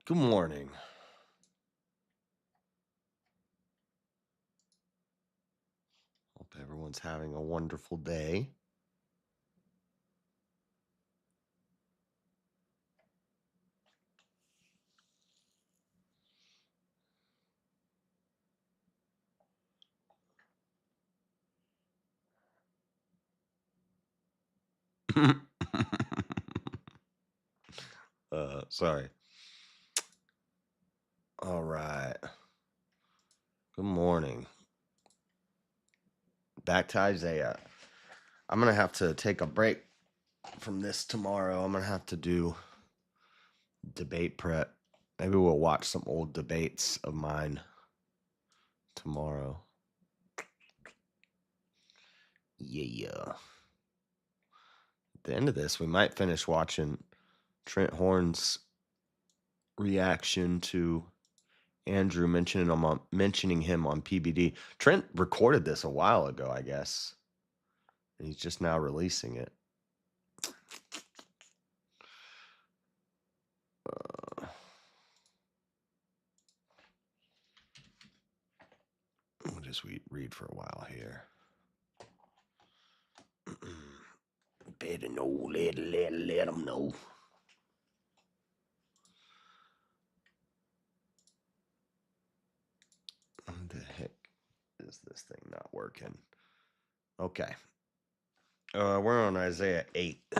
Good morning. Hope everyone's having a wonderful day. Sorry. All right. Good morning. Back to Isaiah. I'm going to have to take a break from this tomorrow. I'm going to have to do debate prep. Maybe we'll watch some old debates of mine tomorrow. Yeah. At the end of this, we might finish watching Trent Horn's reaction to Andrew mentioning him on PBD. Trent recorded this a while ago, I guess. And he's just now releasing it. We'll just read for a while here. Better know, let them know. What the heck is this thing not working? Okay. We're on Isaiah 8. I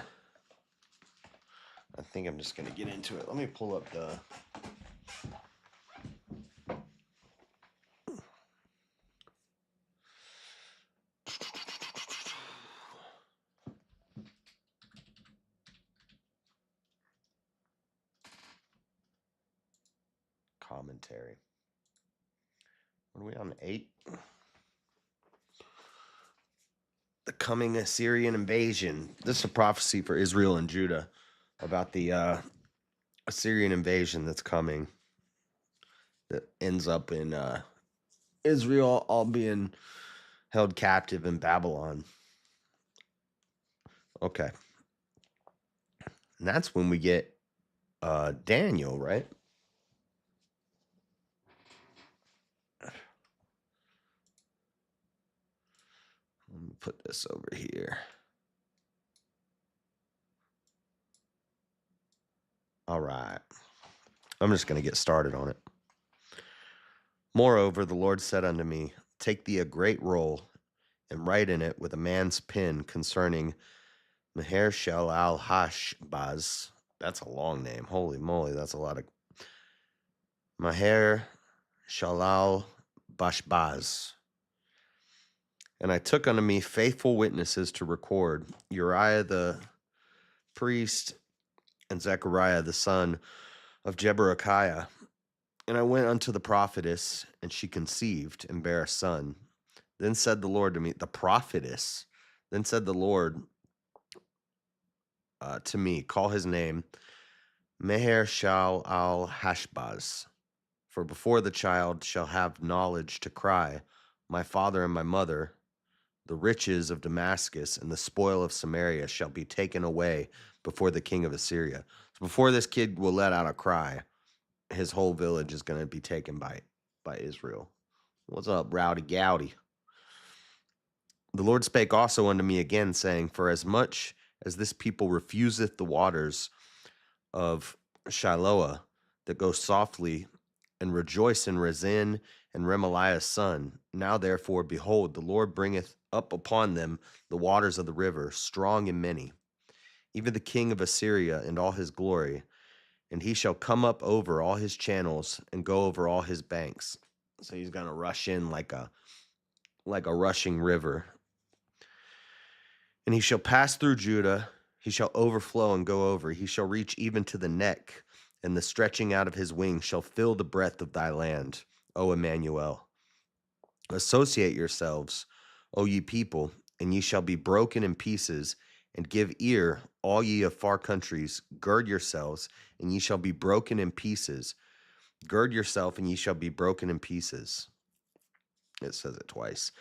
think I'm just going to get into it. Let me pull up the commentary. What are we on? 8? The coming Assyrian invasion. This is a prophecy for Israel and Judah about the Assyrian invasion that's coming, that ends up in Israel all being held captive in Babylon. Okay. And that's when we get Daniel, right? Let me put this over here. All right. I'm just going to get started on it. Moreover, the Lord said unto me, take thee a great roll, and write in it with a man's pen concerning Maher-shalal-hash-baz. That's a long name. Holy moly, that's a lot of... Maher-shalal-bashbaz. And I took unto me faithful witnesses to record, Uriah the priest and Zechariah the son of Jeberechiah. And I went unto the prophetess, and she conceived and bare a son. Then said the Lord to me, the prophetess, then said the Lord to me, call his name Maher-shalal-hash-baz. For before the child shall have knowledge to cry, my father and my mother, the riches of Damascus and the spoil of Samaria shall be taken away before the king of Assyria. So before this kid will let out a cry, his whole village is going to be taken by Israel. What's up, rowdy gowdy? The Lord spake also unto me again, saying, for as much as this people refuseth the waters of Shiloah that go softly, and rejoice in Rezin and Remaliah's son. Now therefore, behold, the Lord bringeth up upon them the waters of the river, strong and many, even the king of Assyria and all his glory, and he shall come up over all his channels and go over all his banks. So he's going to rush in like a rushing river. And he shall pass through Judah, he shall overflow and go over, he shall reach even to the neck, and the stretching out of his wings shall fill the breadth of thy land, O Emmanuel. Associate yourselves, O ye people, and ye shall be broken in pieces, and give ear, all ye of far countries, gird yourselves, and ye shall be broken in pieces. Gird yourself, and ye shall be broken in pieces. It says it twice.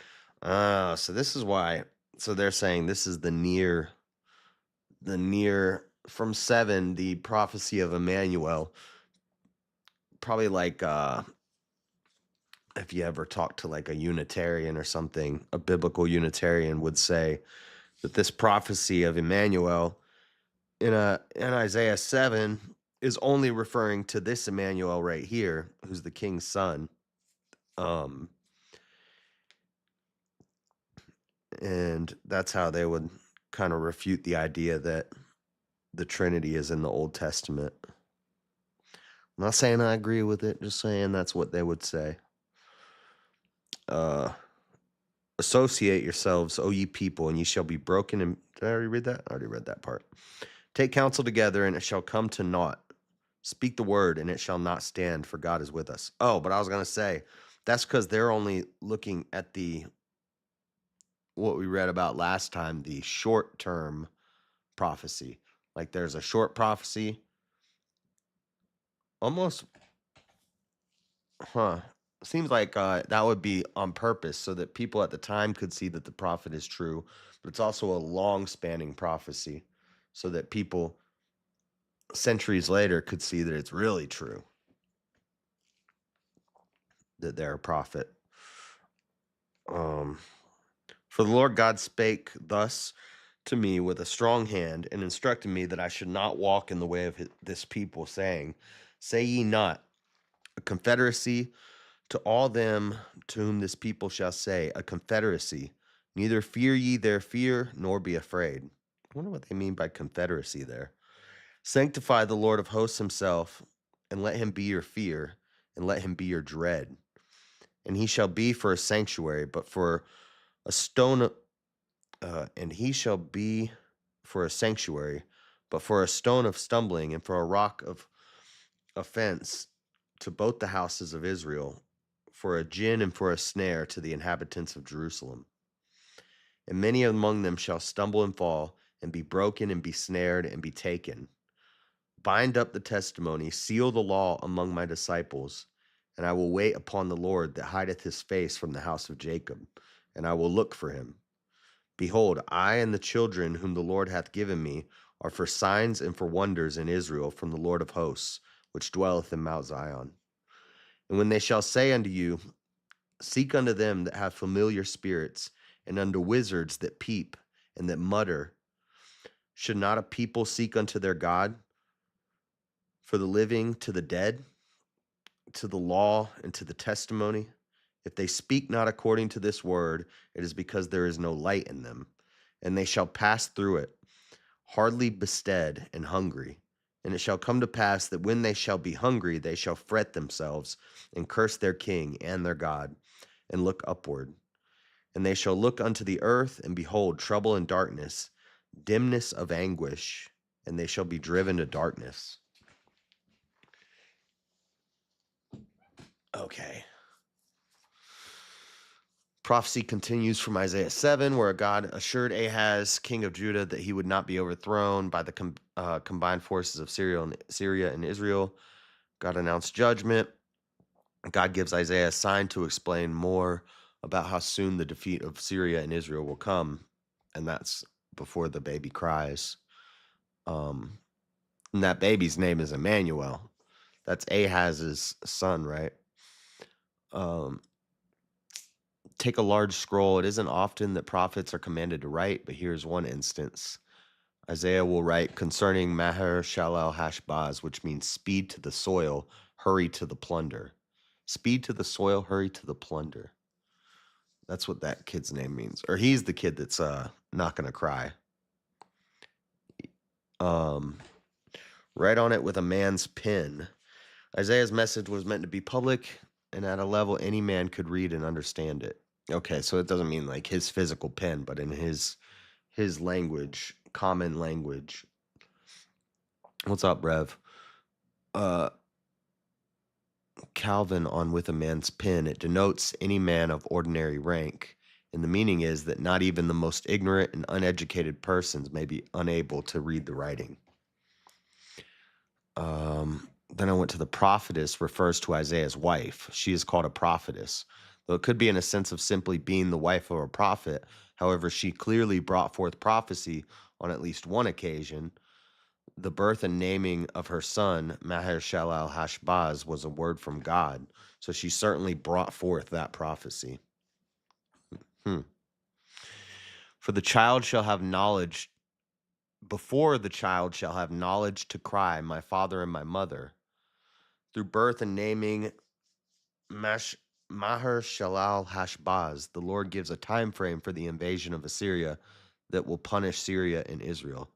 So this is why, so they're saying this is the near from 7, the prophecy of Emmanuel, probably like if you ever talk to like a Unitarian or something, a biblical Unitarian would say that this prophecy of Emmanuel in Isaiah 7 is only referring to this Emmanuel right here, who's the king's son. Um, and that's how they would kind of refute the idea that the Trinity is in the Old Testament. I'm not saying I agree with it, just saying that's what they would say. Uh, Associate yourselves, O ye people, and ye shall be broken. And did I already read that? I already read that part. Take counsel together, and it shall come to naught. Speak the word, and it shall not stand, for God is with us. Oh, but I was going to say, that's because they're only looking at what we read about last time, the short-term prophecy. Like there's a short prophecy, almost, seems like that would be on purpose so that people at the time could see that the prophet is true, but it's also a long-spanning prophecy so that people centuries later could see that it's really true, that they're a prophet. For the Lord God spake thus to me with a strong hand, and instructed me that I should not walk in the way of this people, saying, Say ye not, a confederacy to all them to whom this people shall say, a confederacy. Neither fear ye their fear, nor be afraid. I wonder what they mean by confederacy there. Sanctify the Lord of hosts himself, and let him be your fear, and let him be your dread. And he shall be for a sanctuary, but for a stone, and he shall be for a sanctuary, but for a stone of stumbling, and for a rock of offense to both the houses of Israel, for a gin and for a snare to the inhabitants of Jerusalem. And many among them shall stumble and fall, and be broken, and be snared, and be taken. Bind up the testimony, seal the law among my disciples, and I will wait upon the Lord that hideth his face from the house of Jacob, and I will look for him. Behold, I and the children whom the Lord hath given me are for signs and for wonders in Israel from the Lord of hosts, which dwelleth in Mount Zion. And when they shall say unto you, Seek unto them that have familiar spirits, and unto wizards that peep and that mutter, should not a people seek unto their God? For the living to the dead, to the law and to the testimony. If they speak not according to this word, it is because there is no light in them. And they shall pass through it, hardly bestead and hungry. And it shall come to pass that when they shall be hungry, they shall fret themselves and curse their king and their God, and look upward. And they shall look unto the earth, and behold trouble and darkness, dimness of anguish, and they shall be driven to darkness. Okay. Prophecy continues from Isaiah 7, where God assured Ahaz, king of Judah, that he would not be overthrown by the combined forces of Syria and Israel. God announced judgment. God gives Isaiah a sign to explain more about how soon the defeat of Syria and Israel will come, and that's before the baby cries. And that baby's name is Emmanuel. That's Ahaz's son, right? Take a large scroll. It isn't often that prophets are commanded to write, but here's one instance. Isaiah will write concerning Maher Shalal Hashbaz, which means speed to the soil, hurry to the plunder. Speed to the soil, hurry to the plunder. That's what that kid's name means. Or he's the kid that's not going to cry. Write on it with a man's pen. Isaiah's message was meant to be public and at a level any man could read and understand it. Okay, so it doesn't mean like his physical pen, but in his language, common language. What's up, Rev? Calvin on with a man's pen, it denotes any man of ordinary rank. And the meaning is that not even the most ignorant and uneducated persons may be unable to read the writing. Then I went to the prophetess, refers to Isaiah's wife. She is called a prophetess, though it could be in a sense of simply being the wife of a prophet. However, she clearly brought forth prophecy on at least one occasion. The birth and naming of her son, Maher-shalal-Hashbaz, was a word from God. So she certainly brought forth that prophecy. Hmm. For the child shall have knowledge, before the child shall have knowledge to cry, my father and my mother. Through birth and naming Mash, Maher-shalal-Hashbaz, the Lord gives a time frame for the invasion of Assyria that will punish Syria and Israel.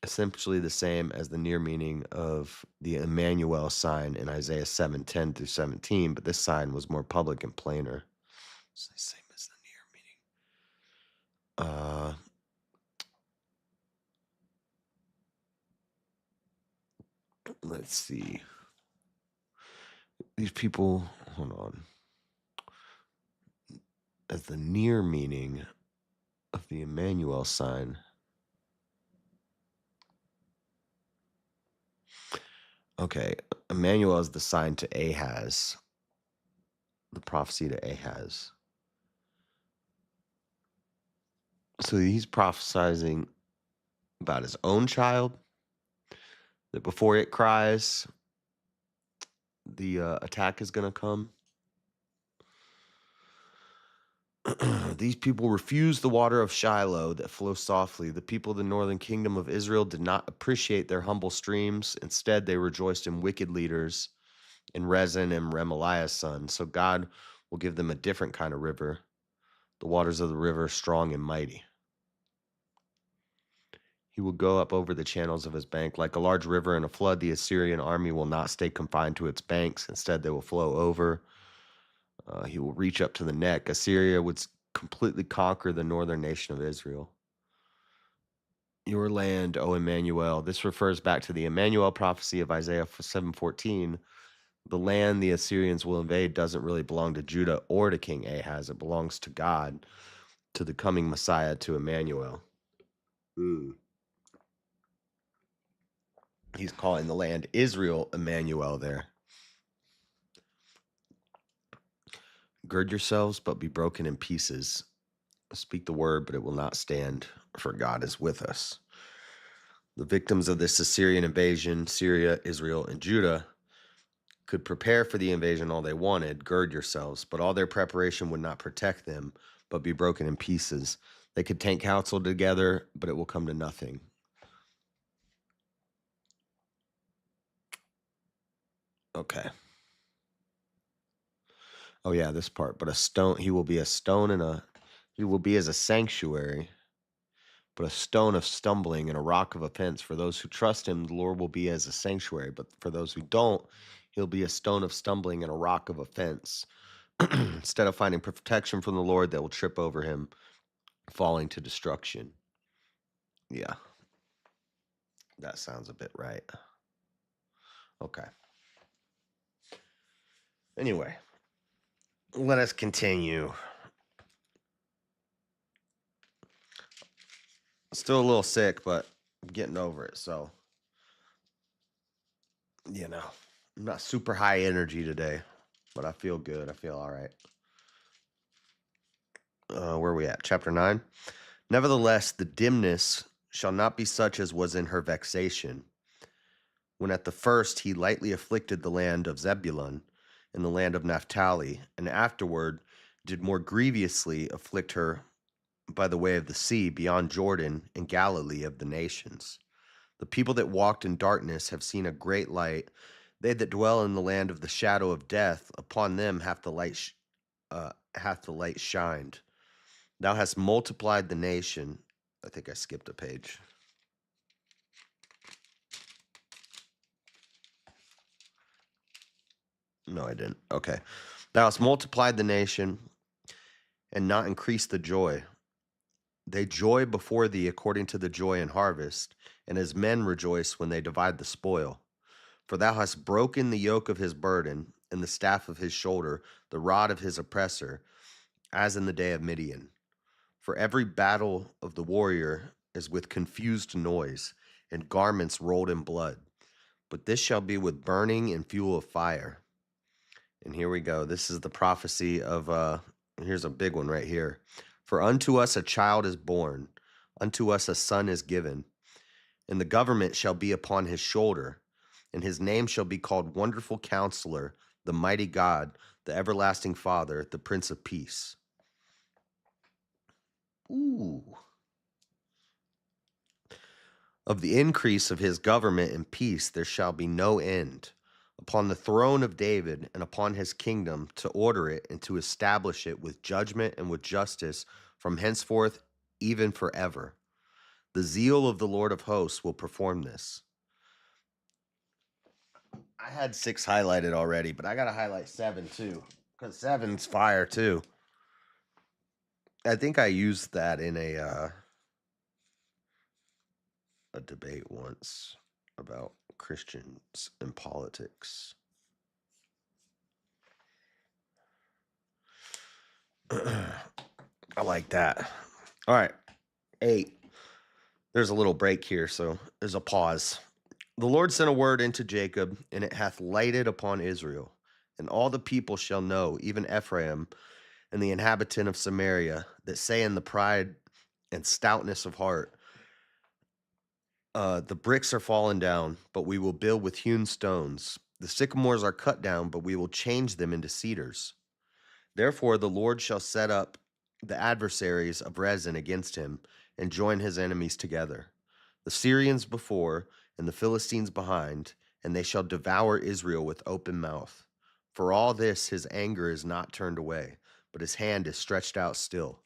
Essentially the same as the near meaning of the Emmanuel sign in Isaiah 7:10 through 17, but this sign was more public and plainer. It's the same as the near meaning. Let's see. These people, hold on. As the near meaning of the Emmanuel sign. Okay, Emmanuel is the sign to Ahaz, the prophecy to Ahaz. So he's prophesizing about his own child, that before it cries, the attack is going to come. These people refused the water of Shiloh that flows softly. The people of the northern kingdom of Israel did not appreciate their humble streams. Instead, they rejoiced in wicked leaders, in Rezin and Remaliah's son. So God will give them a different kind of river, the waters of the river strong and mighty. He will go up over the channels of his bank. Like a large river in a flood, the Assyrian army will not stay confined to its banks. Instead, they will flow over. He will reach up to the neck. Assyria would completely conquer the northern nation of Israel. Your land, O Emmanuel. This refers back to the Emmanuel prophecy of Isaiah 7:14. The land the Assyrians will invade doesn't really belong to Judah or to King Ahaz. It belongs to God, to the coming Messiah, to Emmanuel. He's calling the land Israel Emmanuel there. Gird yourselves, but be broken in pieces. Speak the word, but it will not stand, for God is with us. The victims of this Assyrian invasion, Syria, Israel, and Judah, could prepare for the invasion all they wanted, gird yourselves, but all their preparation would not protect them, but be broken in pieces. They could take counsel together, but it will come to nothing. Okay. Oh yeah, this part. But a stone, he will be a stone he will be as a sanctuary, but a stone of stumbling and a rock of offense. For those who trust him, the Lord will be as a sanctuary. But for those who don't, he'll be a stone of stumbling and a rock of offense. Instead of finding protection from the Lord, they will trip over him, falling to destruction. Yeah, that sounds a bit right. Okay. Anyway, let us continue. Still a little sick, but I'm getting over it. So, I'm not super high energy today, but I feel good. I feel all right. Where are we at? Chapter 9. Nevertheless, the dimness shall not be such as was in her vexation, when at the first he lightly afflicted the land of Zebulun and the land of Naphtali, and afterward did more grievously afflict her by the way of the sea beyond Jordan and Galilee of the nations. The people that walked in darkness have seen a great light. They that dwell in the land of the shadow of death, upon them hath the light shined. Thou hast multiplied the nation. I think I skipped a page. No, I didn't. Okay. Thou hast multiplied the nation and not increased the joy. They joy before thee according to the joy in harvest, and as men rejoice when they divide the spoil. For thou hast broken the yoke of his burden, and the staff of his shoulder, the rod of his oppressor, as in the day of Midian. For every battle of the warrior is with confused noise, and garments rolled in blood. But this shall be with burning and fuel of fire. And here we go. This is the prophecy of, here's a big one right here. For unto us a child is born, unto us a son is given, and the government shall be upon his shoulder, and his name shall be called Wonderful Counselor, the Mighty God, the Everlasting Father, the Prince of Peace. Ooh. Of the increase of his government and peace there shall be no end, upon the throne of David and upon his kingdom, to order it and to establish it with judgment and with justice from henceforth even forever. The zeal of the Lord of hosts will perform this. I had 6 highlighted already, but I got to highlight 7 too, because 7's fire too. I think I used that in a debate once about Christians and politics. I like that. All right. 8. There's a little break here, so there's a pause. The Lord sent a word into Jacob, and it hath lighted upon Israel. And all the people shall know, even Ephraim and the inhabitant of Samaria, that say in the pride and stoutness of heart, the bricks are fallen down, but we will build with hewn stones. The sycamores are cut down, but we will change them into cedars. Therefore the Lord shall set up the adversaries of Rezin against him, and join his enemies together, the Syrians before, and the Philistines behind, and they shall devour Israel with open mouth. For all this his anger is not turned away, but his hand is stretched out still.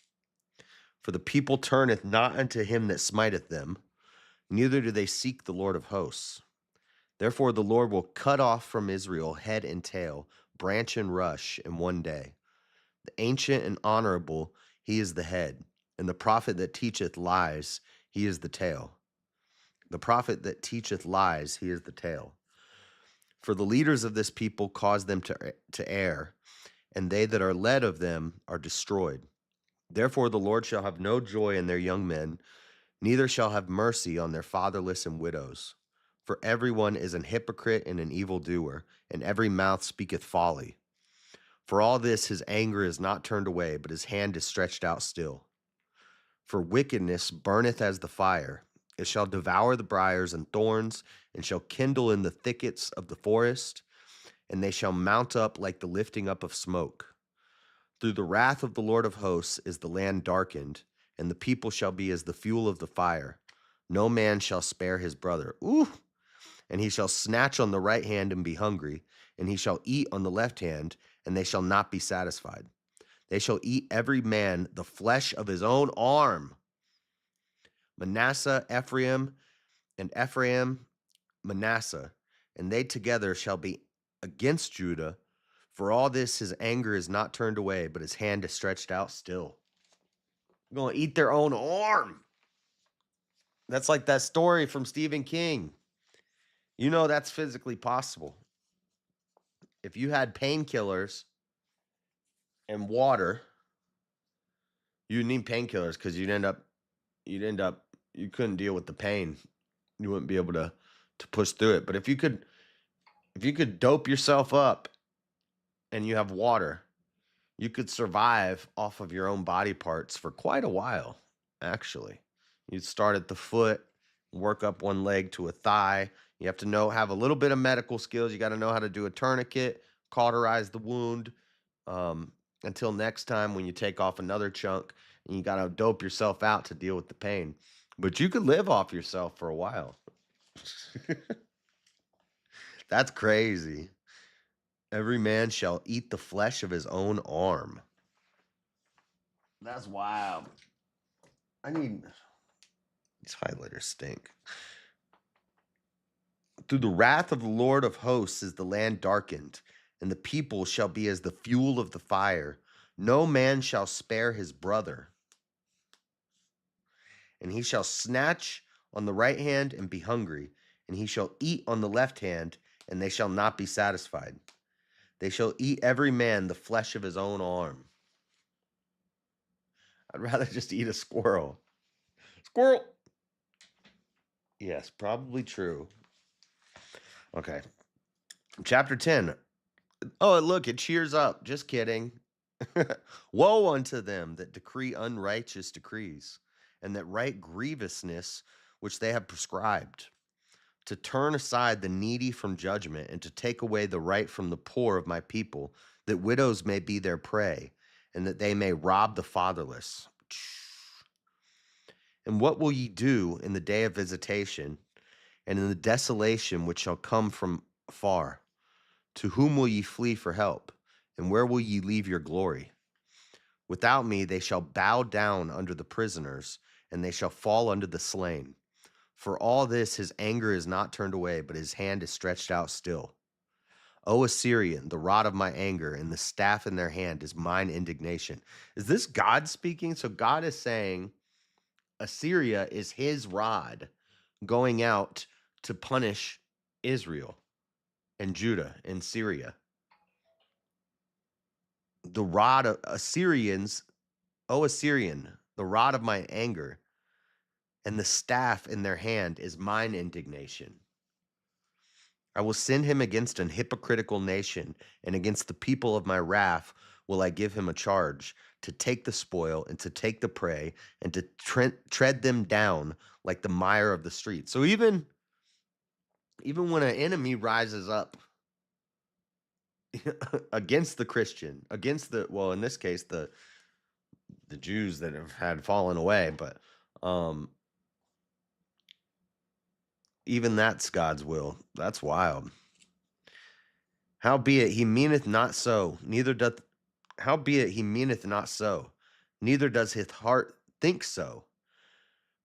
For the people turneth not unto him that smiteth them, neither do they seek the Lord of hosts. Therefore the Lord will cut off from Israel head and tail, branch and rush in one day. The ancient and honorable, he is the head, and the prophet that teacheth lies, he is the tail. The prophet that teacheth lies, he is the tail. For the leaders of this people cause them to err, and they that are led of them are destroyed. Therefore the Lord shall have no joy in their young men, neither shall have mercy on their fatherless and widows. For everyone is an hypocrite and an evildoer, and every mouth speaketh folly. For all this his anger is not turned away, but his hand is stretched out still. For wickedness burneth as the fire. It shall devour the briars and thorns, and shall kindle in the thickets of the forest, and they shall mount up like the lifting up of smoke. Through the wrath of the Lord of hosts is the land darkened, and the people shall be as the fuel of the fire. No man shall spare his brother. Ooh! And he shall snatch on the right hand and be hungry, and he shall eat on the left hand, and they shall not be satisfied. They shall eat every man the flesh of his own arm. Manasseh, Ephraim, and Ephraim, Manasseh, and they together shall be against Judah. For all this his anger is not turned away, but his hand is stretched out still. They're going to eat their own arm. That's like that story from Stephen King. You know that's physically possible. If you had painkillers and water, you need painkillers because you couldn't deal with the pain. You wouldn't be able to push through it. But if you could dope yourself up and you have water, you could survive off of your own body parts for quite a while, actually. You'd start at the foot, work up one leg to a thigh. You have to have a little bit of medical skills. You got to know how to do a tourniquet, cauterize the wound, until next time when you take off another chunk, and you got to dope yourself out to deal with the pain. But you could live off yourself for a while. That's crazy. Every man shall eat the flesh of his own arm. That's wild. These highlighters stink. Through the wrath of the Lord of hosts is the land darkened, and the people shall be as the fuel of the fire. No man shall spare his brother. And he shall snatch on the right hand and be hungry, and he shall eat on the left hand, and they shall not be satisfied. They shall eat every man the flesh of his own arm. I'd rather just eat a squirrel. Squirrel! Yes, probably true. Okay. Chapter 10. Oh, look, it cheers up. Just kidding. Woe unto them that decree unrighteous decrees, and that write grievousness which they have prescribed, to turn aside the needy from judgment, and to take away the right from the poor of my people, that widows may be their prey, and that they may rob the fatherless. And what will ye do in the day of visitation, and in the desolation which shall come from far? To whom will ye flee for help? And where will ye leave your glory? Without me they shall bow down under the prisoners, and they shall fall under the slain. For all this his anger is not turned away, but his hand is stretched out still. O Assyrian, the rod of my anger, and the staff in their hand is mine indignation. Is this God speaking? So God is saying Assyria is his rod going out to punish Israel and Judah and Syria. The rod of Assyrians, O Assyrian, the rod of my anger, and the staff in their hand is mine indignation. I will send him against an hypocritical nation, and against the people of my wrath will I give him a charge, to take the spoil and to take the prey, and to tread them down like the mire of the street. So even when an enemy rises up against the Christian, against the, well, in this case, the Jews that have had fallen away, but even that's God's will. That's wild. Howbeit he meaneth not so, neither doth his heart think so,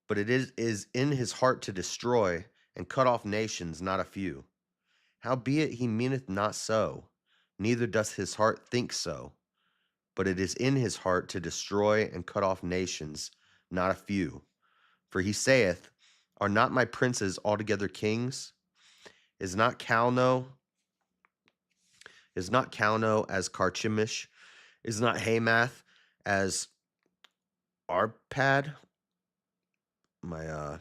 but it is in his heart to destroy and cut off nations, not a few. Howbeit he meaneth not so, neither doth his heart think so, but it is in his heart to destroy and cut off nations, not a few. For he saith, Are not my princes altogether kings? Is not Calno as Carchemish? Is not Hamath as Arpad? My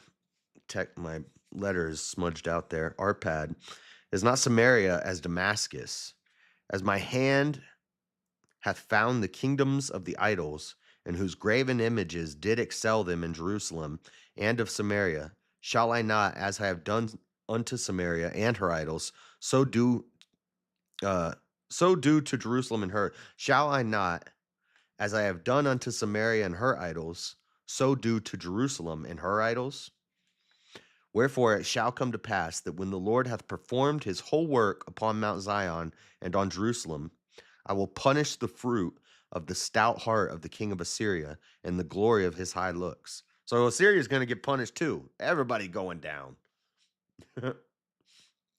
my letters smudged out there. Arpad. Is not Samaria as Damascus? As my hand hath found the kingdoms of the idols, and whose graven images did excel them in Jerusalem and of Samaria, shall I not, as I have done unto Samaria and her idols, so do to Jerusalem and her? Shall I not, as I have done unto Samaria and her idols, so do to Jerusalem and her idols? Wherefore it shall come to pass that when the Lord hath performed his whole work upon Mount Zion and on Jerusalem, I will punish the fruit of the stout heart of the king of Assyria and the glory of his high looks. So Assyria is going to get punished too. Everybody going down.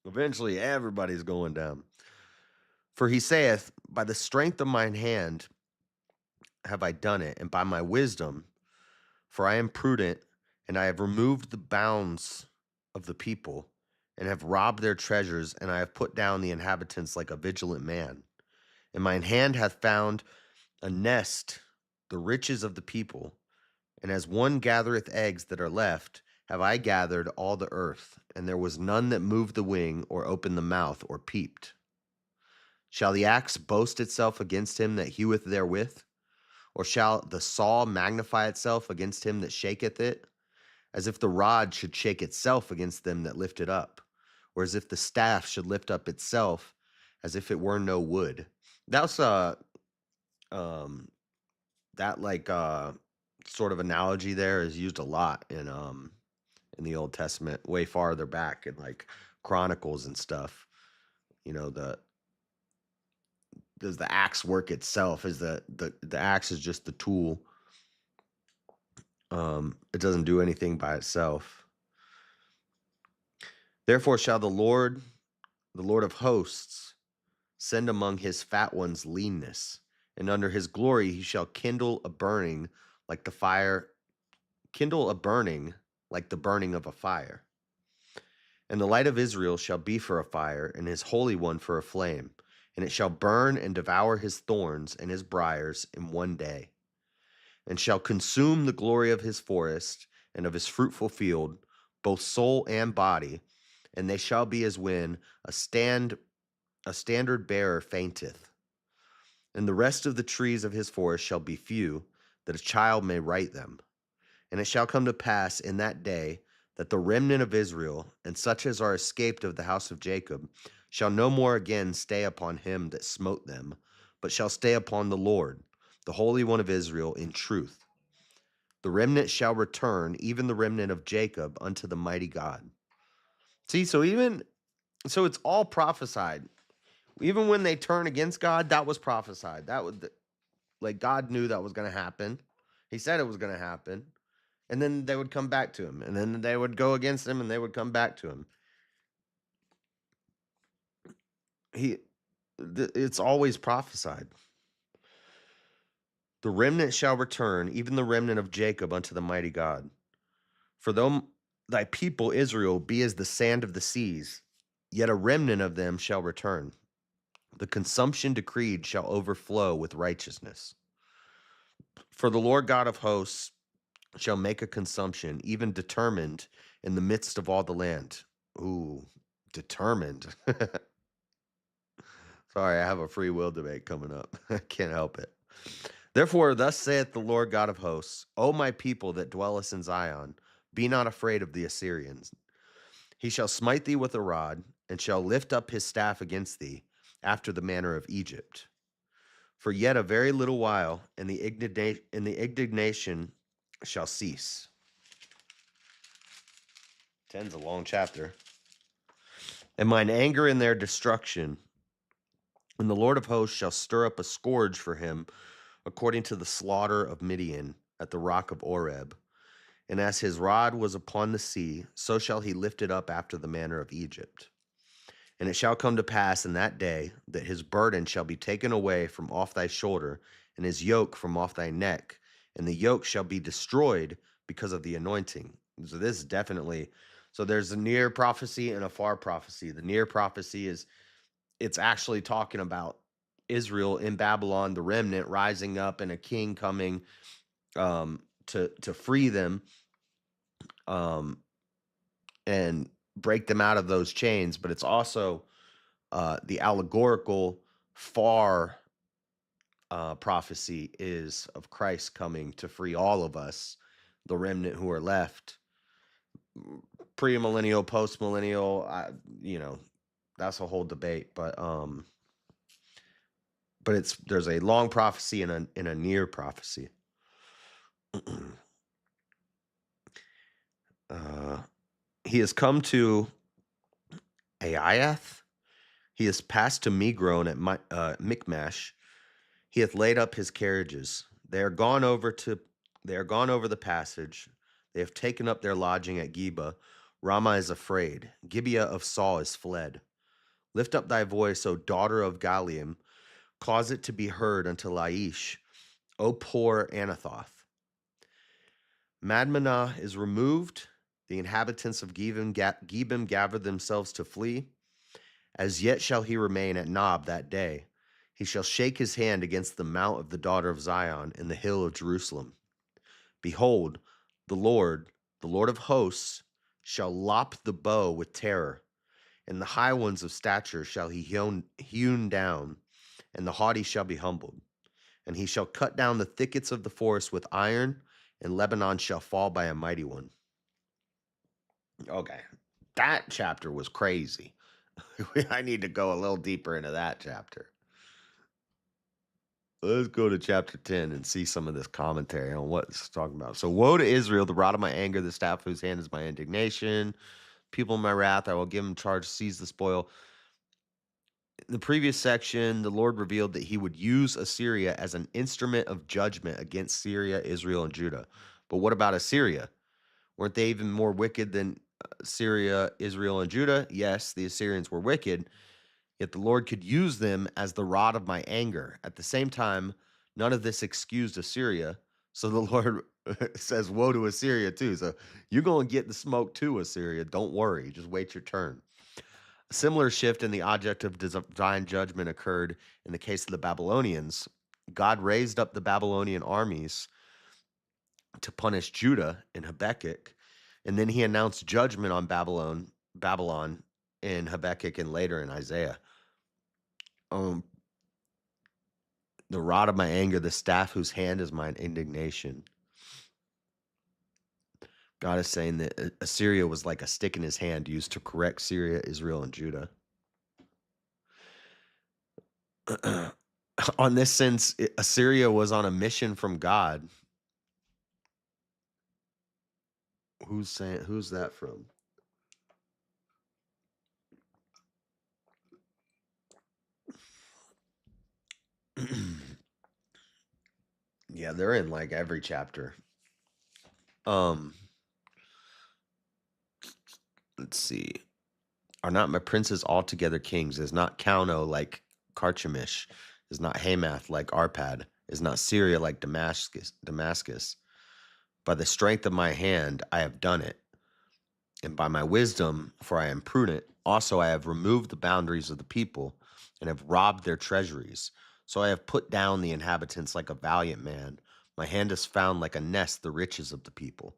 Eventually, everybody's going down. For he saith, By the strength of mine hand have I done it, and by my wisdom, for I am prudent, and I have removed the bounds of the people, and have robbed their treasures, and I have put down the inhabitants like a vigilant man. And mine hand hath found a nest, the riches of the people, and as one gathereth eggs that are left, have I gathered all the earth, and there was none that moved the wing, or opened the mouth, or peeped. Shall the axe boast itself against him that heweth therewith? Or shall the saw magnify itself against him that shaketh it? As if the rod should shake itself against them that lift it up, or as if the staff should lift up itself, as if it were no wood. That's that sort of analogy there is used a lot in the Old Testament, way farther back in like Chronicles and stuff. You know, does the axe work itself? Is the axe is just the tool. It doesn't do anything by itself. Therefore shall the Lord of hosts, send among his fat ones leanness, and under his glory he shall kindle a burning like the burning of a fire. And the light of Israel shall be for a fire, and his Holy One for a flame, and it shall burn and devour his thorns and his briars in one day, and shall consume the glory of his forest and of his fruitful field, both soul and body, and they shall be as when a standard bearer fainteth. And the rest of the trees of his forest shall be few, that a child may write them. And it shall come to pass in that day that the remnant of Israel, and such as are escaped of the house of Jacob, shall no more again stay upon him that smote them, but shall stay upon the Lord, the Holy One of Israel, in truth. The remnant shall return, even the remnant of Jacob, unto the mighty God. See, so it's all prophesied. Even when they turn against God, that was prophesied. That was like God knew that was going to happen. He said it was going to happen. And then they would come back to him. And then they would go against him and they would come back to him. It's always prophesied. The remnant shall return, even the remnant of Jacob, unto the mighty God. For though thy people Israel be as the sand of the seas, yet a remnant of them shall return. The consumption decreed shall overflow with righteousness. For the Lord God of hosts shall make a consumption, even determined in the midst of all the land. Ooh, determined. Sorry, I have a free will debate coming up. I can't help it. Therefore, thus saith the Lord God of hosts, O my people that dwellest in Zion, be not afraid of the Assyrians. He shall smite thee with a rod, and shall lift up his staff against thee, after the manner of Egypt. For yet a very little while, and the indignation shall cease. 10's a long chapter. And mine anger in their destruction, and the Lord of hosts shall stir up a scourge for him, according to the slaughter of Midian at the rock of Oreb. And as his rod was upon the sea, so shall he lift it up after the manner of Egypt. And it shall come to pass in that day that his burden shall be taken away from off thy shoulder, and his yoke from off thy neck, and the yoke shall be destroyed because of the anointing. So this is definitely, so there's a near prophecy and a far prophecy. The near prophecy is, it's actually talking about Israel in Babylon, the remnant rising up, and a king coming to free them and break them out of those chains. But it's also the allegorical far prophecy is of Christ coming to free all of us, the remnant who are left. Pre-millennial, post-millennial, that's a whole debate. But there's a long prophecy and a near prophecy. He has come to Aiath. He has passed to Migron at Michmash. He hath laid up his carriages. They are gone over the passage. They have taken up their lodging at Geba. Ramah is afraid. Gibeah of Saul is fled. Lift up thy voice, O daughter of Galium. Cause it to be heard unto Laish, O poor Anathoth. Madmenah is removed. The inhabitants of Gebim gather themselves to flee. As yet shall he remain at Nob that day. He shall shake his hand against the mount of the daughter of Zion and the hill of Jerusalem. Behold, the Lord of hosts, shall lop the bow with terror, and the high ones of stature shall he hewn down, and the haughty shall be humbled. And he shall cut down the thickets of the forest with iron, and Lebanon shall fall by a mighty one. Okay, that chapter was crazy. I need to go a little deeper into that chapter. Let's go to chapter 10 and see some of this commentary on what it's talking about. So, woe to Israel, the rod of my anger, the staff whose hand is my indignation. People in my wrath, I will give them charge to seize the spoil. In the previous section, the Lord revealed that he would use Assyria as an instrument of judgment against Syria, Israel, and Judah. But what about Assyria? Weren't they even more wicked than Syria, Israel, and Judah? Yes, the Assyrians were wicked, yet the Lord could use them as the rod of my anger. At the same time, none of this excused Assyria. So the Lord says, woe to Assyria too. So you're going to get the smoke too, Assyria. Don't worry. Just wait your turn. A similar shift in the object of divine judgment occurred in the case of the Babylonians. God raised up the Babylonian armies to punish Judah in Habakkuk, and then he announced judgment on Babylon in Habakkuk and later in Isaiah. The rod of my anger, the staff whose hand is mine indignation. God is saying that Assyria was like a stick in his hand used to correct Syria, Israel, and Judah. On this sense, Assyria was on a mission from God. Who's that from? Yeah, they're in like every chapter. Um, let's see. Are not my princes altogether kings? Is not Kauno like Carchemish? Is not Hamath like Arpad? Is not Syria like Damascus? By the strength of my hand I have done it, and by my wisdom, for I am prudent, also I have removed the boundaries of the people, and have robbed their treasuries. So I have put down the inhabitants like a valiant man. My hand has found like a nest the riches of the people.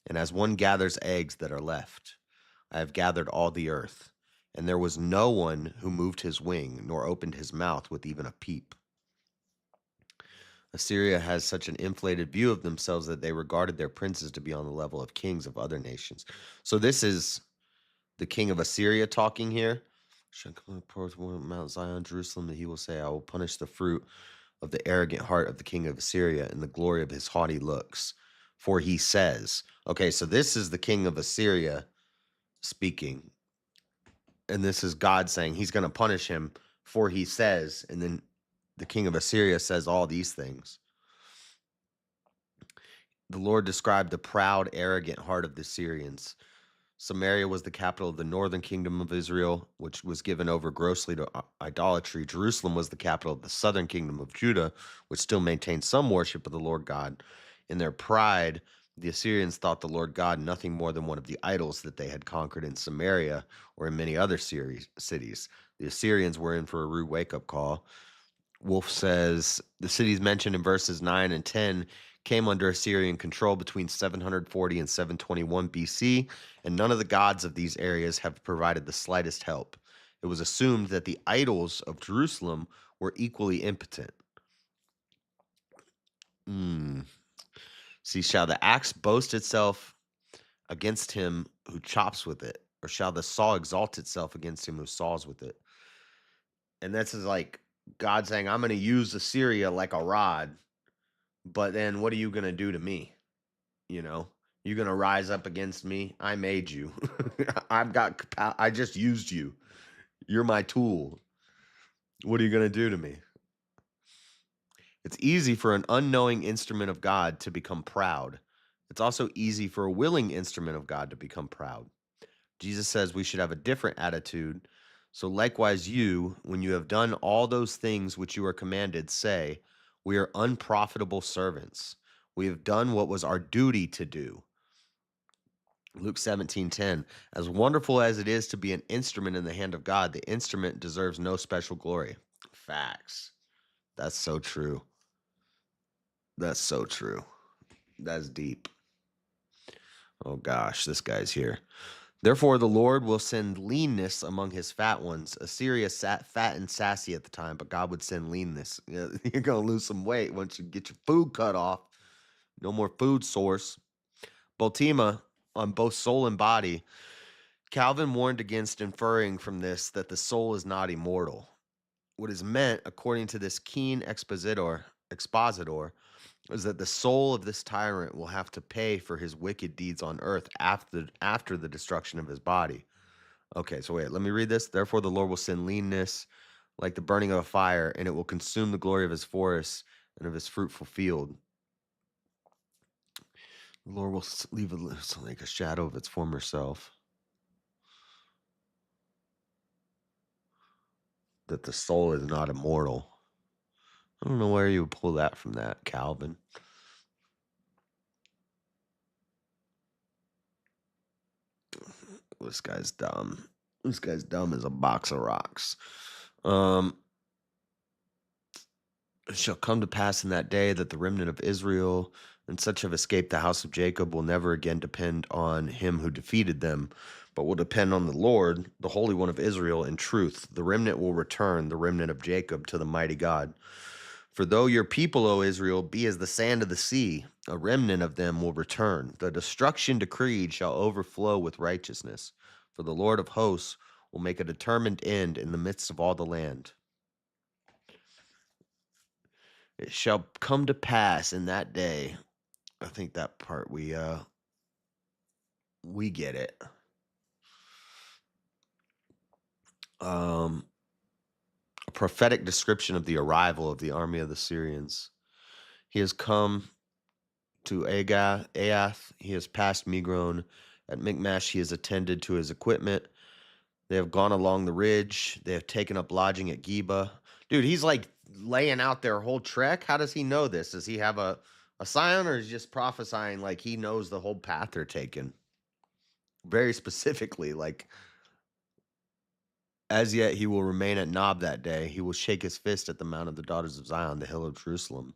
And as one gathers eggs that are left, I have gathered all the earth. And there was no one who moved his wing, nor opened his mouth with even a peep. Assyria has such an inflated view of themselves that they regarded their princes to be on the level of kings of other nations. So this is the king of Assyria talking here. Shall come approach Mount Zion, Jerusalem, that he will say, I will punish the fruit of the arrogant heart of the king of Assyria and the glory of his haughty looks. For he says, okay, so this is the king of Assyria speaking. And this is God saying he's going to punish him, for he says, and then the king of Assyria says all these things. The Lord described the proud, arrogant heart of the Syrians. Samaria was the capital of the northern kingdom of Israel, which was given over grossly to idolatry. Jerusalem was the capital of the southern kingdom of Judah, which still maintained some worship of the Lord God. In their pride, the Assyrians thought the Lord God nothing more than one of the idols that they had conquered in Samaria or in many other cities. The Assyrians were in for a rude wake-up call. Wolf says the cities mentioned in verses 9 and 10 came under Assyrian control between 740 and 721 BC, and none of the gods of these areas have provided the slightest help. It was assumed that the idols of Jerusalem were equally impotent. See, shall the axe boast itself against him who chops with it, or shall the saw exalt itself against him who saws with it? And this is like God saying, I'm going to use Assyria like a rod, but then what are you going to do to me? You know, you're going to rise up against me. I made you. I just used you. You're my tool. What are you going to do to me? It's easy for an unknowing instrument of God to become proud. It's also easy for a willing instrument of God to become proud. Jesus says we should have a different attitude. So likewise you, when you have done all those things which you are commanded, say, we are unprofitable servants. We have done what was our duty to do. Luke 17:10. As wonderful as it is to be an instrument in the hand of God, the instrument deserves no special glory. Facts. That's so true. That's so true. That's deep. Oh gosh, this guy's here. Therefore, the Lord will send leanness among his fat ones. Assyria sat fat and sassy at the time, but God would send leanness. You're going to lose some weight once you get your food cut off. No more food source. Boltima, on both soul and body. Calvin warned against inferring from this that the soul is not immortal. What is meant, according to this keen expositor, is that the soul of this tyrant will have to pay for his wicked deeds on earth after the destruction of his body. Okay, so wait, let me read this. Therefore, the Lord will send leanness like the burning of a fire, and it will consume the glory of his forests and of his fruitful field. The Lord will leave it like a shadow of its former self. That the soul is not immortal. I don't know where you would pull that from, that Calvin. This guy's dumb. This guy's dumb as a box of rocks. It shall come to pass in that day that the remnant of Israel and such have escaped the house of Jacob will never again depend on him who defeated them, but will depend on the Lord, the Holy One of Israel, in truth. The remnant will return, the remnant of Jacob, to the mighty God. For though your people, O Israel, be as the sand of the sea, a remnant of them will return. The destruction decreed shall overflow with righteousness. For the Lord of hosts will make a determined end in the midst of all the land. It shall come to pass in that day. I think that part we get it. A prophetic description of the arrival of the army of the Syrians. He has come to Aath. He has passed Migron. At Michmash, he has attended to his equipment. They have gone along the ridge. They have taken up lodging at Geba. Dude, he's like laying out their whole trek. How does he know this? Does he have a scion, or is he just prophesying like he knows the whole path they're taking? Very specifically, like, as yet he will remain at Nob that day. He will shake his fist at the mount of the daughters of Zion, the hill of Jerusalem.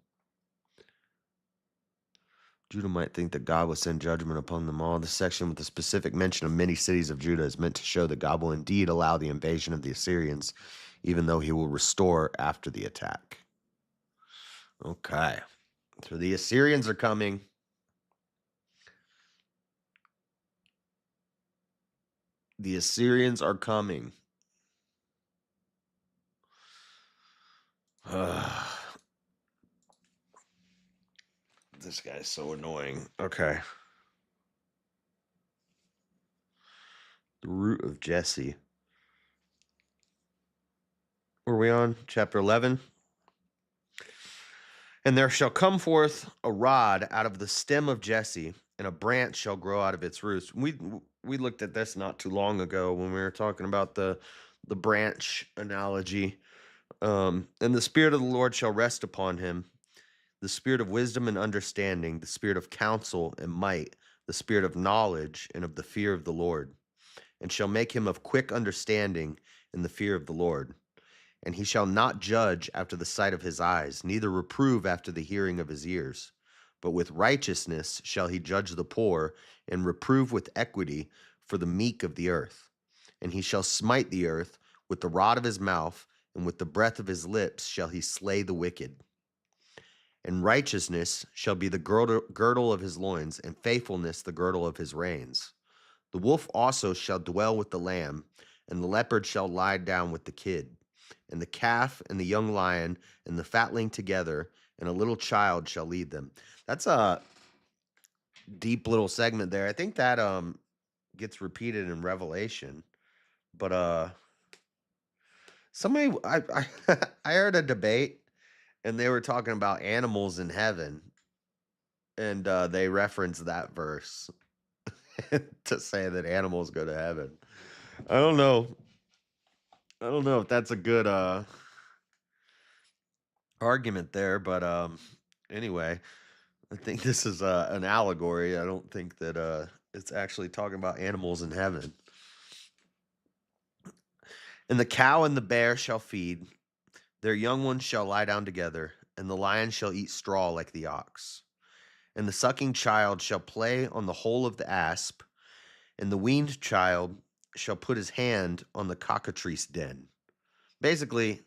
Judah might think that God will send judgment upon them all. This section with the specific mention of many cities of Judah is meant to show that God will indeed allow the invasion of the Assyrians, even though he will restore after the attack. Okay. So the Assyrians are coming. The Assyrians are coming. This guy's so annoying. Okay. The root of Jesse. Were we on chapter 11? And there shall come forth a rod out of the stem of Jesse, and a branch shall grow out of its roots. We looked at this not too long ago when we were talking about the branch analogy. And the Spirit of the Lord shall rest upon him, the Spirit of wisdom and understanding, the Spirit of counsel and might, the Spirit of knowledge and of the fear of the Lord, and shall make him of quick understanding in the fear of the Lord. And he shall not judge after the sight of his eyes, neither reprove after the hearing of his ears. But with righteousness shall he judge the poor, and reprove with equity for the meek of the earth. And he shall smite the earth with the rod of his mouth, and with the breath of his lips shall he slay the wicked. And righteousness shall be the girdle of his loins, and faithfulness the girdle of his reins. The wolf also shall dwell with the lamb, and the leopard shall lie down with the kid. And the calf and the young lion and the fatling together, and a little child shall lead them. That's a deep little segment there. I think that gets repeated in Revelation. But somebody I I heard a debate, and they were talking about animals in heaven, and they referenced that verse to say that animals go to heaven. I don't know. I don't know if that's a good argument there, but anyway, I think this is an allegory. I don't think that it's actually talking about animals in heaven. And the cow and the bear shall feed, their young ones shall lie down together, and the lion shall eat straw like the ox. And the sucking child shall play on the hole of the asp, and the weaned child shall put his hand on the cockatrice den. Basically,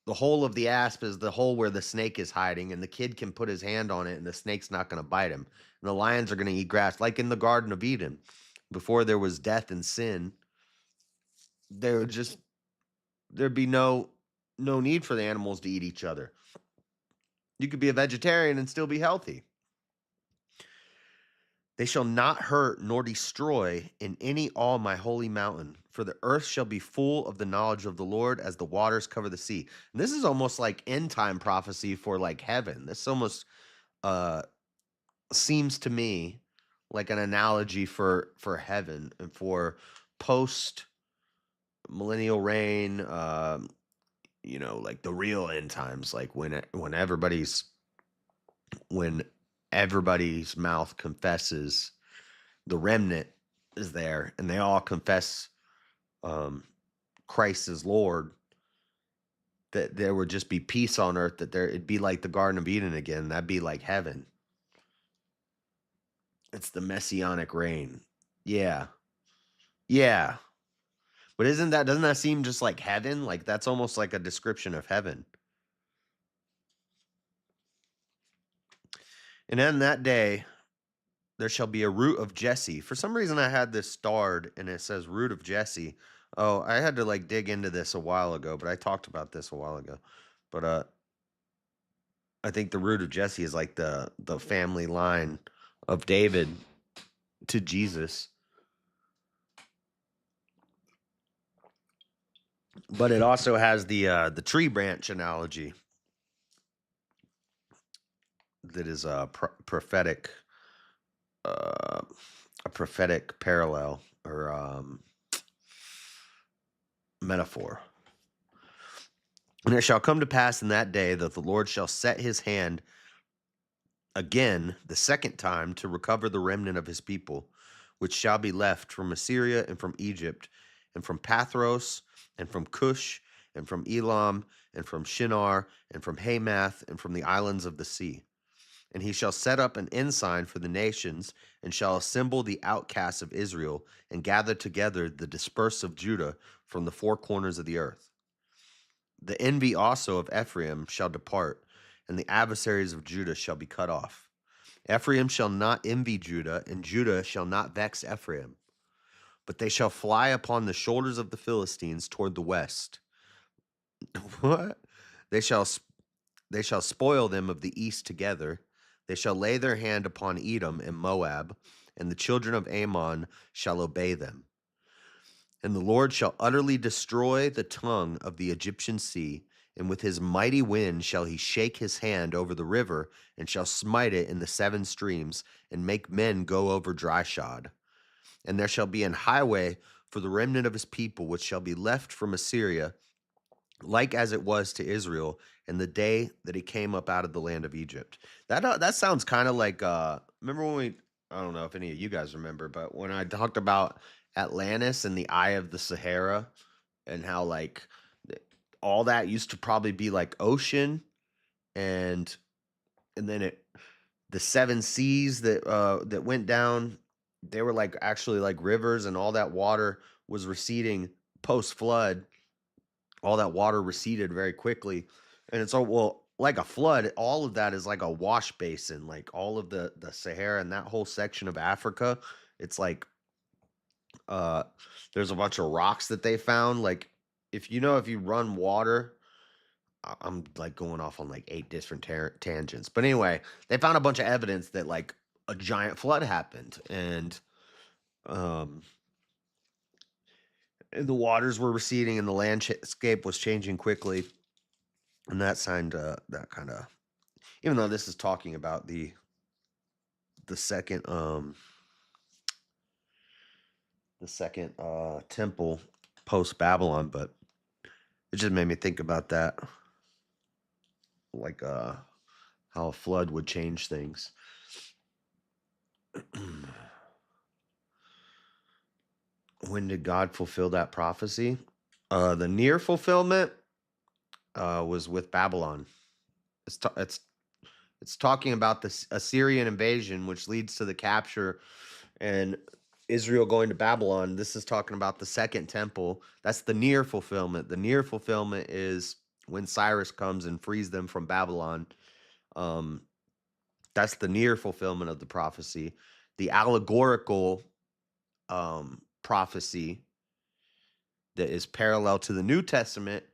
the hole of the asp is the hole where the snake is hiding, and the kid can put his hand on it, and the snake's not going to bite him. And the lions are going to eat grass, like in the Garden of Eden. Before there was death and sin, there'd be no need for the animals to eat each other. You could be a vegetarian and still be healthy. They shall not hurt nor destroy in any all my holy mountain, for the earth shall be full of the knowledge of the Lord as the waters cover the sea. And this is almost like end time prophecy for like heaven. This almost uh seems to me like an analogy for heaven and for post millennial reign, like the real end times, like when everybody's mouth confesses, the remnant is there, and they all confess Christ is Lord, that there would just be peace on earth, that it'd be like the Garden of Eden again. That'd be like heaven. It's the messianic reign. Yeah. Yeah. But doesn't that seem just like heaven? Like that's almost like a description of heaven. And in that day there shall be a root of Jesse. For some reason, I had this starred and it says root of Jesse. Oh, I had to like dig into this a while ago, but I talked about this a while ago. But I think the root of Jesse is like the family line of David to Jesus. But it also has the tree branch analogy that is uh, a prophetic parallel or metaphor. And it shall come to pass in that day that the Lord shall set his hand again the second time to recover the remnant of his people, which shall be left from Assyria and from Egypt, and from Pathros, and from Cush, and from Elam, and from Shinar, and from Hamath, and from the islands of the sea. And he shall set up an ensign for the nations, and shall assemble the outcasts of Israel, and gather together the dispersed of Judah from the four corners of the earth. The envy also of Ephraim shall depart, and the adversaries of Judah shall be cut off. Ephraim shall not envy Judah, and Judah shall not vex Ephraim. But they shall fly upon the shoulders of the Philistines toward the west. What? They shall they shall spoil them of the east together. They shall lay their hand upon Edom and Moab, and the children of Ammon shall obey them. And the Lord shall utterly destroy the tongue of the Egyptian sea, and with his mighty wind shall he shake his hand over the river, and shall smite it in the seven streams, and make men go over dry shod. And there shall be an highway for the remnant of his people, which shall be left from Assyria, like as it was to Israel in the day that he came up out of the land of Egypt. That sounds kind of like remember when we I don't know if any of you guys remember, but when I talked about Atlantis and the Eye of the Sahara and how like all that used to probably be like ocean and then it the seven seas that went down, they were like actually like rivers, and all that water was receding post flood. All that water receded very quickly, and it's all well like a flood. All of that is like a wash basin, like all of the Sahara and that whole section of Africa. It's like uh there's a bunch of rocks that they found. Like if you run water, I'm like going off on like eight different tangents, but anyway, they found a bunch of evidence that like a giant flood happened, um and the waters were receding and the landscape was changing quickly, and that signed that kind of, even though this is talking about the second temple post Babylon, but it just made me think about that, like how a flood would change things. When did God fulfill that prophecy? The near fulfillment was with Babylon. It's talking about the Assyrian invasion, which leads to the capture and Israel going to Babylon. This is talking about the second temple. That's the near fulfillment. The near fulfillment is when Cyrus comes and frees them from Babylon. Um, that's the near fulfillment of the prophecy. The allegorical prophecy that is parallel to the New Testament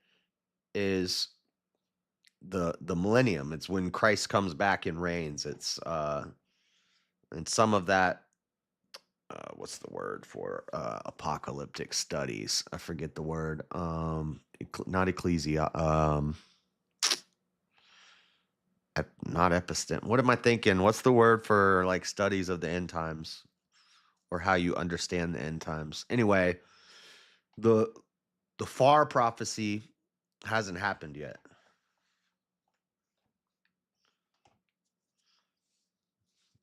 is the millennium. It's when Christ comes back and reigns. It's and some of that what's the word for apocalyptic studies? I forget the word. Not ecclesia. Not epistem. What am I thinking? What's the word for like studies of the end times or how you understand the end times? Anyway, the far prophecy hasn't happened yet.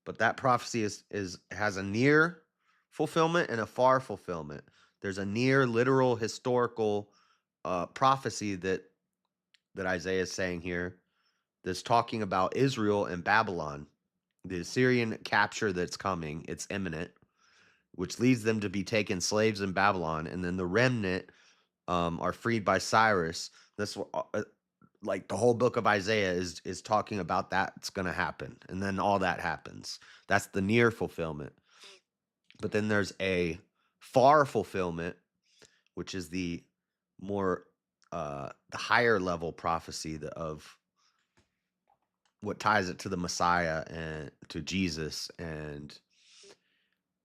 But that prophecy is has a near fulfillment and a far fulfillment. There's a near literal historical prophecy that Isaiah is saying here that's talking about Israel and Babylon, the Assyrian capture that's coming. It's imminent, which leads them to be taken slaves in Babylon, and then the remnant are freed by Cyrus. This like the whole book of Isaiah is talking about that's going to happen, and then all that happens. That's the near fulfillment. But then there's a far fulfillment, which is the more the higher level prophecy of what ties it to the Messiah and to Jesus and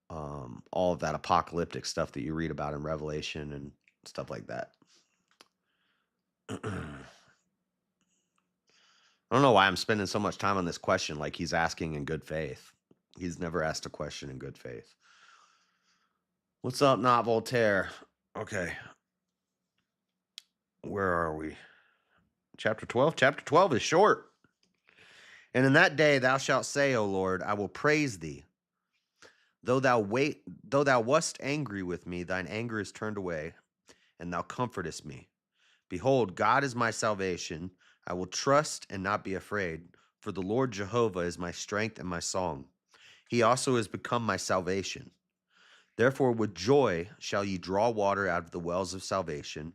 all of that apocalyptic stuff that you read about in Revelation and stuff like that. I don't know why I'm spending so much time on this question like he's asking in good faith. He's never asked a question in good faith. What's up, not Voltaire? Okay. Where are we? Chapter 12? Chapter 12 is short. And in that day thou shalt say, O Lord, I will praise thee. Though thou wast angry with me, thine anger is turned away, and thou comfortest me. Behold, God is my salvation. I will trust and not be afraid, for the Lord Jehovah is my strength and my song. He also has become my salvation. Therefore with joy shall ye draw water out of the wells of salvation.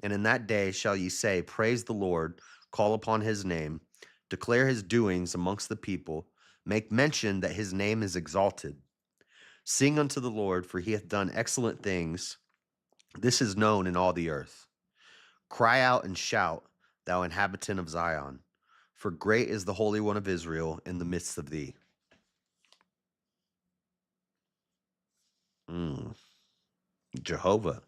And in that day shall ye say, Praise the Lord, call upon his name, declare his doings amongst the people, make mention that his name is exalted. Sing unto the Lord, for he hath done excellent things. This is known in all the earth. Cry out and shout, thou inhabitant of Zion, for great is the Holy One of Israel in the midst of thee. Jehovah.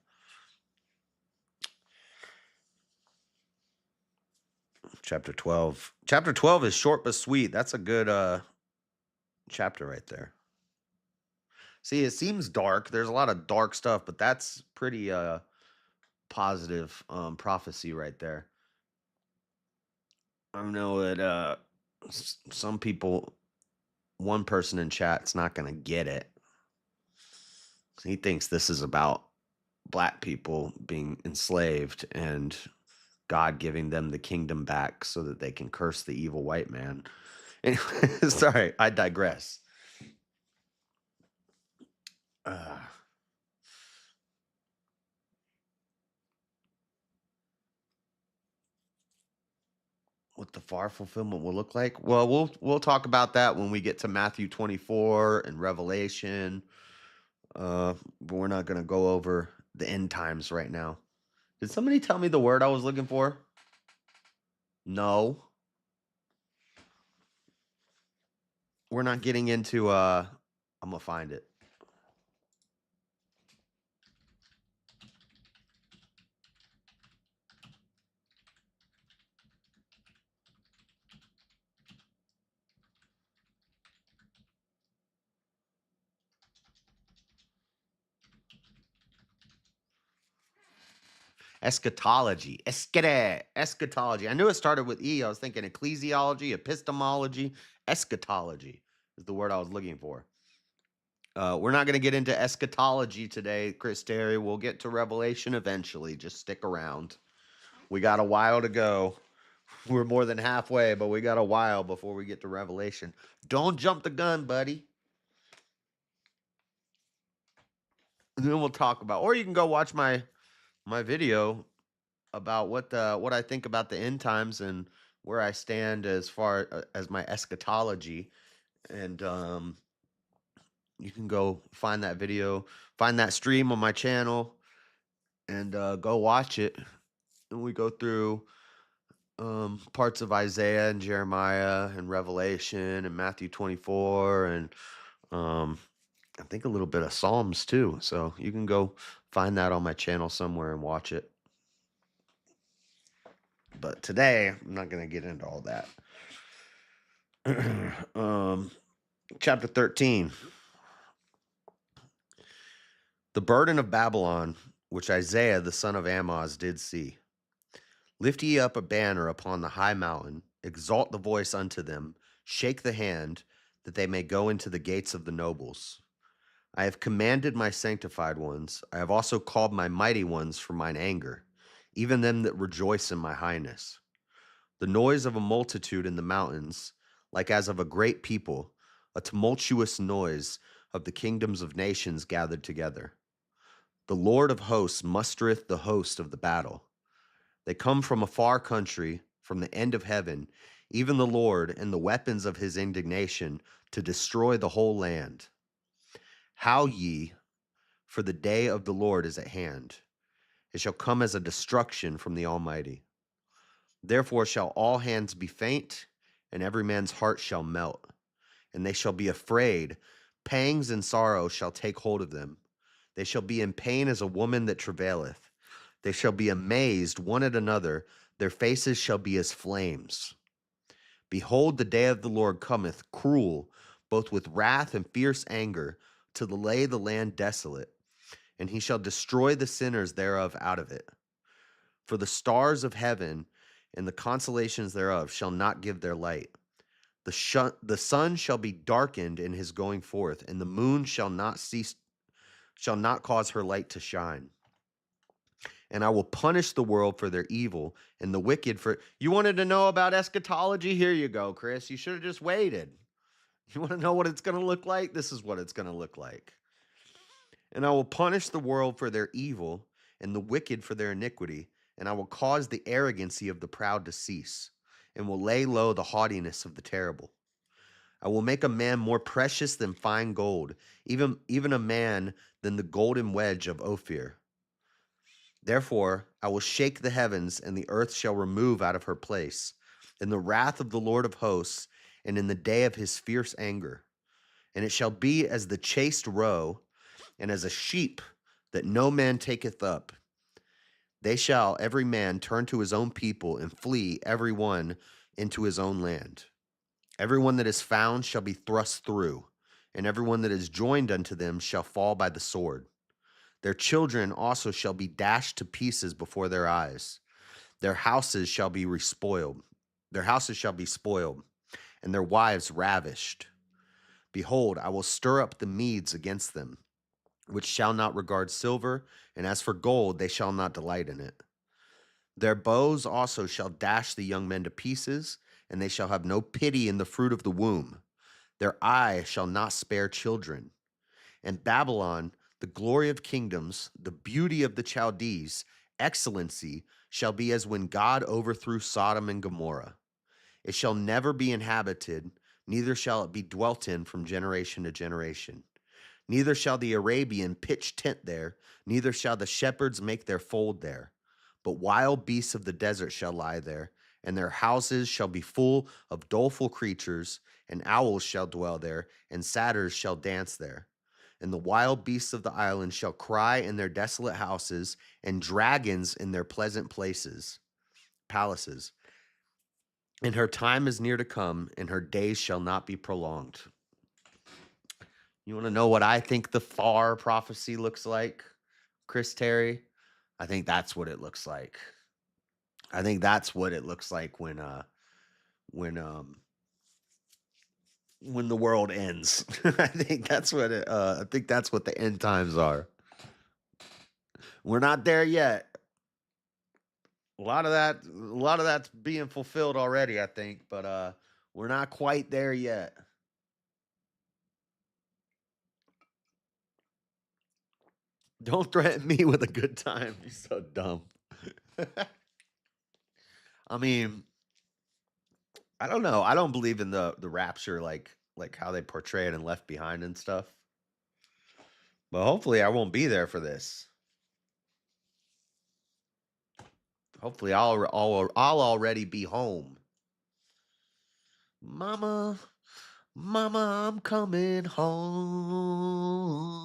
Chapter 12. Chapter 12 is short but sweet. That's a good chapter right there. See, it seems dark. There's a lot of dark stuff, but that's pretty positive prophecy right there. I know that some people, one person in chat's not going to get it. He thinks this is about black people being enslaved and God giving them the kingdom back so that they can curse the evil white man. Anyway, sorry, I digress. What the far fulfillment will look like? Well, we'll talk about that when we get to Matthew 24 and Revelation. But we're not going to go over the end times right now. Did somebody tell me the word I was looking for? No. We're not getting into I'm going to find it. Eschatology. Eschatology. I knew it started with E. I was thinking ecclesiology, epistemology. Eschatology is the word I was looking for. We're not going to get into eschatology today, Chris Terry. We'll get to Revelation eventually. Just stick around. We got a while to go. We're more than halfway, but we got a while before we get to Revelation. Don't jump the gun, buddy. And then we'll talk about, or you can go watch my video about what I think about the end times and where I stand as far as my eschatology. And you can go find that video, find that stream on my channel, and go watch it. And we go through parts of Isaiah and Jeremiah and Revelation and Matthew 24 and I think a little bit of Psalms too. So you can go find that on my channel somewhere and watch it. But today, I'm not going to get into all that. Chapter 13. The burden of Babylon, which Isaiah the son of Amoz did see. Lift ye up a banner upon the high mountain, exalt the voice unto them, shake the hand, that they may go into the gates of the nobles. I have commanded my sanctified ones. I have also called my mighty ones from mine anger, even them that rejoice in my highness. The noise of a multitude in the mountains, like as of a great people, a tumultuous noise of the kingdoms of nations gathered together. The Lord of hosts mustereth the host of the battle. They come from a far country, from the end of heaven, even the Lord, and the weapons of his indignation to destroy the whole land. How ye, for the day of the Lord is at hand. It shall come as a destruction from the Almighty. Therefore shall all hands be faint, and every man's heart shall melt, and they shall be afraid. Pangs and sorrow shall take hold of them. They shall be in pain as a woman that travaileth. They shall be amazed one at another. Their faces shall be as flames. Behold, the day of the Lord cometh, cruel, both with wrath and fierce anger, to lay the land desolate, and he shall destroy the sinners thereof out of it. For the stars of heaven and the constellations thereof shall not give their light. The sun shall be darkened in his going forth, and the moon shall not cause her light to shine. And I will punish the world for their evil and the wicked for. You wanted to know about eschatology? Here you go, Chris. You should have just waited. You want to know what it's going to look like? This is what it's going to look like. And I will punish the world for their evil and the wicked for their iniquity, and I will cause the arrogancy of the proud to cease, and will lay low the haughtiness of the terrible. I will make a man more precious than fine gold, even a man than the golden wedge of Ophir. Therefore, I will shake the heavens, and the earth shall remove out of her place, in the wrath of the Lord of hosts, and in the day of his fierce anger. And it shall be as the chased roe, and as a sheep that no man taketh up. They shall every man turn to his own people, and flee every one into his own land. Every one that is found shall be thrust through, and every one that is joined unto them shall fall by the sword. Their children also shall be dashed to pieces before their eyes. Their houses shall be spoiled, and their wives ravished. Behold, I will stir up the Medes against them, which shall not regard silver, and as for gold, they shall not delight in it. Their bows also shall dash the young men to pieces, and they shall have no pity in the fruit of the womb. Their eye shall not spare children. And Babylon, the glory of kingdoms, the beauty of the Chaldees, excellency, shall be as when God overthrew Sodom and Gomorrah. It shall never be inhabited, neither shall it be dwelt in from generation to generation. Neither shall the Arabian pitch tent there, neither shall the shepherds make their fold there. But wild beasts of the desert shall lie there, and their houses shall be full of doleful creatures, and owls shall dwell there, and satyrs shall dance there. And the wild beasts of the island shall cry in their desolate houses, and dragons in their pleasant palaces. And her time is near to come, and her days shall not be prolonged. You want to know what I think the far prophecy looks like, Chris Terry? I think that's what it looks like. I think that's what it looks like when the world ends. I think that's what the end times are. We're not there yet. A lot of that's being fulfilled already, I think, but we're not quite there yet. Don't threaten me with a good time. You're so dumb. I mean, I don't know. I don't believe in the rapture like how they portray it in Left Behind and stuff. But hopefully I won't be there for this. Hopefully I'll already be home. Mama, I'm coming home.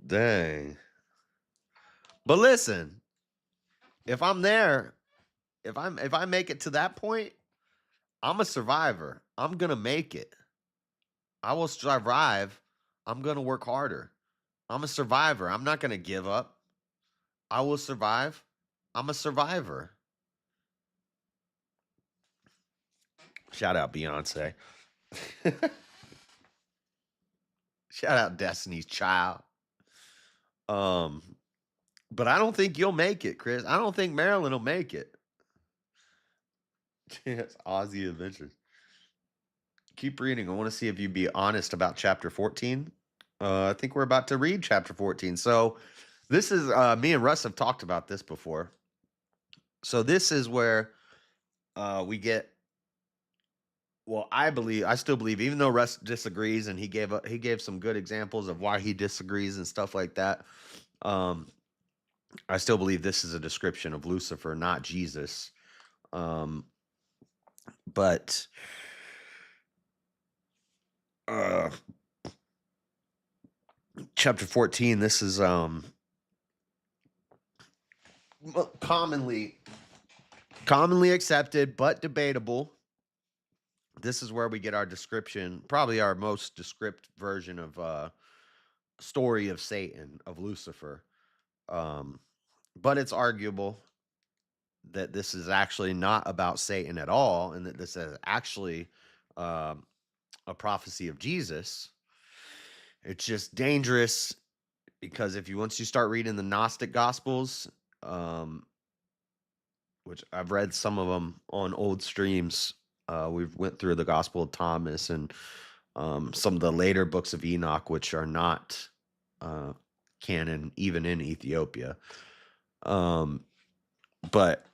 Dang. But listen, if I'm there, if I make it to that point, I'm a survivor. I'm going to make it. I will survive. I'm going to work harder. I'm a survivor. I'm not going to give up. I will survive. I'm a survivor. Shout out Beyonce. Shout out Destiny's Child. But I don't think you'll make it, Chris. I don't think Marilyn will make it. Yes, Aussie Adventures. Keep reading. I want to see if you'd be honest about chapter 14. I think we're about to read chapter 14. So This is me and Russ have talked about this before. So this is where we get. Well, I still believe, even though Russ disagrees, and he gave some good examples of why he disagrees and stuff like that. Um, I still believe this is a description of Lucifer, not Jesus. Um, but uh, chapter 14, this is commonly accepted but debatable. This is where we get our description, probably our most descript version of story of Satan, of Lucifer. Um, but it's arguable that this is actually not about Satan at all, and that this is actually um, a prophecy of Jesus. It's just dangerous because once you start reading the Gnostic Gospels, which I've read some of them on old streams, we've went through the Gospel of Thomas and some of the later books of Enoch, which are not canon even in Ethiopia. But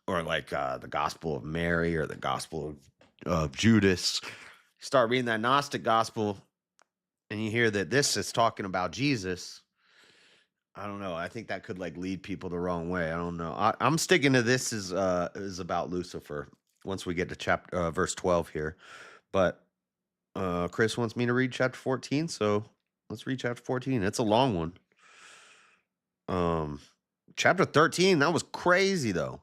or like the Gospel of Mary or the Gospel of Judas. Start reading that Gnostic Gospel, and you hear that this is talking about Jesus. I don't know. I think that could like lead people the wrong way. I don't know. I'm sticking to this is about Lucifer. Once we get to chapter verse 12 here, but Chris wants me to read chapter 14, so let's read chapter 14. It's a long one. Chapter 13, that was crazy though.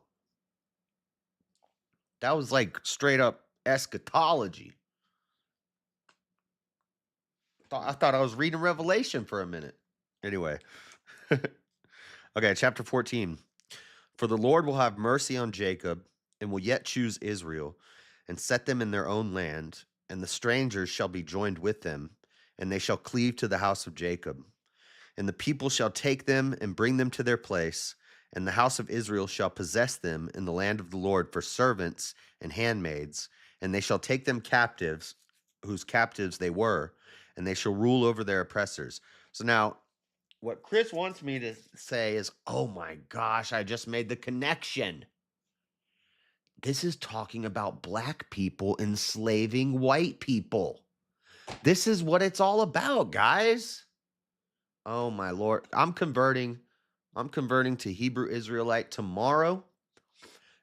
That was like straight up eschatology. I thought I was reading Revelation for a minute. Anyway. Okay, chapter 14. For the Lord will have mercy on Jacob, and will yet choose Israel, and set them in their own land, and the strangers shall be joined with them, and they shall cleave to the house of Jacob. And the people shall take them and bring them to their place, and the house of Israel shall possess them in the land of the Lord for servants and handmaids, and they shall take them captives, whose captives they were, and they shall rule over their oppressors. So now, what Chris wants me to say is, oh my gosh, I just made the connection. This is talking about black people enslaving white people. This is what it's all about, guys. Oh my Lord. I'm converting to Hebrew Israelite tomorrow,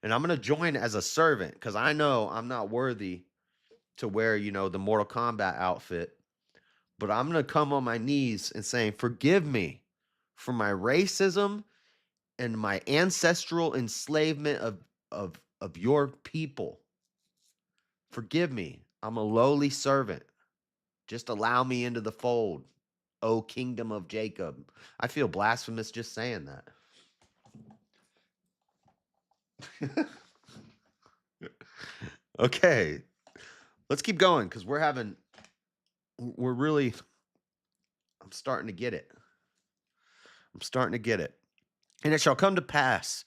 and I'm going to join as a servant because I know I'm not worthy to wear, the Mortal Kombat outfit. But I'm going to come on my knees and saying, forgive me for my racism and my ancestral enslavement of your people. Forgive me. I'm a lowly servant. Just allow me into the fold, O kingdom of Jacob. I feel blasphemous just saying that. Okay, let's keep going because we're really, I'm starting to get it. And it shall come to pass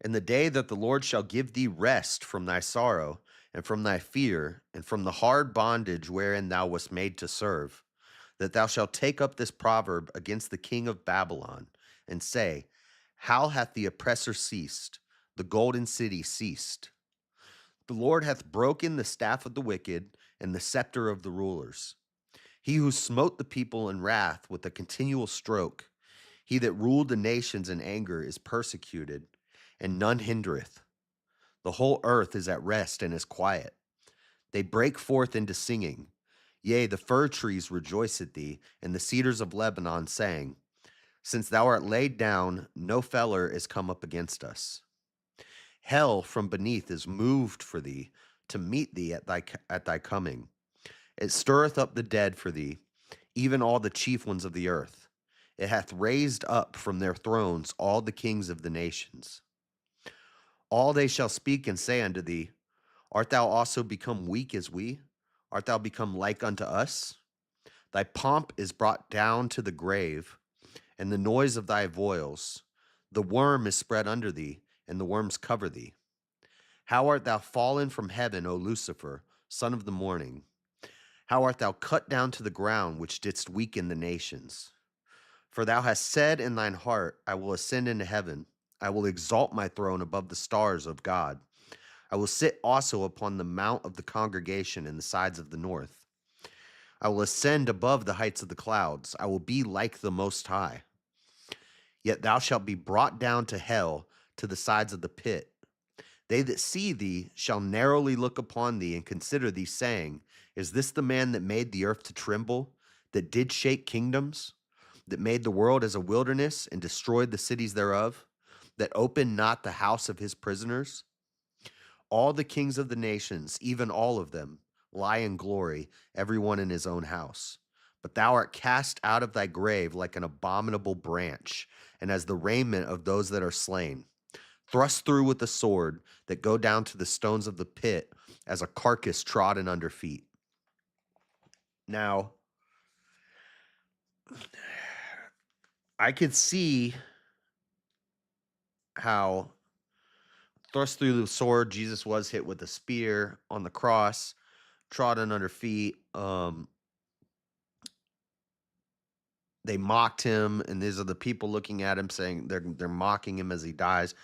in the day that the Lord shall give thee rest from thy sorrow and from thy fear and from the hard bondage wherein thou wast made to serve, that thou shalt take up this proverb against the king of Babylon and say, how hath the oppressor ceased? The golden city ceased. The Lord hath broken the staff of the wicked and the scepter of the rulers. He who smote the people in wrath with a continual stroke, he that ruled the nations in anger is persecuted, and none hindereth. The whole earth is at rest and is quiet. They break forth into singing. Yea, the fir trees rejoice at thee, and the cedars of Lebanon sang, since thou art laid down, no feller is come up against us. Hell from beneath is moved for thee to meet thee at thy coming. It stirreth up the dead for thee, even all the chief ones of the earth. It hath raised up from their thrones all the kings of the nations. All they shall speak and say unto thee, art thou also become weak as we? Art thou become like unto us? Thy pomp is brought down to the grave, and the noise of thy voiles. The worm is spread under thee, and the worms cover thee. How art thou fallen from heaven, O Lucifer, son of the morning? How art thou cut down to the ground, which didst weaken the nations? For thou hast said in thine heart, I will ascend into heaven. I will exalt my throne above the stars of God. I will sit also upon the mount of the congregation in the sides of the north. I will ascend above the heights of the clouds. I will be like the Most High. Yet thou shalt be brought down to hell, to the sides of the pit. They that see thee shall narrowly look upon thee and consider thee, saying, Is this the man that made the earth to tremble, that did shake kingdoms, that made the world as a wilderness and destroyed the cities thereof, that opened not the house of his prisoners? All the kings of the nations, even all of them, lie in glory, every one in his own house. But thou art cast out of thy grave like an abominable branch, and as the raiment of those that are slain, thrust through with the sword, that go down to the stones of the pit, as a carcass trodden under feet. Now, I could see how thrust through the sword, Jesus was hit with a spear on the cross, trodden under feet. They mocked him, and these are the people looking at him saying they're mocking him as he dies.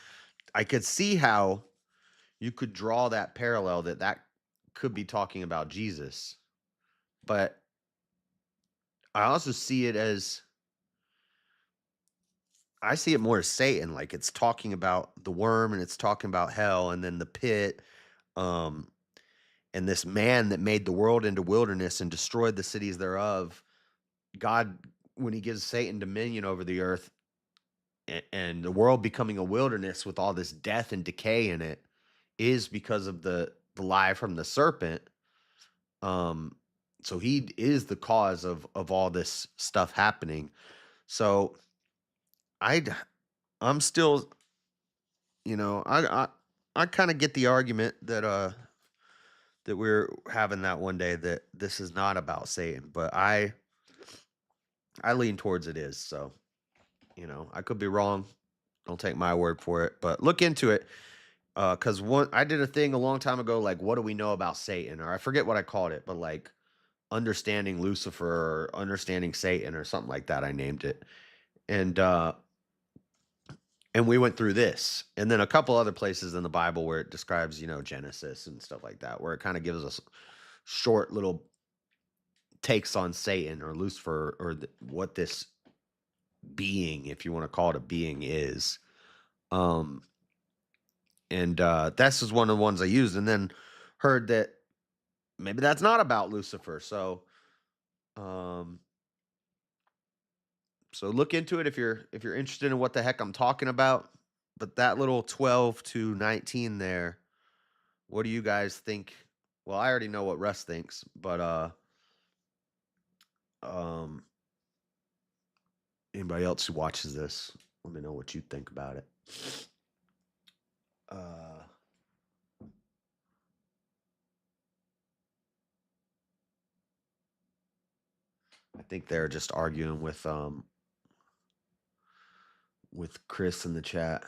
I could see how you could draw that parallel that could be talking about Jesus. But I also see it as I see it more as Satan, like it's talking about the worm and it's talking about hell and then the pit, um, and this man that made the world into wilderness and destroyed the cities thereof. God, when he gives Satan dominion over the earth and the world becoming a wilderness with all this death and decay in it, is because of the lie from the serpent. Um, so he is the cause of all this stuff happening. So I I'm still, I kind of get the argument that we're having that one day, that this is not about Satan, but I lean towards it is. So, I could be wrong. Don't take my word for it, but look into it. Because one, I did a thing a long time ago, like, what do we know about Satan? Or I forget what I called it, but like understanding Lucifer or understanding Satan or something like that. I named it. And we went through this, and then a couple other places in the Bible where it describes, Genesis and stuff like that, where it kind of gives us short little takes on Satan or Lucifer or what this being, if you want to call it a being, is. Um, and This is one of the ones I used, and then heard that maybe that's not about Lucifer. Um, so look into it if you're interested in what the heck I'm talking about. But that little 12 to 19 there, what do you guys think? Well, I already know what Russ thinks, but um anybody else who watches this, let me know what you think about it. Uh I think they're just arguing with Chris in the chat.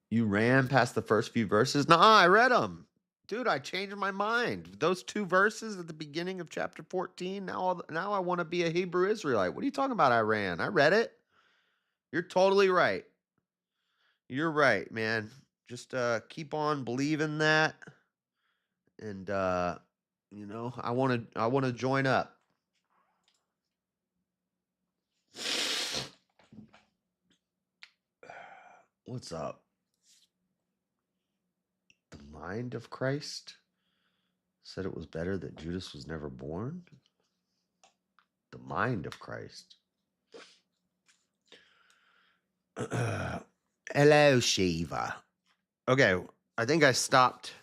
You ran past the first few verses? Nah, I read them. Dude, I changed my mind. Those two verses at the beginning of chapter 14, now I want to be a Hebrew Israelite. What are you talking about? I ran. I read it. You're totally right. You're right, man. Just keep on believing that, and I want to join up. What's up? The mind of Christ said it was better that Judas was never born. The mind of Christ. Hello, Shiva. Okay, I think I stopped.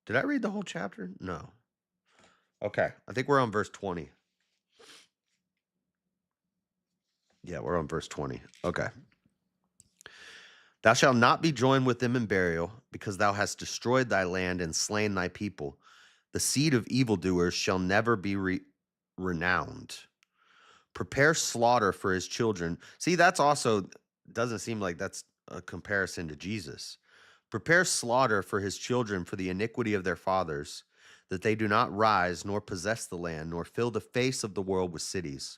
Did I read the whole chapter? No. Okay, I think we're on verse 20. Yeah, we're on verse 20. Okay. Thou shalt not be joined with them in burial, because thou hast destroyed thy land and slain thy people. The seed of evildoers shall never be renowned. Prepare slaughter for his children. See, that's also doesn't seem like that's a comparison to Jesus. Prepare slaughter for his children for the iniquity of their fathers, that they do not rise, nor possess the land, nor fill the face of the world with cities.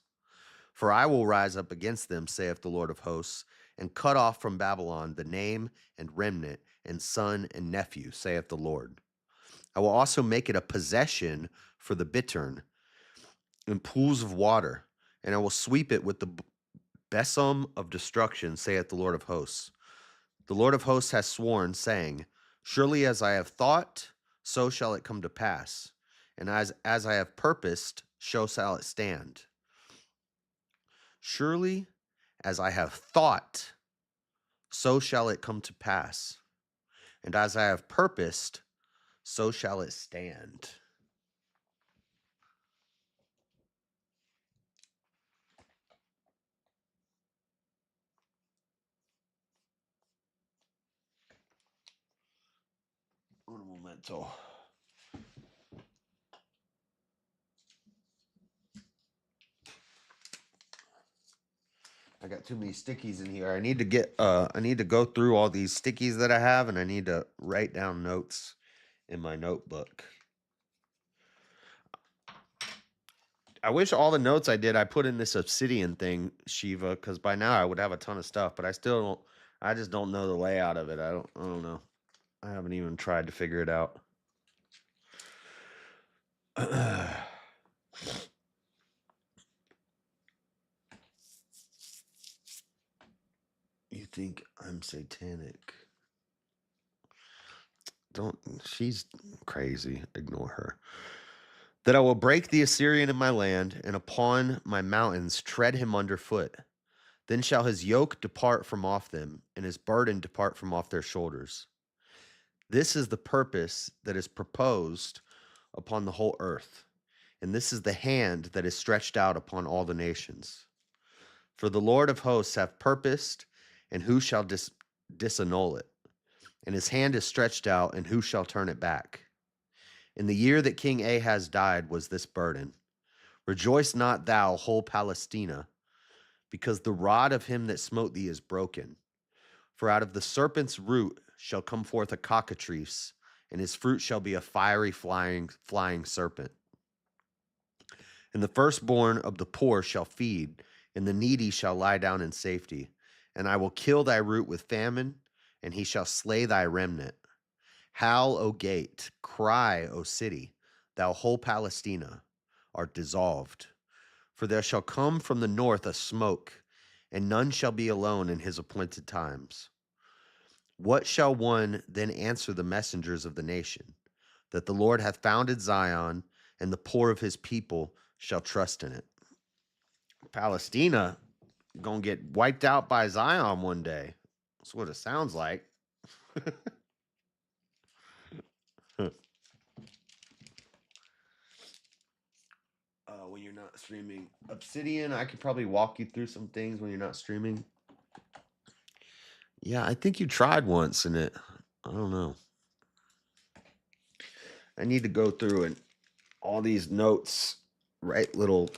For I will rise up against them, saith the Lord of hosts, and cut off from Babylon the name and remnant, and son and nephew, saith the Lord. I will also make it a possession for the bittern and pools of water, and I will sweep it with the besom of destruction, saith the Lord of hosts. The Lord of hosts has sworn, saying, Surely as I have thought, so shall it come to pass, and as I have purposed, so shall it stand. Surely as I have thought, so shall it come to pass, and as I have purposed, so shall it stand. Un momento. I got too many stickies in here. I need to go through all these stickies that I have, and I need to write down notes in my notebook. I wish all the notes I did I put in this obsidian thing, Shiva, because by now I would have a ton of stuff, but I just don't know the layout of it. I don't know. I haven't even tried to figure it out. You think I'm satanic? She's crazy. Ignore her. That I will break the Assyrian in my land, and upon my mountains tread him underfoot. Then shall his yoke depart from off them, and his burden depart from off their shoulders. This is the purpose that is proposed upon the whole earth, and this is the hand that is stretched out upon all the nations. For the Lord of hosts hath purposed, and who shall disannul it? And his hand is stretched out, and who shall turn it back? In the year that King Ahaz died was this burden. Rejoice not thou, whole Palestina, because the rod of him that smote thee is broken. For out of the serpent's root shall come forth a cockatrice, and his fruit shall be a fiery flying serpent. And the firstborn of the poor shall feed, and the needy shall lie down in safety. And I will kill thy root with famine, and he shall slay thy remnant. Howl, O gate, cry, O city, thou whole Palestina art dissolved. For there shall come from the north a smoke, and none shall be alone in his appointed times. What shall one then answer the messengers of the nation? That the Lord hath founded Zion, and the poor of his people shall trust in it. Palestina gonna get wiped out by Zion one day. That's what it sounds like. When you're not streaming Obsidian, I could probably walk you through some things when you're not streaming. Yeah, I think you tried once and I don't know. I need to go through and all these notes, write little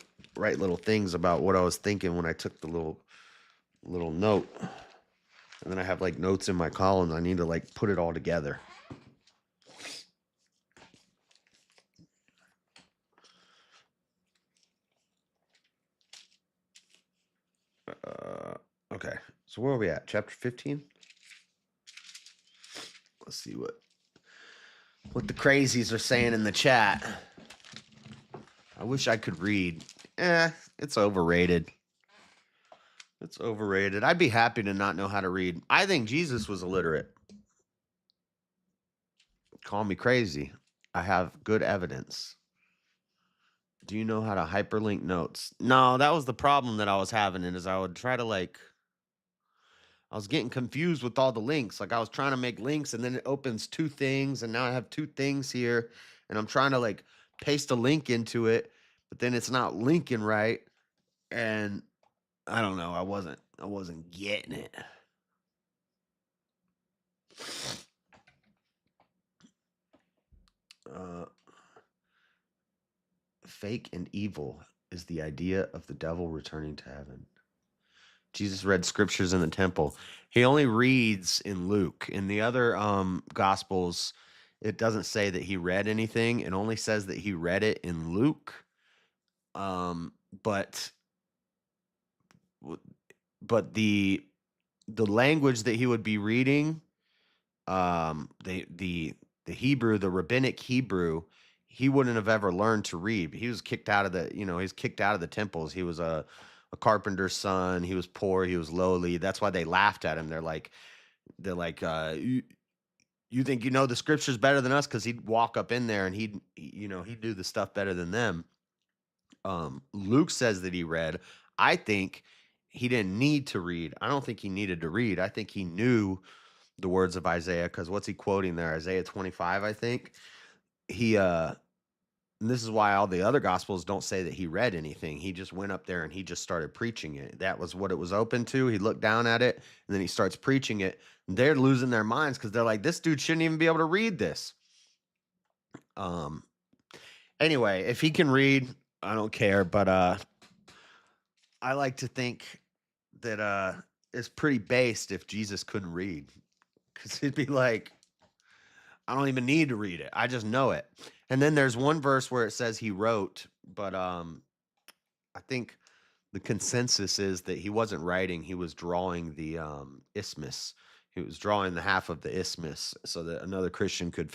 things about what I was thinking when I took the little note. And then I have like notes in my column. I need to like put it all together. Okay. So where are we at? Chapter 15? Let's see what the crazies are saying in the chat. I wish I could read. It's overrated. It's overrated. I'd be happy to not know how to read. I think Jesus was illiterate. Call me crazy. I have good evidence. Do you know how to hyperlink notes? No, that was the problem that I was having, is I would try to I was getting confused with all the links. Like I was trying to make links and then it opens two things and now I have two things here and I'm trying to paste a link into it, but then it's not linking right. And I don't know. I wasn't getting it. Fake and evil is the idea of the devil returning to heaven. Jesus read scriptures in the temple. He only reads in Luke. In the other gospels, It doesn't say that he read anything. It only says that he read it in Luke. Um, but but the language that he would be reading, the Hebrew, the rabbinic Hebrew, he wouldn't have ever learned to read. He was kicked out of he's kicked out of the temples. He was a carpenter's son. He was poor. He was lowly. That's why they laughed at him. They're like, you think you know the scriptures better than us? Because he'd walk up in there and he'd do the stuff better than them. Luke says that he read. I think he didn't need to read. I don't think he needed to read. I think he knew the words of Isaiah, because what's he quoting there? Isaiah 25, I think. He and this is why all the other gospels don't say that he read anything. He just went up there and he just started preaching it. That was what it was open to. He looked down at it and then he starts preaching it. They're losing their minds because they're like, this dude shouldn't even be able to read this. Anyway, if he can read, I don't care, but I like to think that it's pretty based if Jesus couldn't read, because he'd be like, I don't even need to read it. I just know it. And then there's one verse where it says he wrote, but I think the consensus is that he wasn't writing, he was drawing the isthmus. He was drawing the half of the isthmus so that another Christian could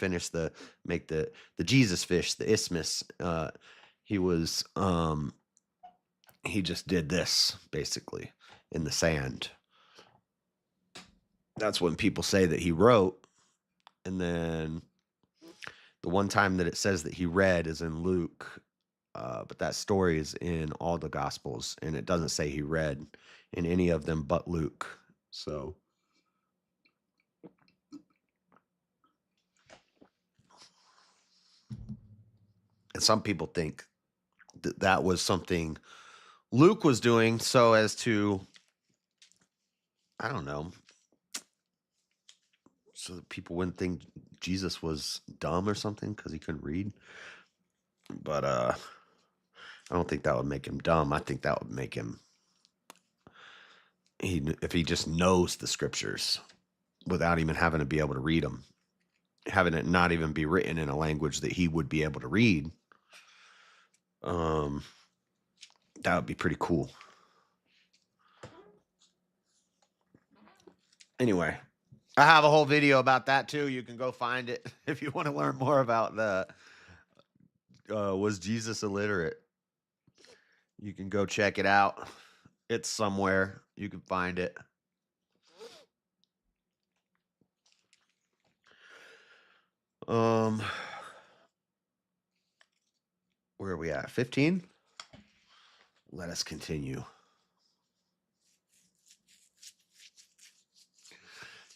make the Jesus fish, the isthmus. He was he just did this basically in the sand. That's when people say that he wrote. And then the one time that it says that he read is in Luke, but that story is in all the Gospels, and it doesn't say he read in any of them but Luke. So, and some people think that that was something Luke was doing so as to, I don't know, so that people wouldn't think Jesus was dumb or something because he couldn't read. But I don't think that would make him dumb. I think that would make him, if he just knows the scriptures without even having to be able to read them, having it not even be written in a language that he would be able to read, that would be pretty cool. Anyway, I have a whole video about that too. You can go find it if you want to learn more about the was Jesus illiterate? You can go check it out. It's somewhere. You can find it. Where are we at? 15? Let us continue.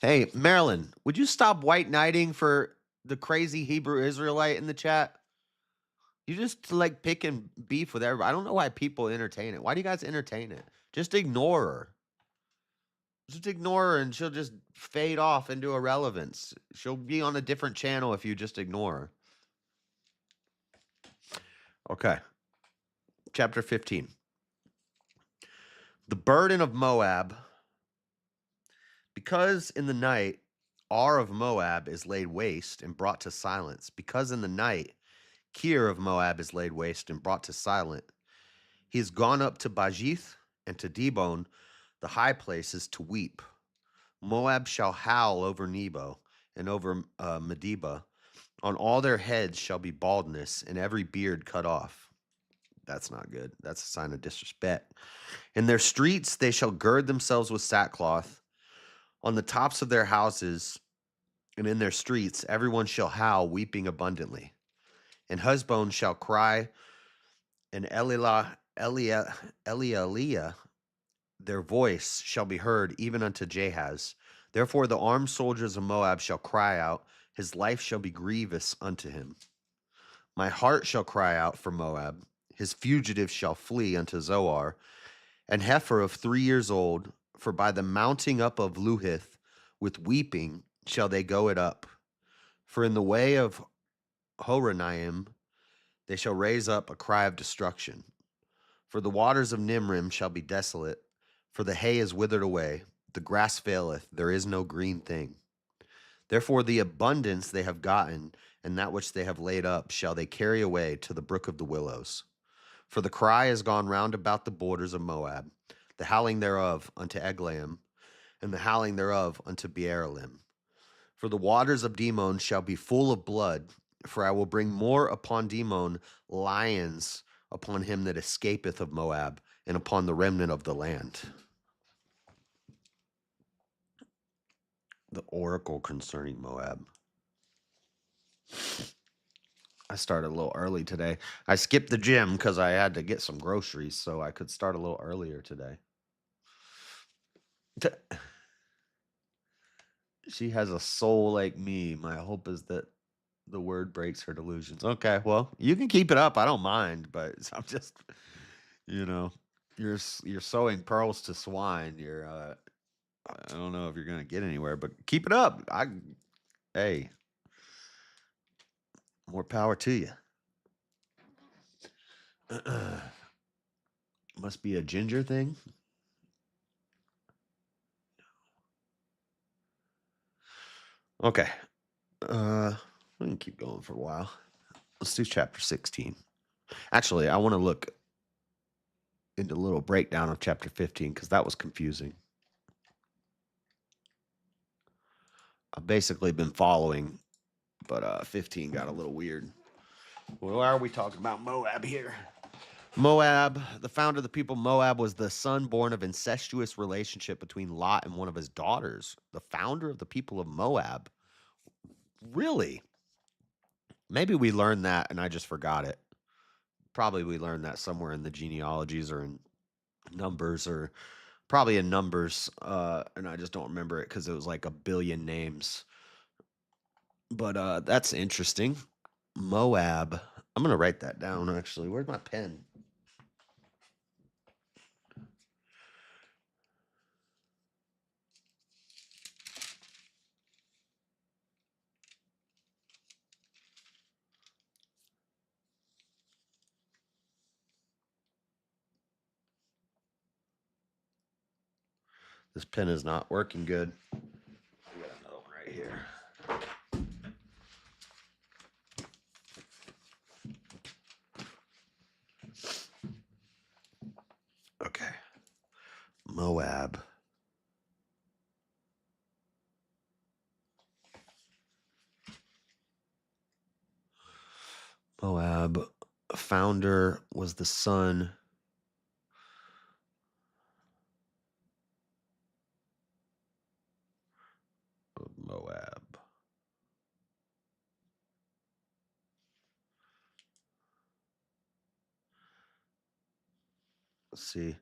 Hey, Marilyn, would you stop white knighting for the crazy Hebrew Israelite in the chat? You just like picking beef with everybody. I don't know why people entertain it. Why do you guys entertain it? Just ignore her. Just ignore her and she'll just fade off into irrelevance. She'll be on a different channel if you just ignore her. Okay. Chapter 15. The burden of Moab. Because in the night Ar of Moab is laid waste and brought to silence. Because in the night Kir of Moab is laid waste and brought to silence. He has gone up to Bajith and to Dibon, the high places, to weep. Moab shall howl over Nebo and over Medeba. On all their heads shall be baldness, and every beard cut off. That's not good. That's a sign of disrespect. In their streets they shall gird themselves with sackcloth. On the tops of their houses and in their streets everyone shall howl, weeping abundantly. And Husbon shall cry, and Eliah, their voice shall be heard even unto Jahaz. Therefore the armed soldiers of Moab shall cry out, his life shall be grievous unto him. My heart shall cry out for Moab, his fugitives shall flee unto Zoar, and heifer of 3 years old, for by the mounting up of Luhith, with weeping shall they go it up. For in the way of Horonaim they shall raise up a cry of destruction. For the waters of Nimrim shall be desolate, for the hay is withered away, the grass faileth, there is no green thing. Therefore, the abundance they have gotten, and that which they have laid up, shall they carry away to the brook of the willows. For the cry has gone round about the borders of Moab, the howling thereof unto Eglaim, and the howling thereof unto Beeralim. For the waters of Dimon shall be full of blood, for I will bring more upon Dimon, lions upon him that escapeth of Moab, and upon the remnant of the land. The oracle concerning Moab. I started a little early today. I skipped the gym because I had to get some groceries, so I could start a little earlier today. She has a soul like me. My hope is that the word breaks her delusions. Okay, well, you can keep it up. I don't mind, but I'm just, you know, you're sowing pearls to swine. I don't know if you're gonna get anywhere, but keep it up. Hey, more power to you. Must be a ginger thing. Okay. We can keep going for a while. Let's do chapter 16. Actually, I want to look into a little breakdown of chapter 15 because that was confusing. I've basically been following, but 15 got a little weird. Well, why are we talking about Moab here? Moab, the founder of the people of Moab, was the son born of incestuous relationship between Lot and one of his daughters. The founder of the people of Moab. Really? Maybe we learned that and I just forgot it. Probably we learned that somewhere in the genealogies or in Numbers or probably in Numbers, and I just don't remember it because it was like a billion names. But that's interesting. Moab. I'm gonna write that down actually. Where's my pen? This pen is not working good. I got another one right here. Okay. Moab. Moab. Founder was the son of Moab. Let's see.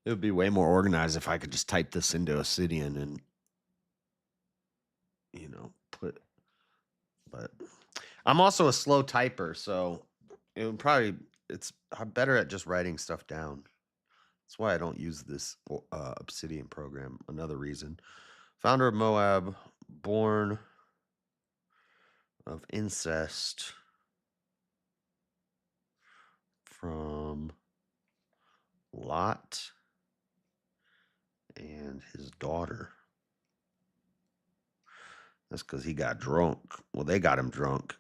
It would be way more organized if I could just type this into Obsidian and, but I'm also a slow typer, so I'm better at just writing stuff down. That's why I don't use this Obsidian program. Another reason. Founder of Moab, born of incest from Lot and his daughter. That's because he got drunk. Well, they got him drunk,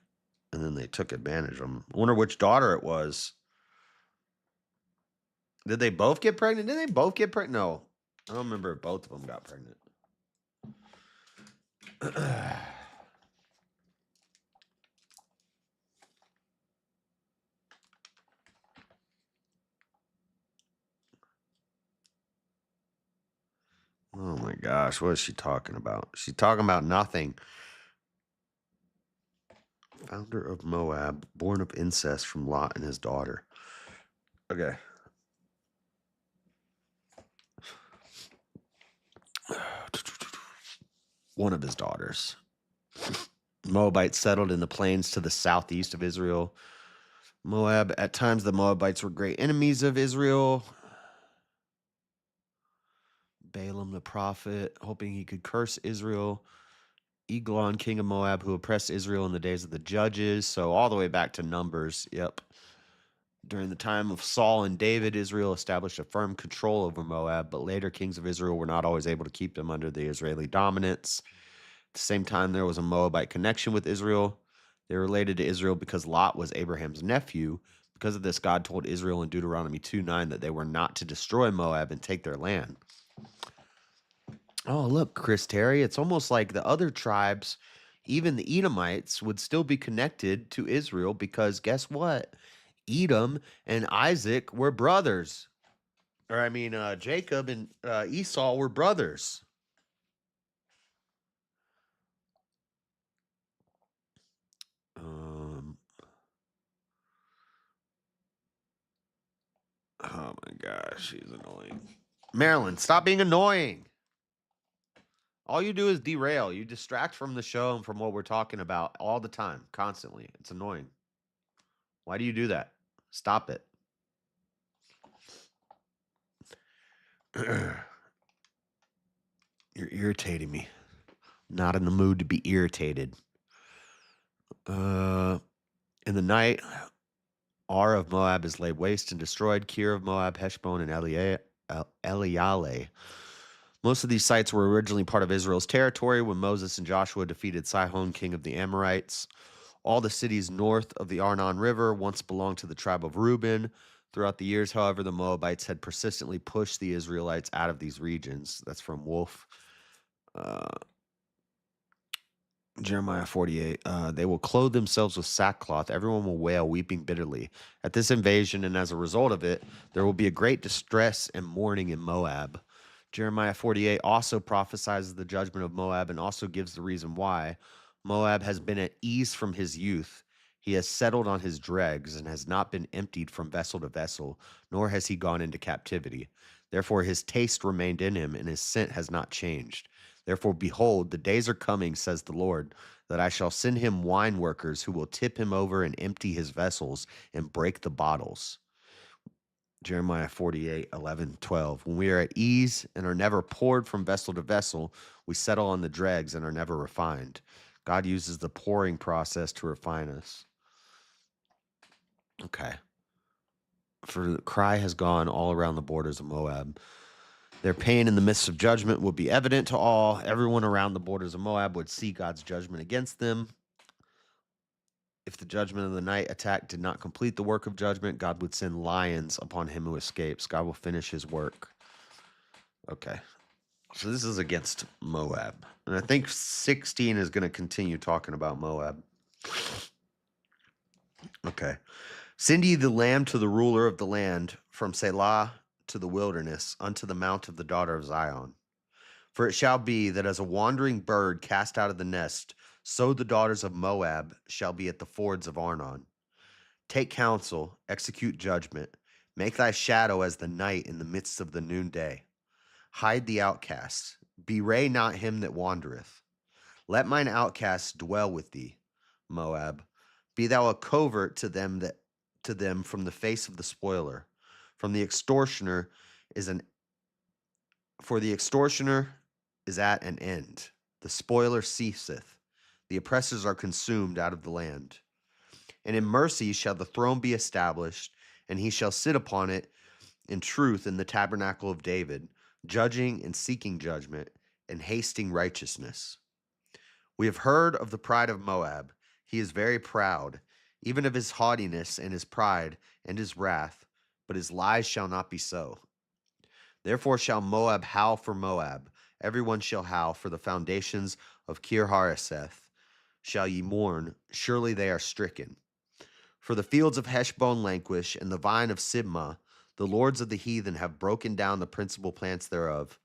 and then they took advantage of him. I wonder which daughter it was. Did they both get pregnant? Did they both get pregnant? No. I don't remember if both of them got pregnant. Oh my gosh, what is she talking about? She's talking about nothing. Founder of Moab, born of incest from Lot and his daughter. Okay. One of his daughters. Moabites settled in the plains to the southeast of Israel. Moab, at times the Moabites were great enemies of Israel. Balaam the prophet, hoping he could curse Israel. Eglon, king of Moab, who oppressed Israel in the days of the judges. So all the way back to Numbers. Yep. During the time of Saul and David, Israel established a firm control over Moab, but later kings of Israel were not always able to keep them under the Israeli dominance. At the same time, there was a Moabite connection with Israel. They were related to Israel because Lot was Abraham's nephew. Because of this, God told Israel in Deuteronomy 2:9 that they were not to destroy Moab and take their land. Oh, look, Chris Terry, it's almost like the other tribes, even the Edomites, would still be connected to Israel because guess what? Edom and Isaac were brothers. Jacob and Esau were brothers. Um, oh my gosh, she's annoying. Marilyn, stop being annoying. All you do is derail. You distract from the show and from what we're talking about all the time, constantly. It's annoying. Why do you do that? Stop it. You're irritating me. Not in the mood to be irritated. In the night, Ar of Moab is laid waste and destroyed. Kir of Moab, Heshbon, and Eliale. Most of these sites were originally part of Israel's territory when Moses and Joshua defeated Sihon, king of the Amorites. All the cities north of the Arnon River once belonged to the tribe of Reuben. Throughout the years, however, the Moabites had persistently pushed the Israelites out of these regions. That's from Wolf. Jeremiah 48. They will clothe themselves with sackcloth. Everyone will wail, weeping bitterly at this invasion, and as a result of it, there will be a great distress and mourning in Moab. Jeremiah 48 also prophesies the judgment of Moab and also gives the reason why. Moab has been at ease from his youth. He has settled on his dregs and has not been emptied from vessel to vessel, nor has he gone into captivity. Therefore, his taste remained in him, and his scent has not changed. Therefore, behold, the days are coming, says the Lord, that I shall send him wine workers who will tip him over and empty his vessels and break the bottles. Jeremiah 48, 11, 12. When we are at ease and are never poured from vessel to vessel, we settle on the dregs and are never refined. God uses the pouring process to refine us. Okay. For the cry has gone all around the borders of Moab. Their pain in the midst of judgment would be evident to all. Everyone around the borders of Moab would see God's judgment against them. If the judgment of the night attack did not complete the work of judgment, God would send lions upon him who escapes. God will finish his work. Okay. So this is against Moab. And I think 16 is going to continue talking about Moab. Okay. Send ye the lamb to the ruler of the land, from Selah to the wilderness, unto the mount of the daughter of Zion. For it shall be that as a wandering bird cast out of the nest, so the daughters of Moab shall be at the fords of Arnon. Take counsel, execute judgment, make thy shadow as the night in the midst of the noonday. Hide the outcast, bewray not him that wandereth. Let mine outcasts dwell with thee, Moab. Be thou a covert to them from the face of the spoiler. From the extortioner for the extortioner is at an end. The spoiler ceaseth. The oppressors are consumed out of the land. And in mercy shall the throne be established, and he shall sit upon it in truth in the tabernacle of David, judging and seeking judgment, and hasting righteousness. We have heard of the pride of Moab. He is very proud, even of his haughtiness and his pride and his wrath, but his lies shall not be so. Therefore shall Moab howl for Moab. Everyone shall howl for the foundations of Kir-hareseth. Shall ye mourn? Surely they are stricken. For the fields of Heshbon languish, and the vine of Sibmah. The lords of the heathen have broken down the principal plants thereof.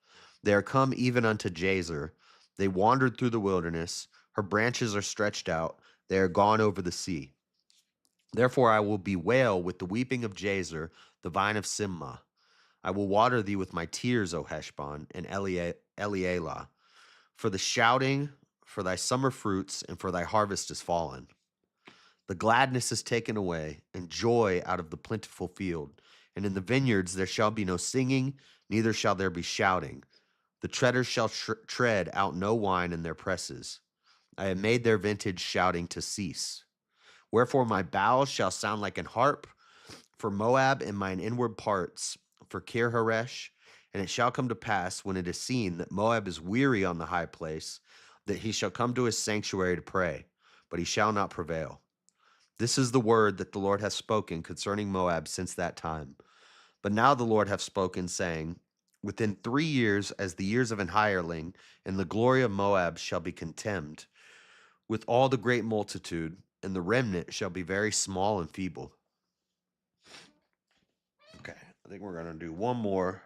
They are come even unto Jazer. They wandered through the wilderness. Her branches are stretched out. They are gone over the sea. Therefore I will bewail with the weeping of Jazer, the vine of Sibmah. I will water thee with my tears, O Heshbon, and Elealeh. For the shouting, for thy summer fruits, and for thy harvest is fallen. The gladness is taken away, and joy out of the plentiful field. And in the vineyards there shall be no singing, neither shall there be shouting. The treaders shall tread out no wine in their presses. I have made their vintage shouting to cease. Wherefore my bowels shall sound like an harp for Moab in mine inward parts, for Kir-haresh. And it shall come to pass, when it is seen that Moab is weary on the high place, that he shall come to his sanctuary to pray, but he shall not prevail. This is the word that the Lord hath spoken concerning Moab since that time. But now the Lord hath spoken, saying, within 3 years, as the years of an hireling, and the glory of Moab shall be contemned, with all the great multitude, and the remnant shall be very small and feeble. Okay, I think we're going to do one more.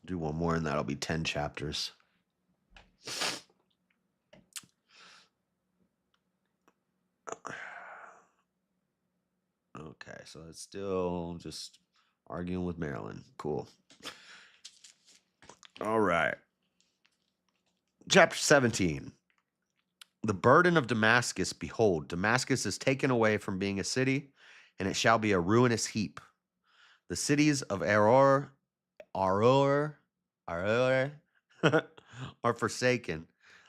Do one more, and that'll be 10 chapters. Okay, so it's still just arguing with Marilyn. Cool. All right. Chapter 17. The burden of Damascus, behold, Damascus is taken away from being a city, and it shall be a ruinous heap. The cities of Aror are forsaken.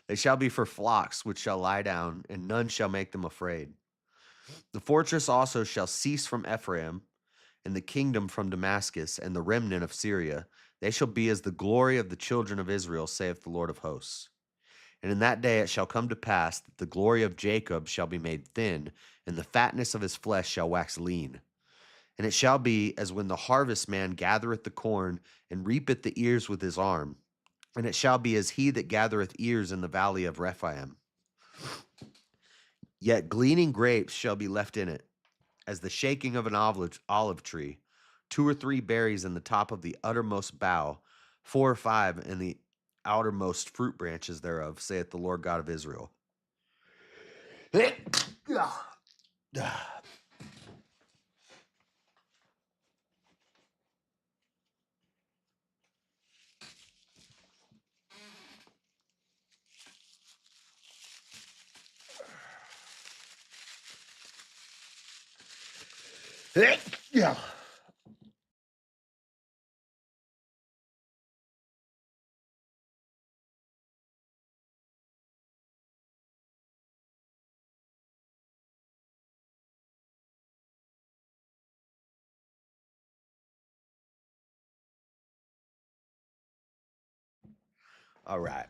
They shall be for flocks which shall lie down, and none shall make them afraid. The fortress also shall cease from Ephraim, and the kingdom from Damascus, and the remnant of Syria. They shall be as the glory of the children of Israel, saith the Lord of hosts. And in that day it shall come to pass that the glory of Jacob shall be made thin, and the fatness of his flesh shall wax lean. And it shall be as when the harvestman gathereth the corn, and reapeth the ears with his arm. And it shall be as he that gathereth ears in the valley of Rephaim. Yet gleaning grapes shall be left in it, as the shaking of an olive tree, 2 or 3 berries in the top of the uttermost bough, 4 or 5 in the outermost fruit branches thereof, saith the Lord God of Israel. Yeah. All right.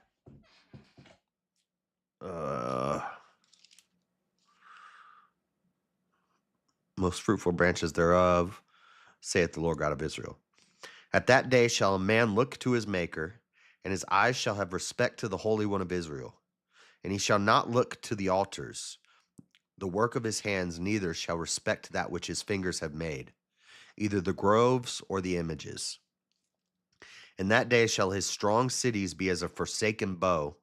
Most fruitful branches thereof, saith the Lord God of Israel. At that day shall a man look to his Maker, and his eyes shall have respect to the Holy One of Israel. And he shall not look to the altars, the work of his hands, neither shall respect that which his fingers have made, either the groves or the images. In that day shall his strong cities be as a forsaken bow,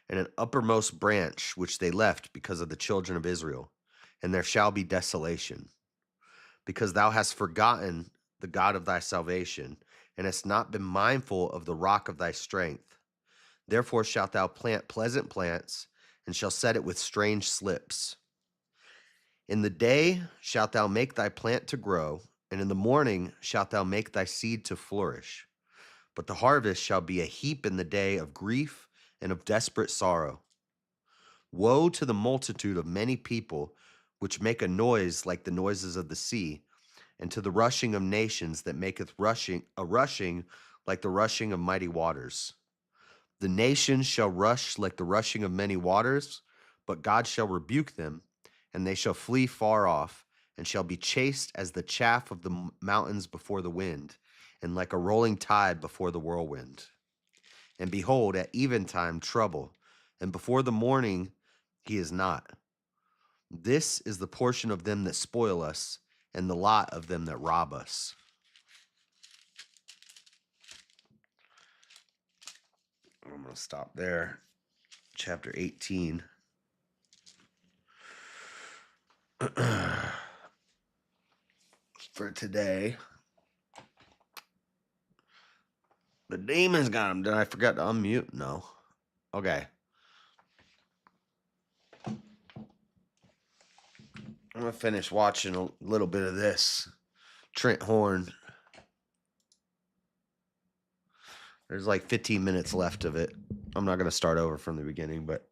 and an uppermost branch which they left because of the children of Israel. And there shall be desolation, because thou hast forgotten the God of thy salvation, and hast not been mindful of the rock of thy strength. Therefore shalt thou plant pleasant plants, and shall set it with strange slips. In the day shalt thou make thy plant to grow, and in the morning shalt thou make thy seed to flourish. But the harvest shall be a heap in the day of grief and of desperate sorrow. Woe to the multitude of many people which make a noise like the noises of the sea, and to the rushing of nations that maketh a rushing like the rushing of mighty waters. The nations shall rush like the rushing of many waters, but God shall rebuke them, and they shall flee far off, and shall be chased as the chaff of the mountains before the wind, and like a rolling tide before the whirlwind. And behold, at eventime trouble, and before the morning he is not. This is the portion of them that spoil us, and the lot of them that rob us. I'm going to stop there. Chapter 18. For today. The demons got him. Did I forget to unmute? No. Okay. I'm going to finish watching a little bit of this. Trent Horn. There's like 15 minutes left of it. I'm not going to start over from the beginning, but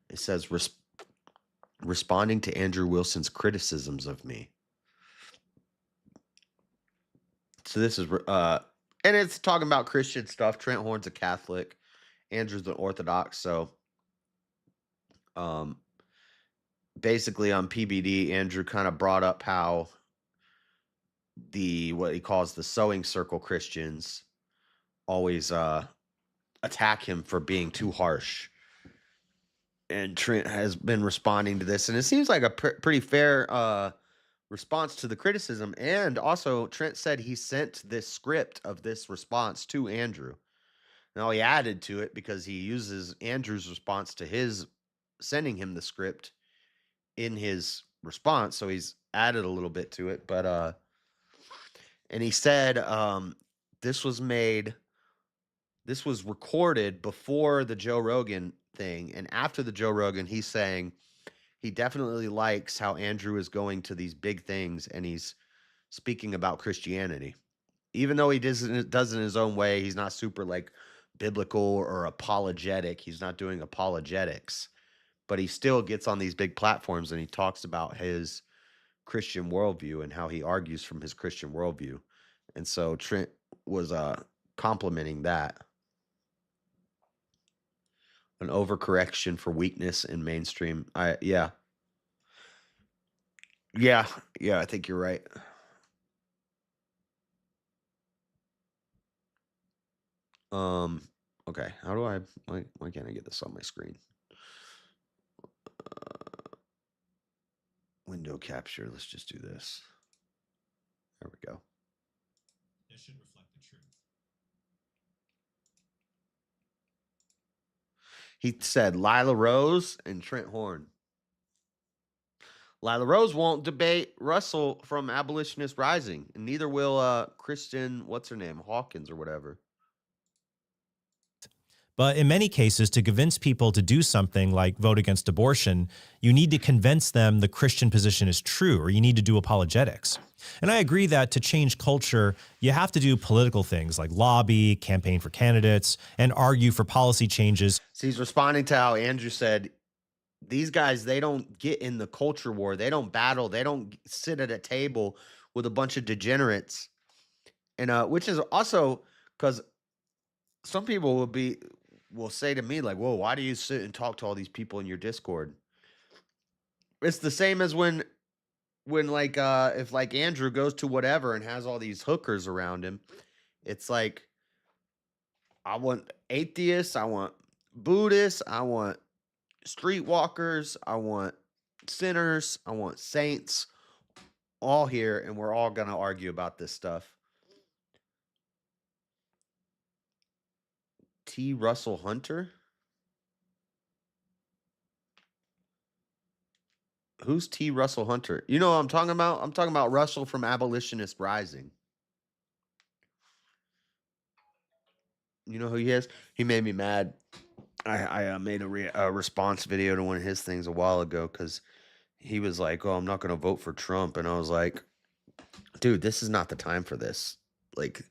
it says responding to Andrew Wilson's criticisms of me. So this is and it's talking about Christian stuff. Trent Horn's a Catholic, Andrew's an Orthodox. So um basically on PBD, Andrew kind of brought up how the what he calls the sewing circle Christians always attack him for being too harsh. And Trent has been responding to this, and it seems like a pretty fair response to the criticism. And also, Trent said he sent this script of this response to Andrew. Now he added to it because he uses Andrew's response to his sending him the script in his response, so he's added a little bit to it. But and he said this was recorded before the Joe Rogan thing, and after the Joe Rogan, he's saying he definitely likes how Andrew is going to these big things and he's speaking about Christianity. Even though he does in his own way, he's not super like biblical or apologetic. He's not doing apologetics, but he still gets on these big platforms and he talks about his Christian worldview and how he argues from his Christian worldview. And so Trent was complimenting that. An overcorrection for weakness in mainstream. Yeah, I think you're right. Okay. How do why can't I get this on my screen? Window capture. Let's just do this. There we go. It should reflect the truth. He said Lila Rose and Trent Horn. Lila Rose won't debate Russell from Abolitionist Rising, and neither will Kristen, what's her name, Hawkins or whatever. But in many cases, to convince people to do something like vote against abortion, you need to convince them the Christian position is true, or you need to do apologetics. And I agree that to change culture, you have to do political things like lobby, campaign for candidates, and argue for policy changes. So he's responding to how Andrew said, these guys, they don't get in the culture war. They don't battle. They don't sit at a table with a bunch of degenerates. And which is also because some people will say to me like, whoa, why do you sit and talk to all these people in your Discord? It's the same as when like if like Andrew goes to whatever and has all these hookers around him, it's like I want atheists, I want Buddhists, I want streetwalkers, I want sinners, I want saints, all here, and we're all gonna argue about this stuff. T. Russell Hunter? Who's T. Russell Hunter? You know what I'm talking about? I'm talking about Russell from Abolitionist Rising. You know who he is? He made me mad. I made a response video to one of his things a while ago because he was like, "Oh, I'm not going to vote for Trump," and I was like, "Dude, this is not the time for this. Like,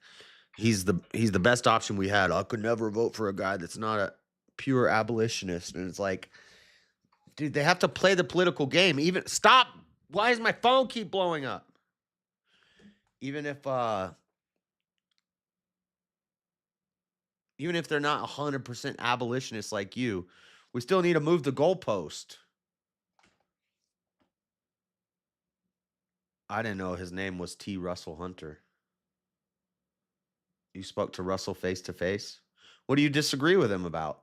he's the best option we had. I could never vote for a guy that's not a pure abolitionist." And it's like, dude, they have to play the political game. Even stop. Why does my phone keep blowing up? Even if they're not 100% abolitionists like you, we still need to move the goalpost. I didn't know his name was T. Russell Hunter. You spoke to Russell face to face? What do you disagree with him about?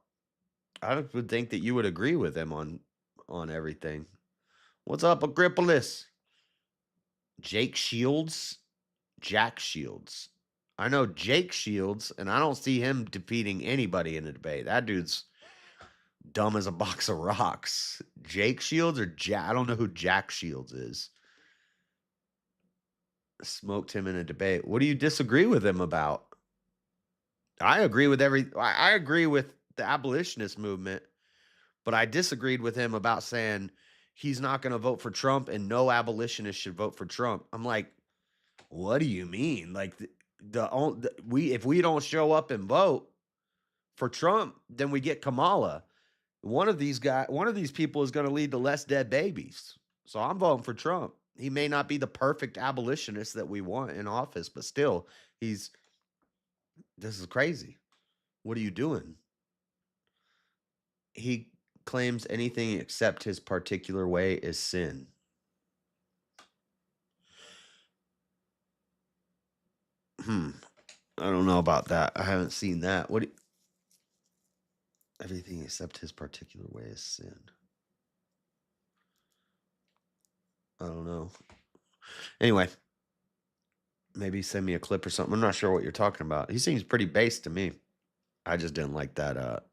I would think that you would agree with him on everything. What's up, Agripolis? Jake Shields? Jack Shields. I know Jake Shields, and I don't see him defeating anybody in a debate. That dude's dumb as a box of rocks. Jake Shields or Jack? I don't know who Jack Shields is. Smoked him in a debate. What do you disagree with him about? I agree with I agree with the abolitionist movement, but I disagreed with him about saying he's not going to vote for Trump and no abolitionist should vote for Trump. I'm like, what do you mean? Like if we don't show up and vote for Trump, then we get Kamala. One of these people is going to lead to less dead babies. So I'm voting for Trump. He may not be the perfect abolitionist that we want in office, but still, he's this is crazy. What are you doing? He claims anything except his particular way is sin. Hmm. I don't know about that. I haven't seen that. Everything except his particular way is sin. I don't know. Anyway, maybe send me a clip or something. I'm not sure what you're talking about. He seems pretty base to me. I just didn't like that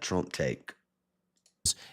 Trump take.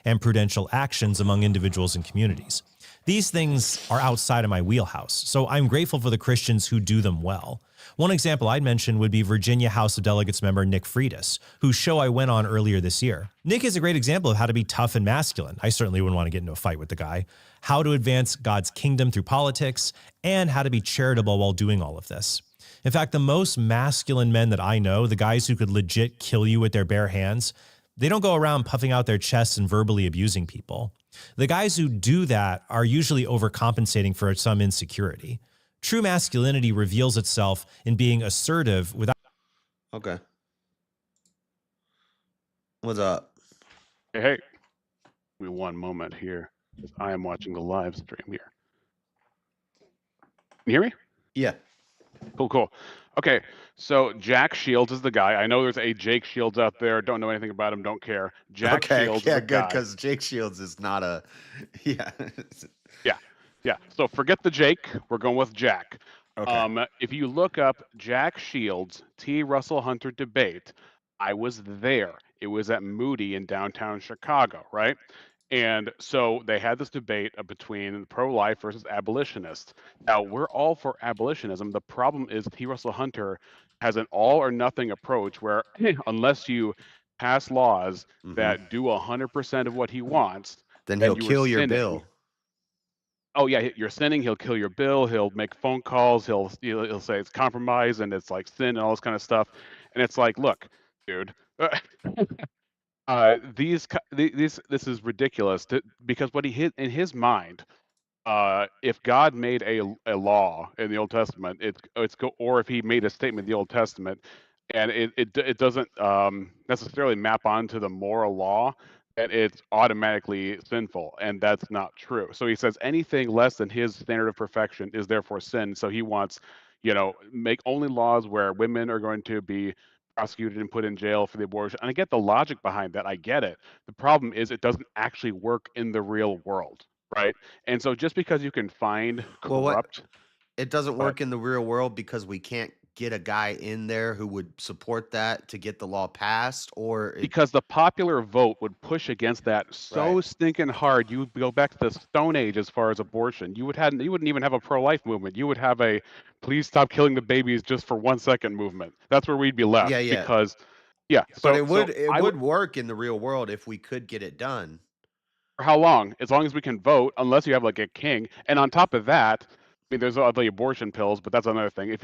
And prudential actions among individuals and communities. These things are outside of my wheelhouse, so I'm grateful for the Christians who do them well. One example I'd mention would be Virginia House of Delegates member Nick Freitas, whose show I went on earlier this year. Nick is a great example of how to be tough and masculine. I certainly wouldn't want to get into a fight with the guy. How to advance God's kingdom through politics, and how to be charitable while doing all of this. In fact, the most masculine men that I know, the guys who could legit kill you with their bare hands, they don't go around puffing out their chests and verbally abusing people. The guys who do that are usually overcompensating for some insecurity. True masculinity reveals itself in being assertive without. Okay. What's up? Hey, give me one moment here, because I am watching the live stream here. Can you hear me? Yeah. Cool. Okay, so Jack Shields is the guy. I know there's a Jake Shields out there. Don't know anything about him. Don't care. Jack Okay. Shields is Yeah, a good, guy. because Jake Shields is not a yeah. Yeah. So forget the Jake. We're going with Jack. Okay. If you look up Jack Shields T. Russell Hunter debate, I was there. It was at Moody in downtown Chicago, right? And so they had this debate between pro-life versus abolitionists. Now, we're all for abolitionism. The problem is T. Russell Hunter has an all or nothing approach where unless you pass laws that do 100% of what he wants, Then then he'll you are kill your sinning. bill. Oh yeah, you're sinning. He'll kill your bill. He'll make phone calls. He'll say it's compromise and it's like sin and all this kind of stuff. And it's like, look, dude, this is ridiculous because what he hit in his mind, if God made a law in the Old Testament, or if he made a statement in the Old Testament, and it doesn't necessarily map onto the moral law, that it's automatically sinful, and that's not true. So he says anything less than his standard of perfection is therefore sin. So he wants, make only laws where women are going to be prosecuted and put in jail for the abortion. And I get the logic behind that. I get it. The problem is it doesn't actually work in the real world, right? And so just because you can find Well, corrupt, it doesn't but work in the real world because we can't get a guy in there who would support that to get the law passed, or because the popular vote would push against that right. so stinking hard, you would go back to the Stone Age as far as abortion. You wouldn't even have a pro-life movement. You would have a please stop killing the babies just for 1 second movement. That's where we'd be left Yeah. because yeah. But So it I would. would work in the real world if we could get it done. For how long? As long as we can vote, unless you have like a king. And on top of that, I mean, there's all the abortion pills, but that's another thing.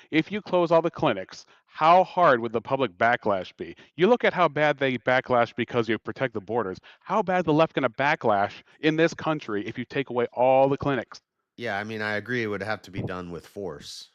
If you close all the clinics, how hard would the public backlash be? You look at how bad they backlash because you protect the borders. How bad is the left going to backlash in this country if you take away all the clinics? Yeah, I mean, I agree it would have to be done with force.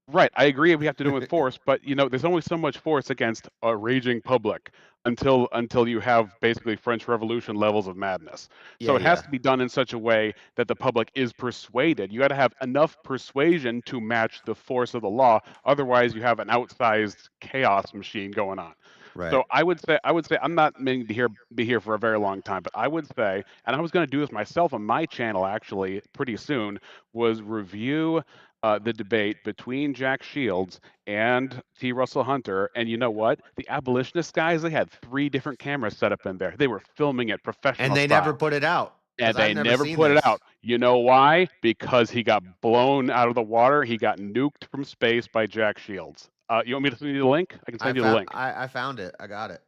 Right, I agree we have to do it with force, but there's only so much force against a raging public until you have basically French Revolution levels of madness. So it has Yeah. to be done in such a way that the public is persuaded. You got to have enough persuasion to match the force of the law. Otherwise, you have an outsized chaos machine going on. Right. So I would say I'm not meaning to be here for a very long time, but I would say, and I was going to do this myself on my channel actually pretty soon, was review the debate between Jack Shields and T. Russell Hunter. And you know what? The abolitionist guys, they had 3 different cameras set up in there. They were filming it And professional they never style. put it out because And I've they never never seen put it this. out. You know why? Because he got blown out of the water. He got nuked from space by Jack Shields. You want me to send you the link? I can send you the link. I found it. I got it.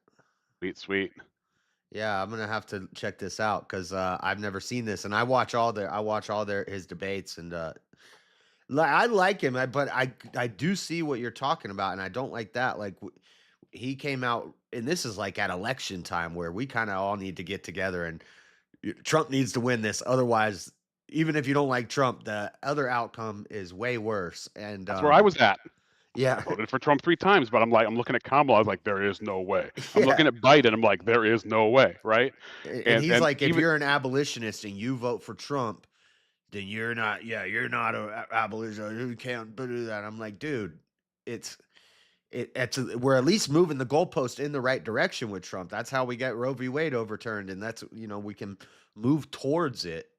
Sweet. Yeah, I'm gonna have to check this out because I've never seen this, and I watch all his debates, and I like him, but I do see what you're talking about, and I don't like that. Like he came out, and this is like at election time where we kind of all need to get together, and Trump needs to win this, otherwise, even if you don't like Trump, the other outcome is way worse. And That's where I was at. I yeah, voted for Trump 3 times, but I'm looking at Kamala, I was like, "There is no way." I'm yeah. looking at Biden, I'm like, "There is no way," right? And And he's and like, if even you're an abolitionist and you vote for Trump, then you're not. Yeah, you're not a abolitionist. You can't do that. I'm like, dude, it's we're at least moving the goalpost in the right direction with Trump. That's how we get Roe v. Wade overturned, and that's we can move towards it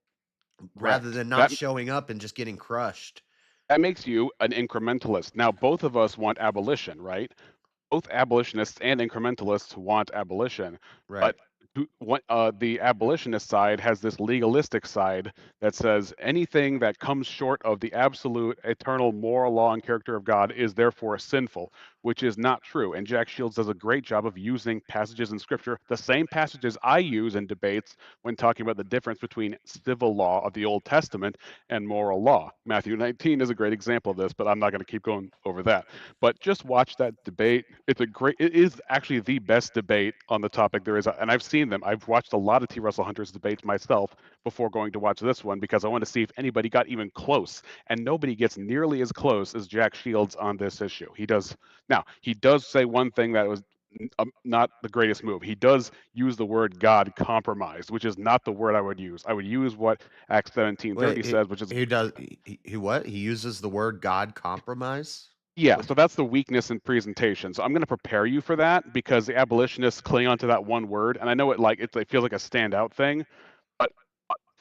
rather correct. than not That showing up and just getting crushed. that makes you an incrementalist. Now, both of us want abolition, right? Both abolitionists and incrementalists want abolition, Right. but the abolitionist side has this legalistic side that says anything that comes short of the absolute eternal moral law and character of God is therefore sinful, which is not true. And Jack Shields does a great job of using passages in Scripture, the same passages I use in debates when talking about the difference between civil law of the Old Testament and moral law. Matthew 19 is a great example of this, but I'm not going to keep going over that. But just watch that debate. It is actually the best debate on the topic there is. And I've seen them. I've watched a lot of T. Russell Hunter's debates myself before going to watch this one because I want to see if anybody got even close. And nobody gets nearly as close as Jack Shields on this issue. He does say one thing that was not the greatest move. He does use the word God compromised, which is not the word I would use. I would use what Acts 17:30 Wait, says, which is he does he what? He uses the word God compromise? yeah, What? so that's the weakness in presentation. So I'm going to prepare you for that because the abolitionists cling onto that one word, and I know it feels like a standout thing, but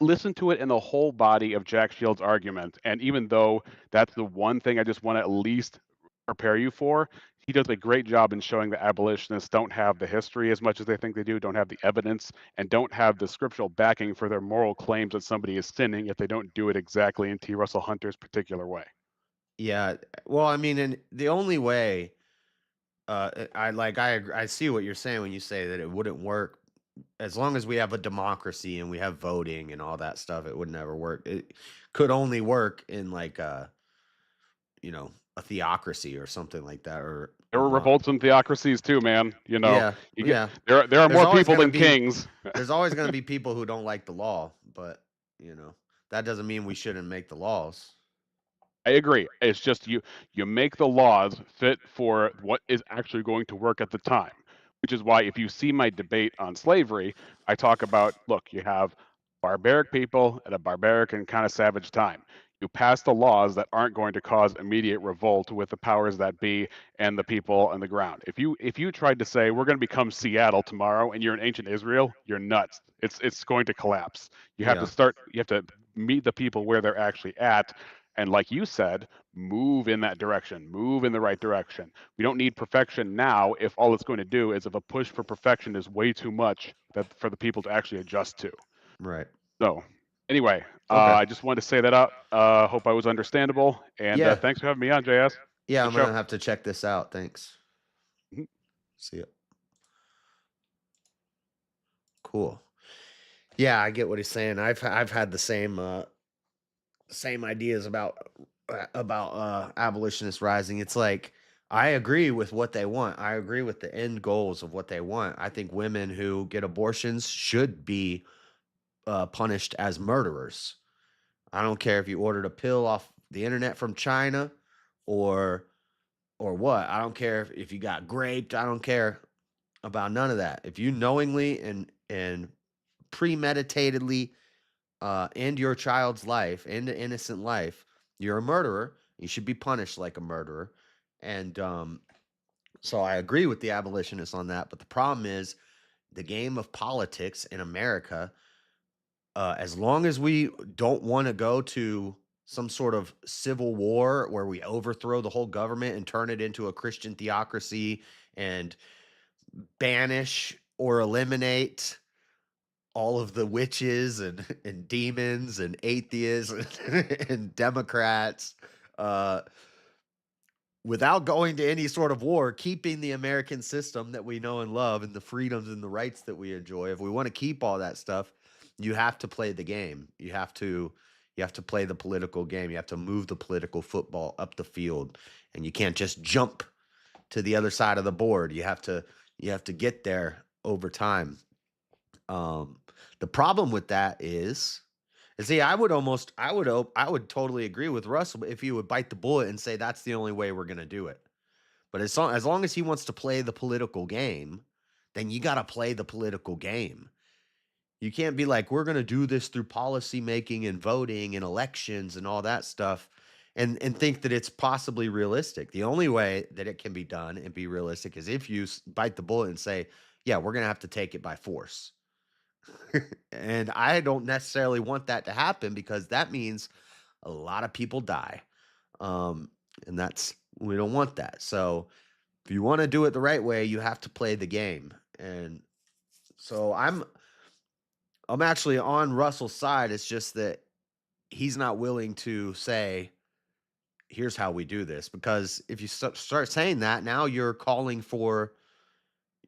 listen to it in the whole body of Jack Shield's argument. And even though that's the one thing I just want to at least prepare you for, he does a great job in showing that abolitionists don't have the history as much as they think they do, don't have the evidence, and don't have the scriptural backing for their moral claims that somebody is sinning if they don't do it exactly in T. Russell Hunter's particular way. Yeah. Well, I mean, and the only way I see what you're saying when you say that it wouldn't work as long as we have a democracy and we have voting and all that stuff, it would never work. It could only work in like a theocracy or something like that or There a were mon revolts and theocracies too, man. Yeah, You get yeah. there are There's more always people gonna than be kings. there's always gonna be people who don't like the law, but that doesn't mean we shouldn't make the laws. I agree. It's just you make the laws fit for what is actually going to work at the time. Which is why if you see my debate on slavery, I talk about look, you have barbaric people at a barbaric and kind of savage time. You pass the laws that aren't going to cause immediate revolt with the powers that be and the people on the ground. If you tried to say we're going to become Seattle tomorrow and you're in ancient Israel, you're nuts. It's going to collapse. Yeah, You have to meet the people where they're actually at and like you said, move in that direction, move in the right direction. We don't need perfection now if all it's going to do is if a push for perfection is way too much that for the people to actually adjust to. right. So anyway, Okay. I just wanted to say that up. Hope I was understandable. And Yeah. thanks for having me on, JS. Yeah, Good I'm show. gonna have to check this out. Thanks. Mhm. See ya. Cool. Yeah, I get what he's saying. I've had the same ideas about abolitionist rising. It's like I agree with what they want. I agree with the end goals of what they want. I think women who get abortions should be punished as murderers. I don't care if you ordered a pill off the internet from China or what. I don't care if you got raped. I don't care about none of that. If you knowingly and premeditatedly end your child's life, end an innocent life, you're a murderer. You should be punished like a murderer. And so I agree with the abolitionists on that. But the problem is the game of politics in America. As long as we don't want to go to some sort of civil war where we overthrow the whole government and turn it into a Christian theocracy and banish or eliminate all of the witches and demons and atheists and Democrats, uh, without going to any sort of war, keeping the American system that we know and love and the freedoms and the rights that we enjoy. If we want to keep all that stuff, you have to play the game. You have to play the political game. You have to move the political football up the field, and you can't just jump to the other side of the board. You have to get there over time. Um, the problem with that is, And see, I would totally agree with Russell if he would bite the bullet and say that's the only way we're going to do it. But as long as he wants to play the political game, then you got to play the political game. You can't be like, we're going to do this through policy making and voting and elections and all that stuff and think that it's possibly realistic. The only way that it can be done and be realistic is if you bite the bullet and say, yeah, we're going to have to take it by force. And I don't necessarily want that to happen because that means a lot of people die. And we don't want that. So if you want to do it the right way, you have to play the game. And so I'm actually on Russell's side. It's just that he's not willing to say, here's how we do this. Because if you start saying that, now you're calling for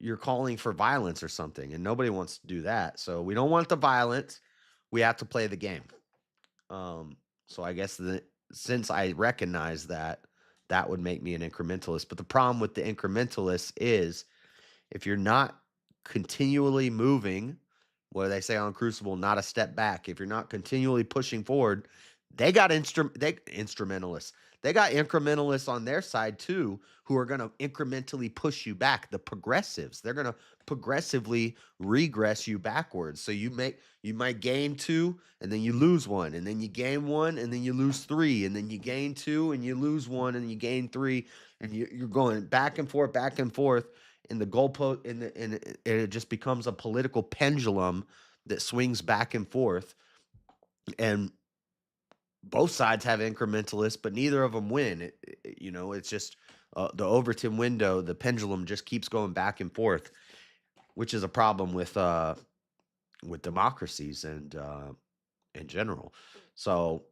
violence or something, and nobody wants to do that. So we don't want the violence. We have to play the game. So I guess since I recognize that, that would make me an incrementalist. But the problem with the incrementalist is if you're not continually moving, what do they say on Crucible? Not a step back. If you're not continually pushing forward, they got instrumentalists. They got incrementalists on their side too, who are going to incrementally push you back. The progressives, they're going to progressively regress you backwards. So you might gain 2 and then you lose 1, and then you gain 1 and then you lose 3, and then you gain 2 and you lose 1 and you gain 3, and you're going back and forth, and the goalpost, and it just becomes a political pendulum that swings back and forth. And both sides have incrementalists, but neither of them win. It's just the Overton window. The pendulum just keeps going back and forth, which is a problem with democracies and in general. So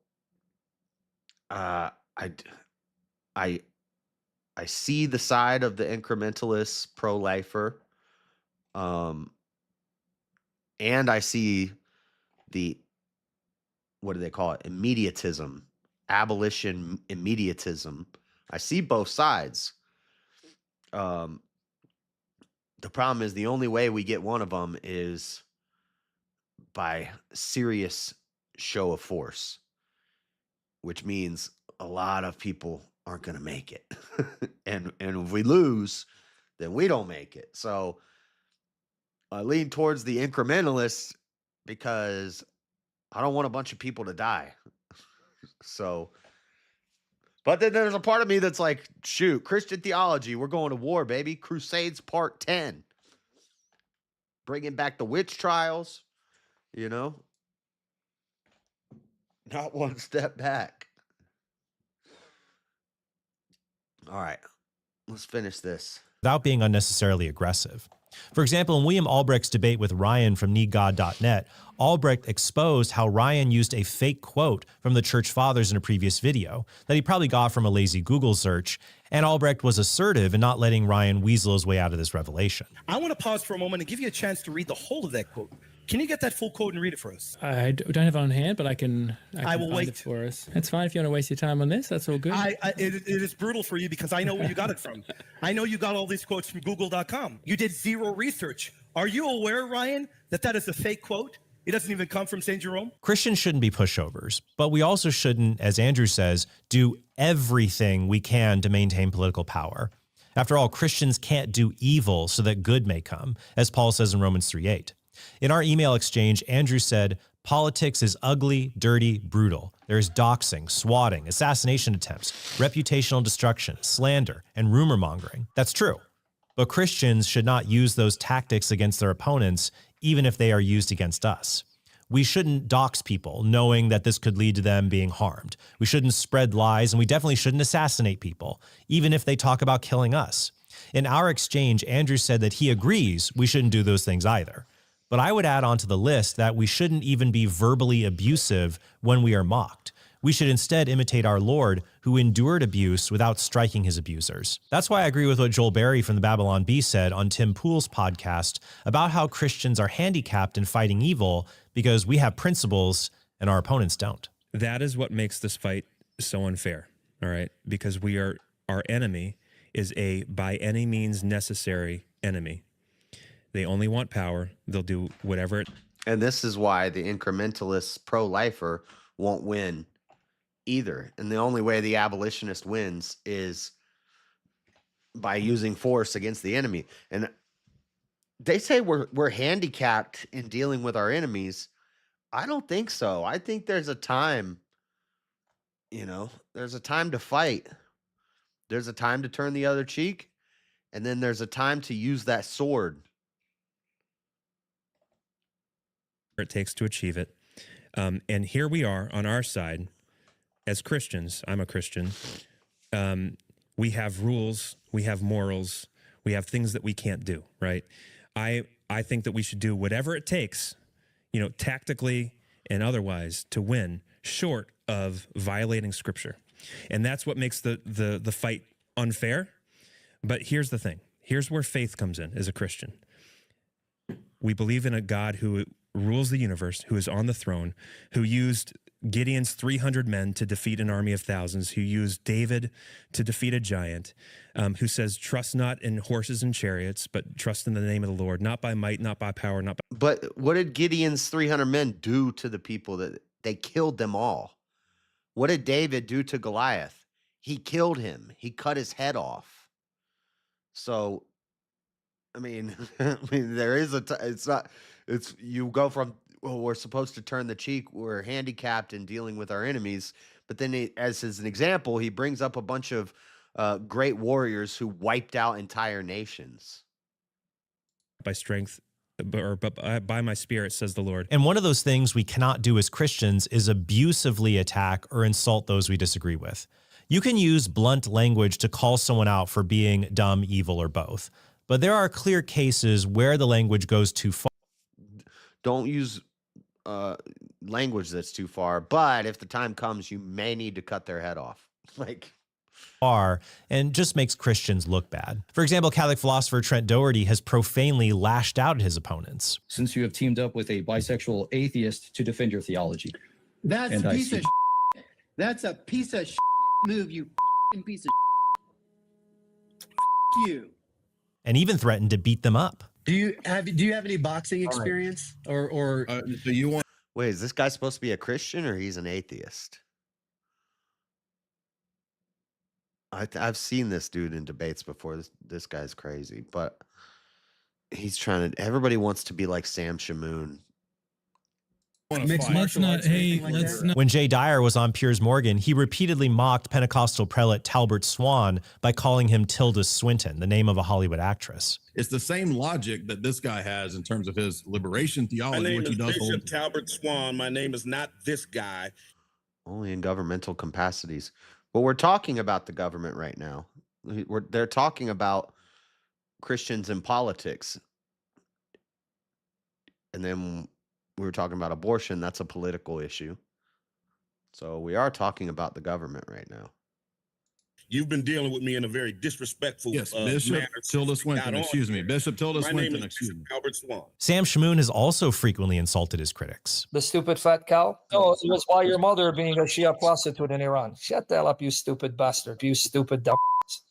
I see the side of the incrementalist pro-lifer, and I see the, what do they call it? Immediatism, abolition, immediatism. I see both sides. The problem is the only way we get one of them is by serious show of force, which means a lot of people aren't going to make it. and if we lose, then we don't make it. So I lean towards the incrementalists because I don't want a bunch of people to die. So, but then there's a part of me that's like, shoot, Christian theology, we're going to war, baby. Crusades Part 10. Bringing back the witch trials, not one step back. All right, let's finish this. Without being unnecessarily aggressive. For example, in William Albrecht's debate with Ryan from NeedGod.net, Albrecht exposed how Ryan used a fake quote from the church fathers in a previous video that he probably got from a lazy Google search, and Albrecht was assertive in not letting Ryan weasel his way out of this revelation. I want to pause for a moment and give you a chance to read the whole of that quote. Can you get that full quote and read it for us? I don't have it on hand, but I can will find wait. it for us. It's fine if you want to waste your time on this. That's all good. It is brutal for you because I know where you got it from. I know you got all these quotes from Google.com. You did zero research. Are you aware, Ryan, that is a fake quote? It doesn't even come from St. Jerome? Christians shouldn't be pushovers, but we also shouldn't, as Andrew says, do everything we can to maintain political power. After all, Christians can't do evil so that good may come, as Paul says in Romans 3:8. In our email exchange, Andrew said, politics is ugly, dirty, brutal. There is doxing, swatting, assassination attempts, reputational destruction, slander, and rumor mongering. That's true. But Christians should not use those tactics against their opponents, even if they are used against us. We shouldn't dox people knowing that this could lead to them being harmed. We shouldn't spread lies, and we definitely shouldn't assassinate people, even if they talk about killing us. In our exchange, Andrew said that he agrees we shouldn't do those things either. But I would add on to the list that we shouldn't even be verbally abusive when we are mocked. We should instead imitate our Lord, who endured abuse without striking his abusers. That's why I agree with what Joel Berry from the Babylon Bee said on Tim Pool's podcast about how Christians are handicapped in fighting evil because we have principles and our opponents don't. That is what makes this fight so unfair, all right? Because our enemy is a by any means necessary enemy. They only want power. They'll do whatever. And this is why the incrementalist pro-lifer won't win either. And the only way the abolitionist wins is by using force against the enemy. And they say we're handicapped in dealing with our enemies. I don't think so. I think there's a time, there's a time to fight. There's a time to turn the other cheek, and then there's a time to use that sword. It takes to achieve it. And here we are on our side as Christians. I'm a Christian. We have rules, we have morals, we have things that we can't do, right? I think that we should do whatever it takes, tactically and otherwise, to win, short of violating Scripture. And that's what makes the fight unfair. But here's the thing. Here's where faith comes in as a Christian. We believe in a God who rules the universe, who is on the throne, who used Gideon's 300 men to defeat an army of thousands, who used David to defeat a giant, who says, trust not in horses and chariots, but trust in the name of the Lord, not by might, not by power, not by... But what did Gideon's 300 men do to the people? That they killed them all? What did David do to Goliath? He killed him. He cut his head off. So, I mean, there is you go from, well, we're supposed to turn the cheek, we're handicapped in dealing with our enemies, but then as an example, he brings up a bunch of great warriors who wiped out entire nations. By strength, but by my spirit, says the Lord. And one of those things we cannot do as Christians is abusively attack or insult those we disagree with. You can use blunt language to call someone out for being dumb, evil, or both. But there are clear cases where the language goes too far. Don't use language that's too far, but if the time comes, you may need to cut their head off. And just makes Christians look bad. For example, Catholic philosopher Trent Doherty has profanely lashed out at his opponents. Since you have teamed up with a bisexual atheist to defend your theology. That's a piece of shit. That's a piece of shit move, you piece of shit. You. And even threatened to beat them up. Do you have any boxing experience? Or so you want... Wait, is this guy supposed to be a Christian or he's an atheist? I've seen this dude in debates before. This guy's crazy, but he's trying to. Everybody wants to be like Sam Shamoon. When Jay Dyer was on Piers Morgan, he repeatedly mocked Pentecostal prelate Talbert Swan by calling him Tilda Swinton, the name of a Hollywood actress. It's the same logic that this guy has in terms of his liberation theology. My name is Bishop Talbert Swan. My name is not this guy. Only in governmental capacities. But we're talking about the government right now. They're talking about Christians in politics. And then we were talking about abortion. That's a political issue. So we are talking about the government right now. You've been dealing with me in a very disrespectful Bishop manner. Tilda Swinton, excuse me. Bishop Tilda Swinton, excuse me. Albert Swan. Sam Shamoon has also frequently insulted his critics. The stupid fat cow? No, it was by your mother being a Shia prostitute in Iran. Shut the hell up, you stupid bastard. You stupid dumb.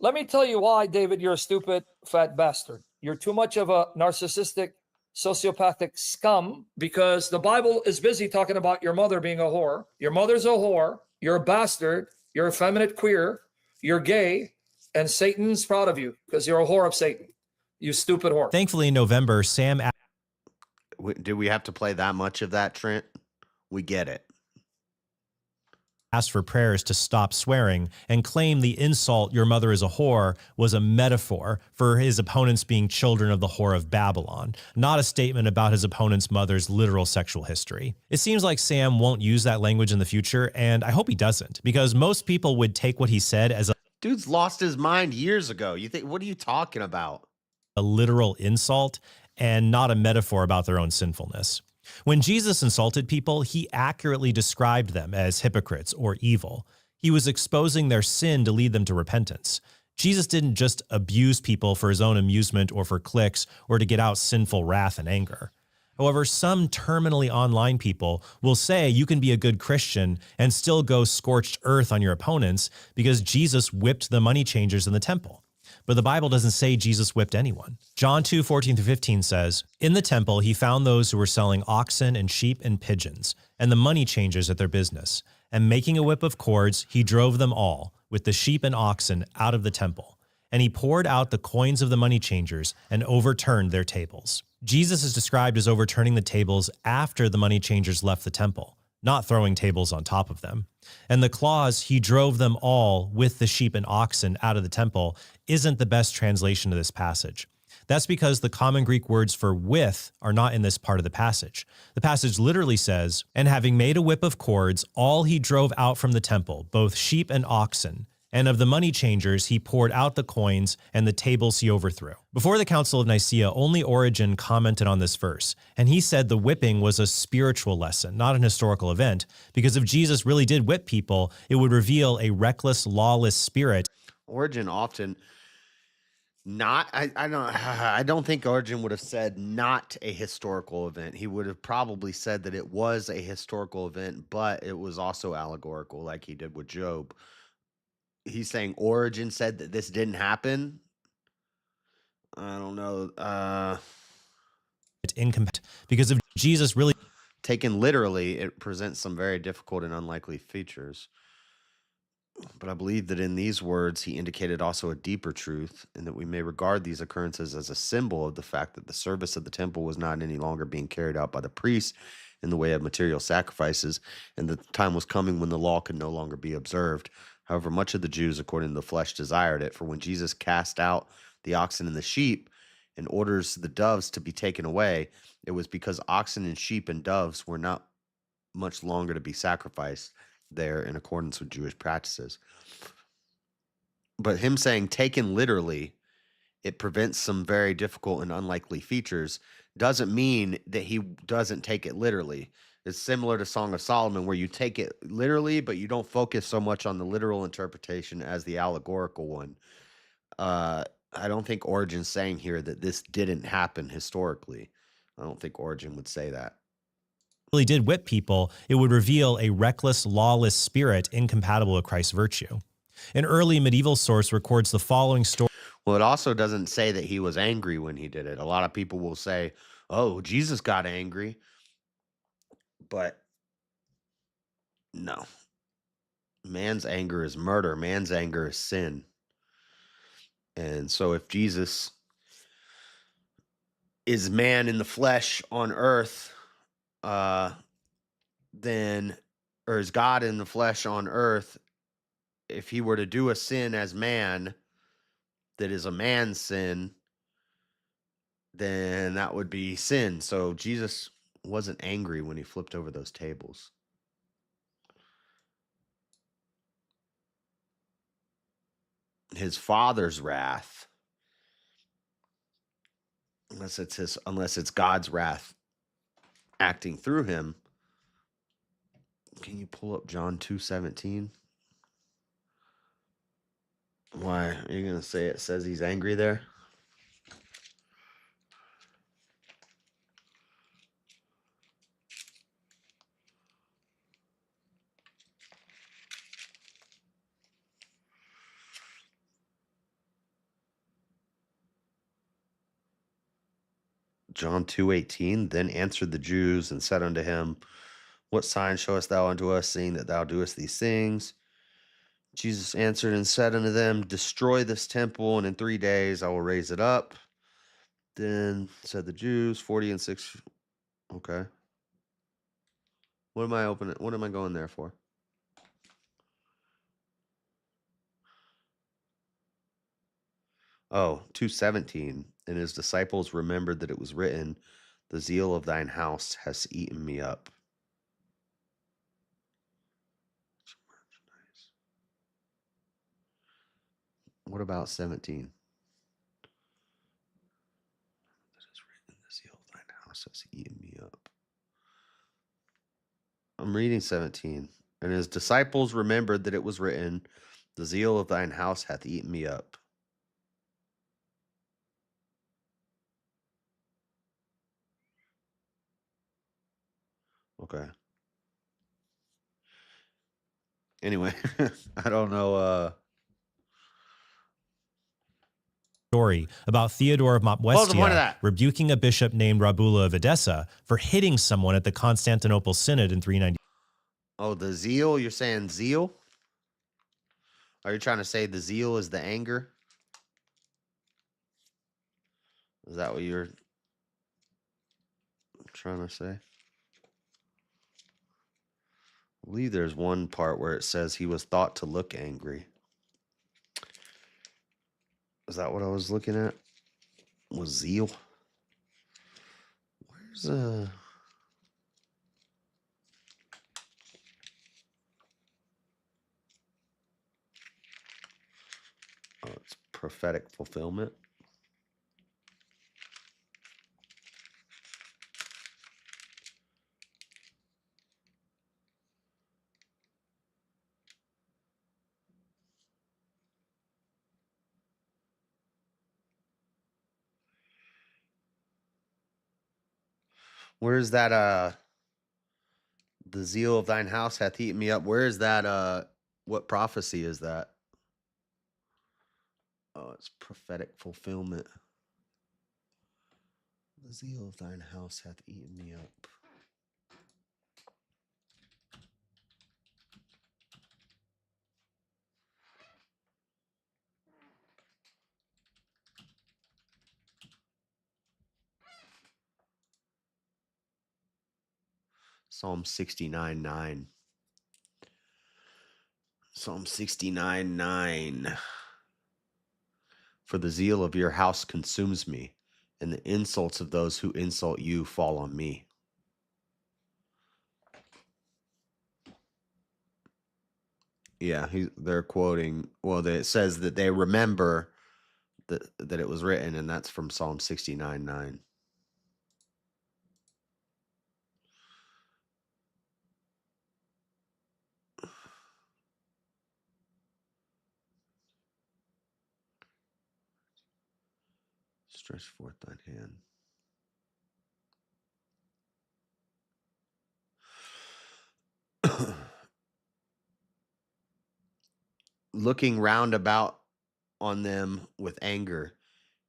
Let me tell you why, David, you're a stupid fat bastard. You're too much of a narcissistic, sociopathic scum because the Bible is busy talking about your mother being a whore. Your mother's a whore. You're a bastard. You're effeminate queer. You're gay, and Satan's proud of you because you're a whore of Satan. You stupid whore. Thankfully, in November, Sam... Do we have to play that much of that, Trent? We get it. Asked for prayers to stop swearing and claimed the insult, your mother is a whore, was a metaphor for his opponents being children of the whore of Babylon, not a statement about his opponent's mother's literal sexual history. It seems like Sam won't use that language in the future, and I hope he doesn't, because most people would take what he said as a... Dude's lost his mind years ago. What are you talking about? A literal insult and not a metaphor about their own sinfulness. When Jesus insulted people, he accurately described them as hypocrites or evil. He was exposing their sin to lead them to repentance. Jesus didn't just abuse people for his own amusement or for clicks or to get out sinful wrath and anger. However, some terminally online people will say you can be a good Christian and still go scorched earth on your opponents because Jesus whipped the money changers in the temple. But the Bible doesn't say Jesus whipped anyone. John 2:14-15 says, "In the temple he found those who were selling oxen and sheep and pigeons, and the money changers at their business. And making a whip of cords, he drove them all, with the sheep and oxen, out of the temple. And he poured out the coins of the money changers and overturned their tables." Jesus is described as overturning the tables after the money changers left the temple, not throwing tables on top of them. And the clause, "he drove them all with the sheep and oxen out of the temple," isn't the best translation of this passage. That's because the common Greek words for "with" are not in this part of the passage. The passage literally says, "And having made a whip of cords, all he drove out from the temple, both sheep and oxen. And of the money changers, he poured out the coins, and the tables he overthrew." Before the Council of Nicaea, only Origen commented on this verse, and he said the whipping was a spiritual lesson, not an historical event, because if Jesus really did whip people, it would reveal a reckless, lawless spirit. Origen often not I don't think Origen would have said not a historical event. He would have probably said that it was a historical event, but it was also allegorical, like he did with Job. He's saying Origen said that this didn't happen. I don't know. Because if Jesus really taken literally, it presents some very difficult and unlikely features. But I believe that in these words, he indicated also a deeper truth, and that we may regard these occurrences as a symbol of the fact that the service of the temple was not any longer being carried out by the priests in the way of material sacrifices, and that the time was coming when the law could no longer be observed. However, much of the Jews, according to the flesh, desired it. For when Jesus cast out the oxen and the sheep and orders the doves to be taken away, it was because oxen and sheep and doves were not much longer to be sacrificed there in accordance with Jewish practices. But him saying taken literally, it prevents some very difficult and unlikely features, doesn't mean that he doesn't take it literally. It's similar to Song of Solomon, where you take it literally, but you don't focus so much on the literal interpretation as the allegorical one. I don't think Origen's saying here that this didn't happen historically. I don't think Origen would say that. Really did whip people, it would reveal a reckless, lawless spirit incompatible with Christ's virtue. An early medieval source records the following story. Well, it also doesn't say that he was angry when he did it. A lot of people will say, "Oh, Jesus got angry." But no. Man's anger is murder. Man's anger is sin. And so if Jesus is man in the flesh on earth, then, or is God in the flesh on earth, if he were to do a sin as man that is a man's sin, then that would be sin. So Jesus wasn't angry when he flipped over those tables. His father's wrath, unless it's God's wrath acting through him. Can you pull up John 2:17? Why are you gonna say it says he's angry there? John 2:18, then answered the Jews and said unto him, What sign showest thou unto us, seeing that thou doest these things? Jesus answered and said unto them, Destroy this temple, and in 3 days I will raise it up. Then said the Jews, 40 and 6. Okay. What am I opening? What am I going there for? Oh, 2:17. And his disciples remembered that it was written, The zeal of thine house has eaten me up. What about 17? That is written, The zeal of thine house has eaten me up. I'm reading 17. And his disciples remembered that it was written, The zeal of thine house hath eaten me up. Okay. Anyway, I don't know. story about Theodore of What was the point of Mopwestia that? rebuking a bishop named Rabula of Edessa for hitting someone at the Constantinople Synod in 390. Oh, the zeal? You're saying zeal? Are you trying to say the zeal is the anger? Is that what you're trying to say? I believe there's one part where it says he was thought to look angry. Is that what I was looking at? Was zeal? Where's Oh, it's prophetic fulfillment. Where's that the zeal of thine house hath eaten me up? Where is that what prophecy is that? Oh, it's prophetic fulfillment. The zeal of thine house hath eaten me up. Psalm 69:9. Psalm 69:9. For the zeal of your house consumes me, and the insults of those who insult you fall on me. Yeah, they're quoting. Well, it says that they remember that it was written, and that's from Psalm 69:9. Stretch forth thine hand. Looking round about on them with anger.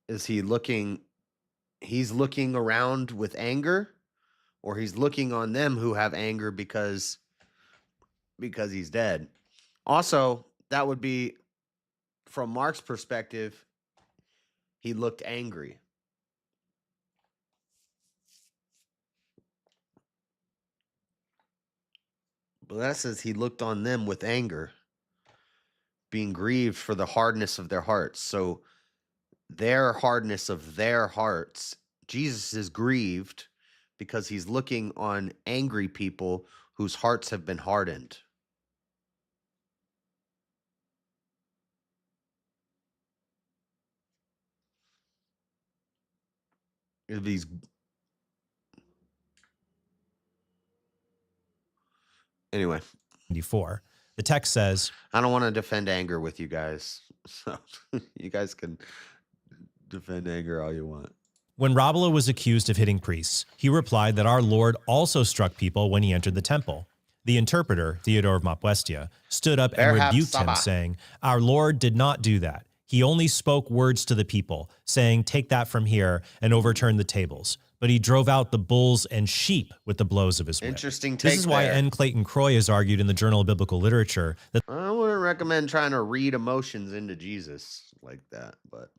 Is he looking? He's looking around with anger, or he's looking on them who have anger because he's dead. Also, that would be from Mark's perspective, he looked angry. But that says he looked on them with anger, being grieved for the hardness of their hearts. So their hardness of their hearts, Jesus is grieved because he's looking on angry people whose hearts have been hardened. These Anyway, 94. The text says, I don't want to defend anger with you guys. So you guys can defend anger all you want. when Rabala was accused of hitting priests, he replied that our Lord also struck people when he entered the temple. The interpreter, Theodore of Mopwestia, stood up and Perhaps rebuked him, Saba. saying, our Lord did not do that. He only spoke words to the people, saying, take that from here and overturn the tables. But he drove out the bulls and sheep with the blows of his whip. Interesting This take is why there. N. Clayton Croy has argued in the Journal of Biblical Literature that I wouldn't recommend trying to read emotions into Jesus like that, but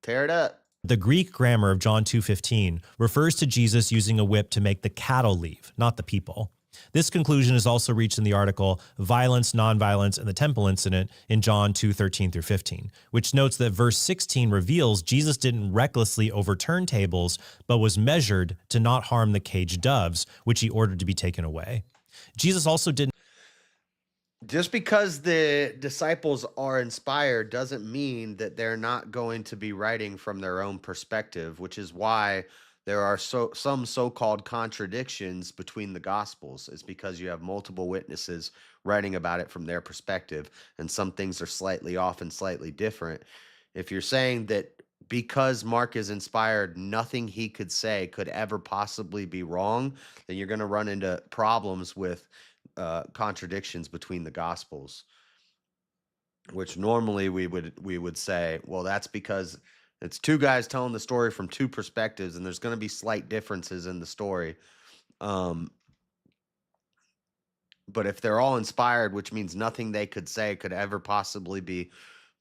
tear it up. the Greek grammar of John 2:15 refers to Jesus using a whip to make the cattle leave, not the people. This conclusion is also reached in the article Violence, Nonviolence, and the Temple Incident in John 2:13 through 15, which notes that verse 16 reveals Jesus didn't recklessly overturn tables, but was measured to not harm the caged doves, which he ordered to be taken away. Jesus also didn't. Just because the disciples are inspired doesn't mean that they're not going to be writing from their own perspective, which is why there are some so-called contradictions between the gospels. Is because you have multiple witnesses writing about it from their perspective, and some things are slightly off and slightly different. If you're saying that because Mark is inspired, nothing he could say could ever possibly be wrong, then you're going to run into problems with contradictions between the gospels. which normally we would say, well, that's because it's two guys telling the story from two perspectives, and there's going to be slight differences in the story. But if they're all inspired, which means nothing they could say could ever possibly be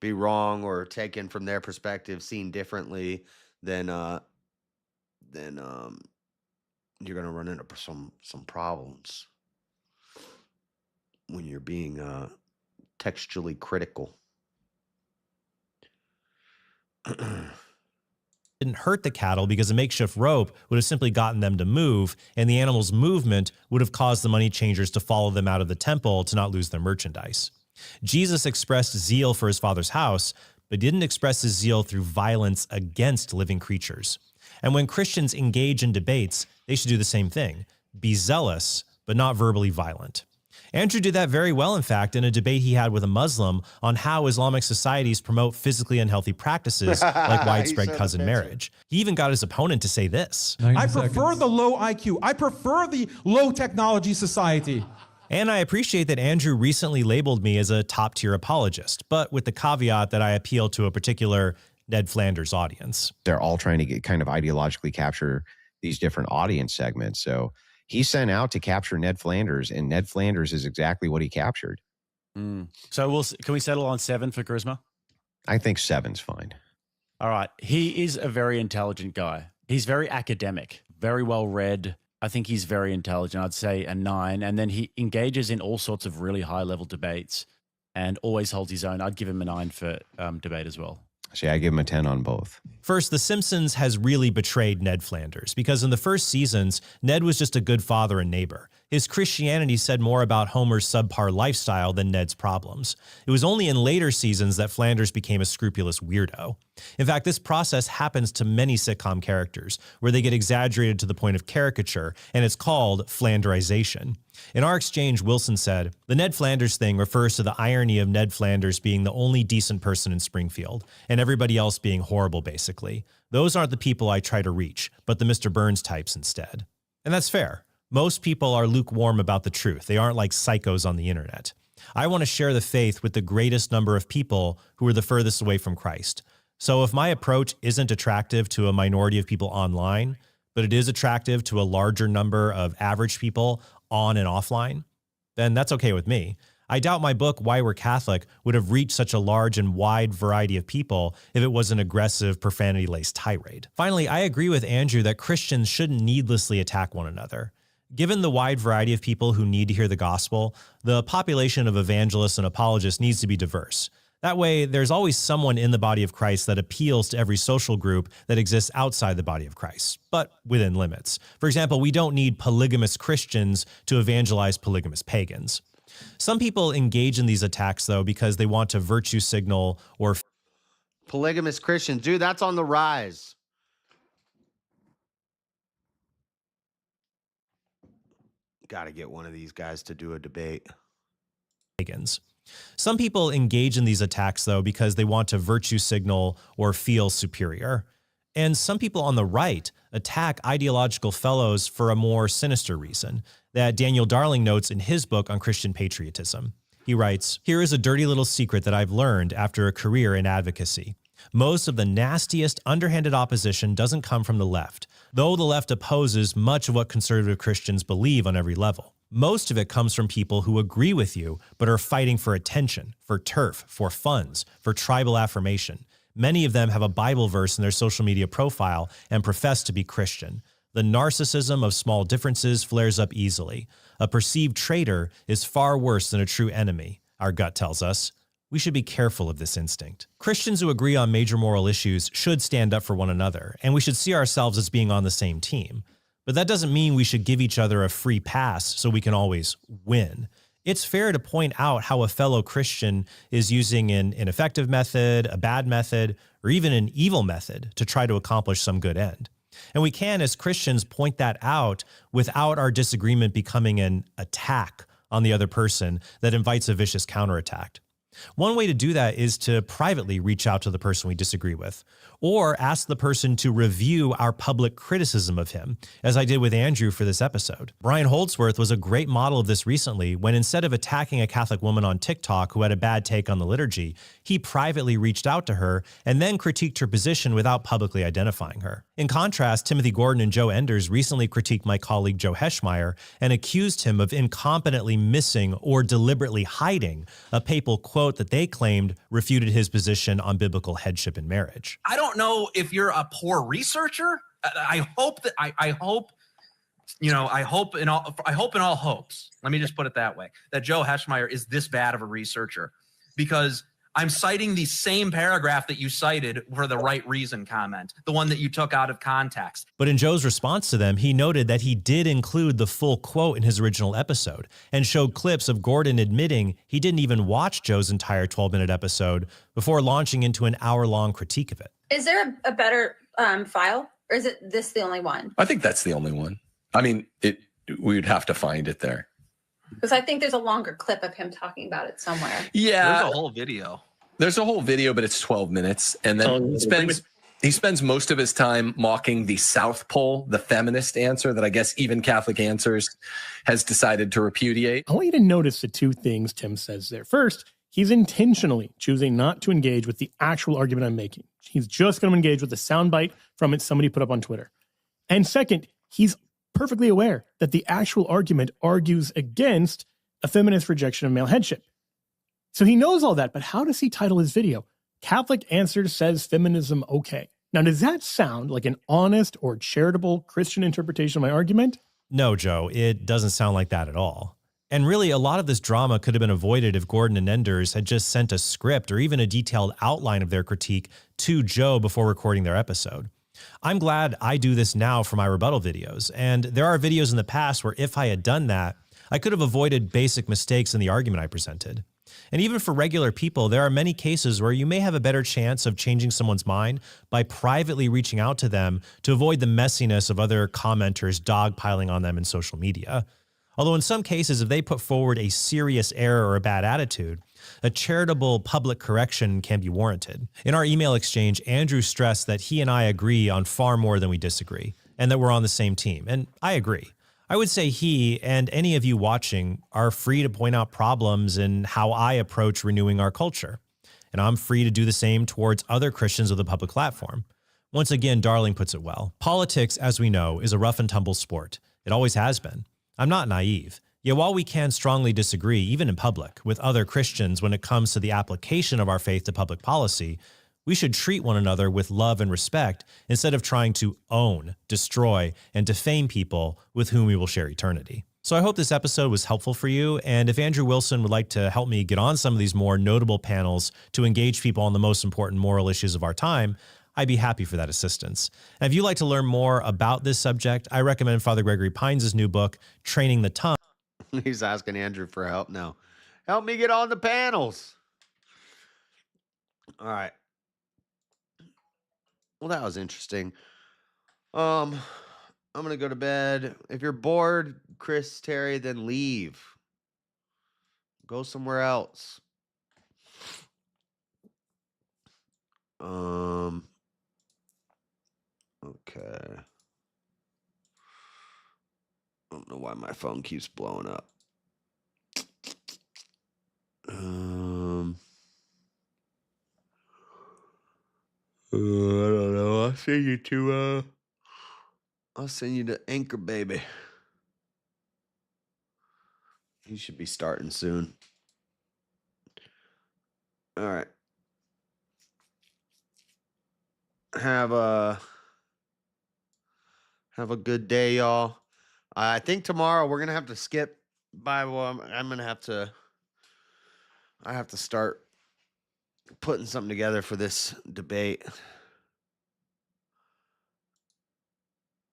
wrong or taken from their perspective, seen differently, then you're going to run into some problems when you're being textually critical. Didn't hurt the cattle because a makeshift rope would have simply gotten them to move, and the animals' movement would have caused the money changers to follow them out of the temple to not lose their merchandise. Jesus expressed zeal for his Father's house, but didn't express his zeal through violence against living creatures. And when Christians engage in debates, they should do the same thing. Be zealous, but not verbally violent. Andrew did that very well, in fact, in a debate he had with a Muslim on how Islamic societies promote physically unhealthy practices like widespread cousin marriage. He even got his opponent to say this. I prefer the low IQ. I prefer the low technology society. And I appreciate that Andrew recently labeled me as a top-tier apologist, but with the caveat that I appeal to a particular Ned Flanders audience. They're all trying to get kind of ideologically capture these different audience segments. So he sent out to capture Ned Flanders, and Ned Flanders is exactly what he captured. So can we settle on 7 for charisma? I think 7's fine. All right. He is a very intelligent guy. He's very academic, very well read. I think he's very intelligent. I'd say a 9. And then he engages in all sorts of really high level debates and always holds his own. I'd give him a 9 for debate as well. See, I give him a 10 on both. First, The Simpsons has really betrayed Ned Flanders because in the first seasons, Ned was just a good father and neighbor. His Christianity said more about Homer's subpar lifestyle than Ned's problems. It was only in later seasons that Flanders became a scrupulous weirdo. In fact, this process happens to many sitcom characters, where they get exaggerated to the point of caricature, and it's called Flanderization. In our exchange, Wilson said, "The Ned Flanders thing refers to the irony of Ned Flanders being the only decent person in Springfield, and everybody else being horrible, basically. Those aren't the people I try to reach, but the Mr. Burns types instead." And that's fair. Most people are lukewarm about the truth. They aren't like psychos on the internet. I want to share the faith with the greatest number of people who are the furthest away from Christ. So if my approach isn't attractive to a minority of people online, but it is attractive to a larger number of average people on and offline, then that's okay with me. I doubt my book, Why We're Catholic, would have reached such a large and wide variety of people if it was an aggressive, profanity-laced tirade. Finally, I agree with Andrew that Christians shouldn't needlessly attack one another. Given the wide variety of people who need to hear the gospel, the population of evangelists and apologists needs to be diverse. That way, there's always someone in the body of Christ that appeals to every social group that exists outside the body of Christ, but within limits. For example, we don't need polygamous Christians to evangelize polygamous pagans. Some people engage in these attacks, though, because they want to virtue signal or... Polygamous Christians. Dude, that's on the rise. Got to get one of these guys to do a debate. Pagans. Some people engage in these attacks, though, because they want to virtue signal or feel superior. And some people on the right attack ideological fellows for a more sinister reason that Daniel Darling notes in his book on Christian patriotism. He writes, "Here is a dirty little secret that I've learned after a career in advocacy. Most of the nastiest, underhanded opposition doesn't come from the left, though the left opposes much of what conservative Christians believe on every level. Most of it comes from people who agree with you, but are fighting for attention, for turf, for funds, for tribal affirmation. Many of them have a Bible verse in their social media profile and profess to be Christian. The narcissism of small differences flares up easily. A perceived traitor is far worse than a true enemy, our gut tells us. We should be careful of this instinct. Christians who agree on major moral issues should stand up for one another, and we should see ourselves as being on the same team. But that doesn't mean we should give each other a free pass so we can always win. It's fair to point out how a fellow Christian is using an ineffective method, a bad method, or even an evil method to try to accomplish some good end. And we can, as Christians, point that out without our disagreement becoming an attack on the other person that invites a vicious counterattack. One way to do that is to privately reach out to the person we disagree with, or ask the person to review our public criticism of him, as I did with Andrew for this episode. Brian Holdsworth was a great model of this recently when, instead of attacking a Catholic woman on TikTok who had a bad take on the liturgy, he privately reached out to her and then critiqued her position without publicly identifying her. In contrast, Timothy Gordon and Joe Enders recently critiqued my colleague Joe Heschmeyer and accused him of incompetently missing or deliberately hiding a papal quote that they claimed refuted his position on biblical headship in marriage. I don't know if you're a poor researcher. I hope that I hope, you know, I hope in all hopes, let me just put it that way, that Joe Heschmeyer is this bad of a researcher, because I'm citing the same paragraph that you cited for the right reason comment, the one that you took out of context. But in Joe's response to them, he noted that he did include the full quote in his original episode and showed clips of Gordon admitting he didn't even watch Joe's entire 12-minute episode before launching into an hour-long critique of it. Is there a better file, or is it this the only one? I think that's the only one. I mean, we would have to find it there. Because I think there's a longer clip of him talking about it somewhere. Yeah. There's a whole video. There's a whole video, but it's 12 minutes. And then he spends most of his time mocking the South Pole, the feminist answer that I guess even Catholic Answers has decided to repudiate. I want you to notice the two things Tim says there. First, he's intentionally choosing not to engage with the actual argument I'm making. He's just going to engage with the soundbite from it somebody put up on Twitter. And second, he's perfectly aware that the actual argument argues against a feminist rejection of male headship. So he knows all that, but how does he title his video? Catholic Answers Says Feminism Okay. Now, does that sound like an honest or charitable Christian interpretation of my argument? No, Joe, it doesn't sound like that at all. And really, a lot of this drama could have been avoided if Gordon and Enders had just sent a script or even a detailed outline of their critique to Joe before recording their episode. I'm glad I do this now for my rebuttal videos, and there are videos in the past where if I had done that, I could have avoided basic mistakes in the argument I presented. And even for regular people, there are many cases where you may have a better chance of changing someone's mind by privately reaching out to them to avoid the messiness of other commenters dogpiling on them in social media. Although in some cases, if they put forward a serious error or a bad attitude, a charitable public correction can be warranted. In our email exchange, Andrew stressed that he and I agree on far more than we disagree, and that we're on the same team. And I agree. I would say he and any of you watching are free to point out problems in how I approach renewing our culture. And I'm free to do the same towards other Christians with a public platform. Once again, Darling puts it well. Politics, as we know, is a rough and tumble sport. It always has been. I'm not naive. Yet while we can strongly disagree, even in public, with other Christians when it comes to the application of our faith to public policy, we should treat one another with love and respect instead of trying to own, destroy, and defame people with whom we will share eternity. So I hope this episode was helpful for you, and if Andrew Wilson would like to help me get on some of these more notable panels to engage people on the most important moral issues of our time, I'd be happy for that assistance. And if you'd like to learn more about this subject, I recommend Father Gregory Pines' new book, Training the Tongue. He's asking Andrew for help now. Help me get on the panels. All right. Well, that was interesting. I'm going to go to bed. If you're bored, Chris, Terry, then leave. Go somewhere else. Okay. I don't know why my phone keeps blowing up. I don't know. I'll send you to Anchor, baby. You should be starting soon. All right. Have a good day, y'all. I think tomorrow we're gonna have to skip Bible. I'm gonna have to. I have to start putting something together for this debate.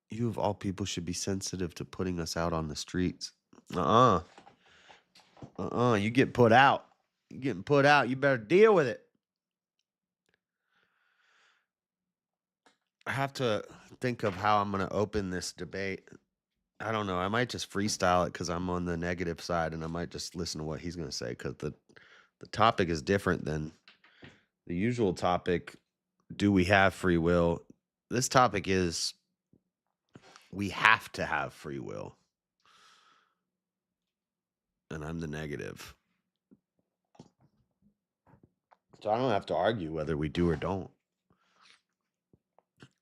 You of all people should be sensitive to putting us out on the streets. You get put out. You're getting put out. You better deal with it. I have to think of how I'm going to open this debate. I don't know. I might just freestyle it because I'm on the negative side, and I might just listen to what he's going to say because The topic is different than the usual topic. Do we have free will? This topic is we have to have free will. And I'm the negative. So I don't have to argue whether we do or don't.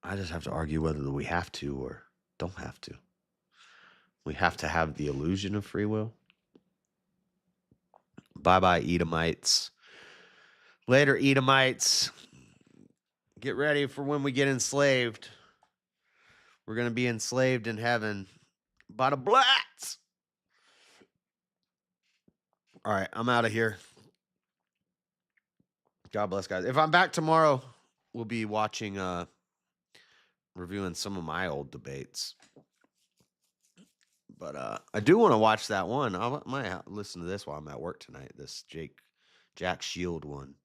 I just have to argue whether we have to or don't have to. We have to have the illusion of free will. Bye-bye, Edomites. Later, Edomites. Get ready for when we get enslaved. We're going to be enslaved in heaven by the blacks. All right, I'm out of here. God bless, guys. If I'm back tomorrow, we'll be watching, reviewing some of my old debates. But I do want to watch that one. I might listen to this while I'm at work tonight. This Jack Shield one.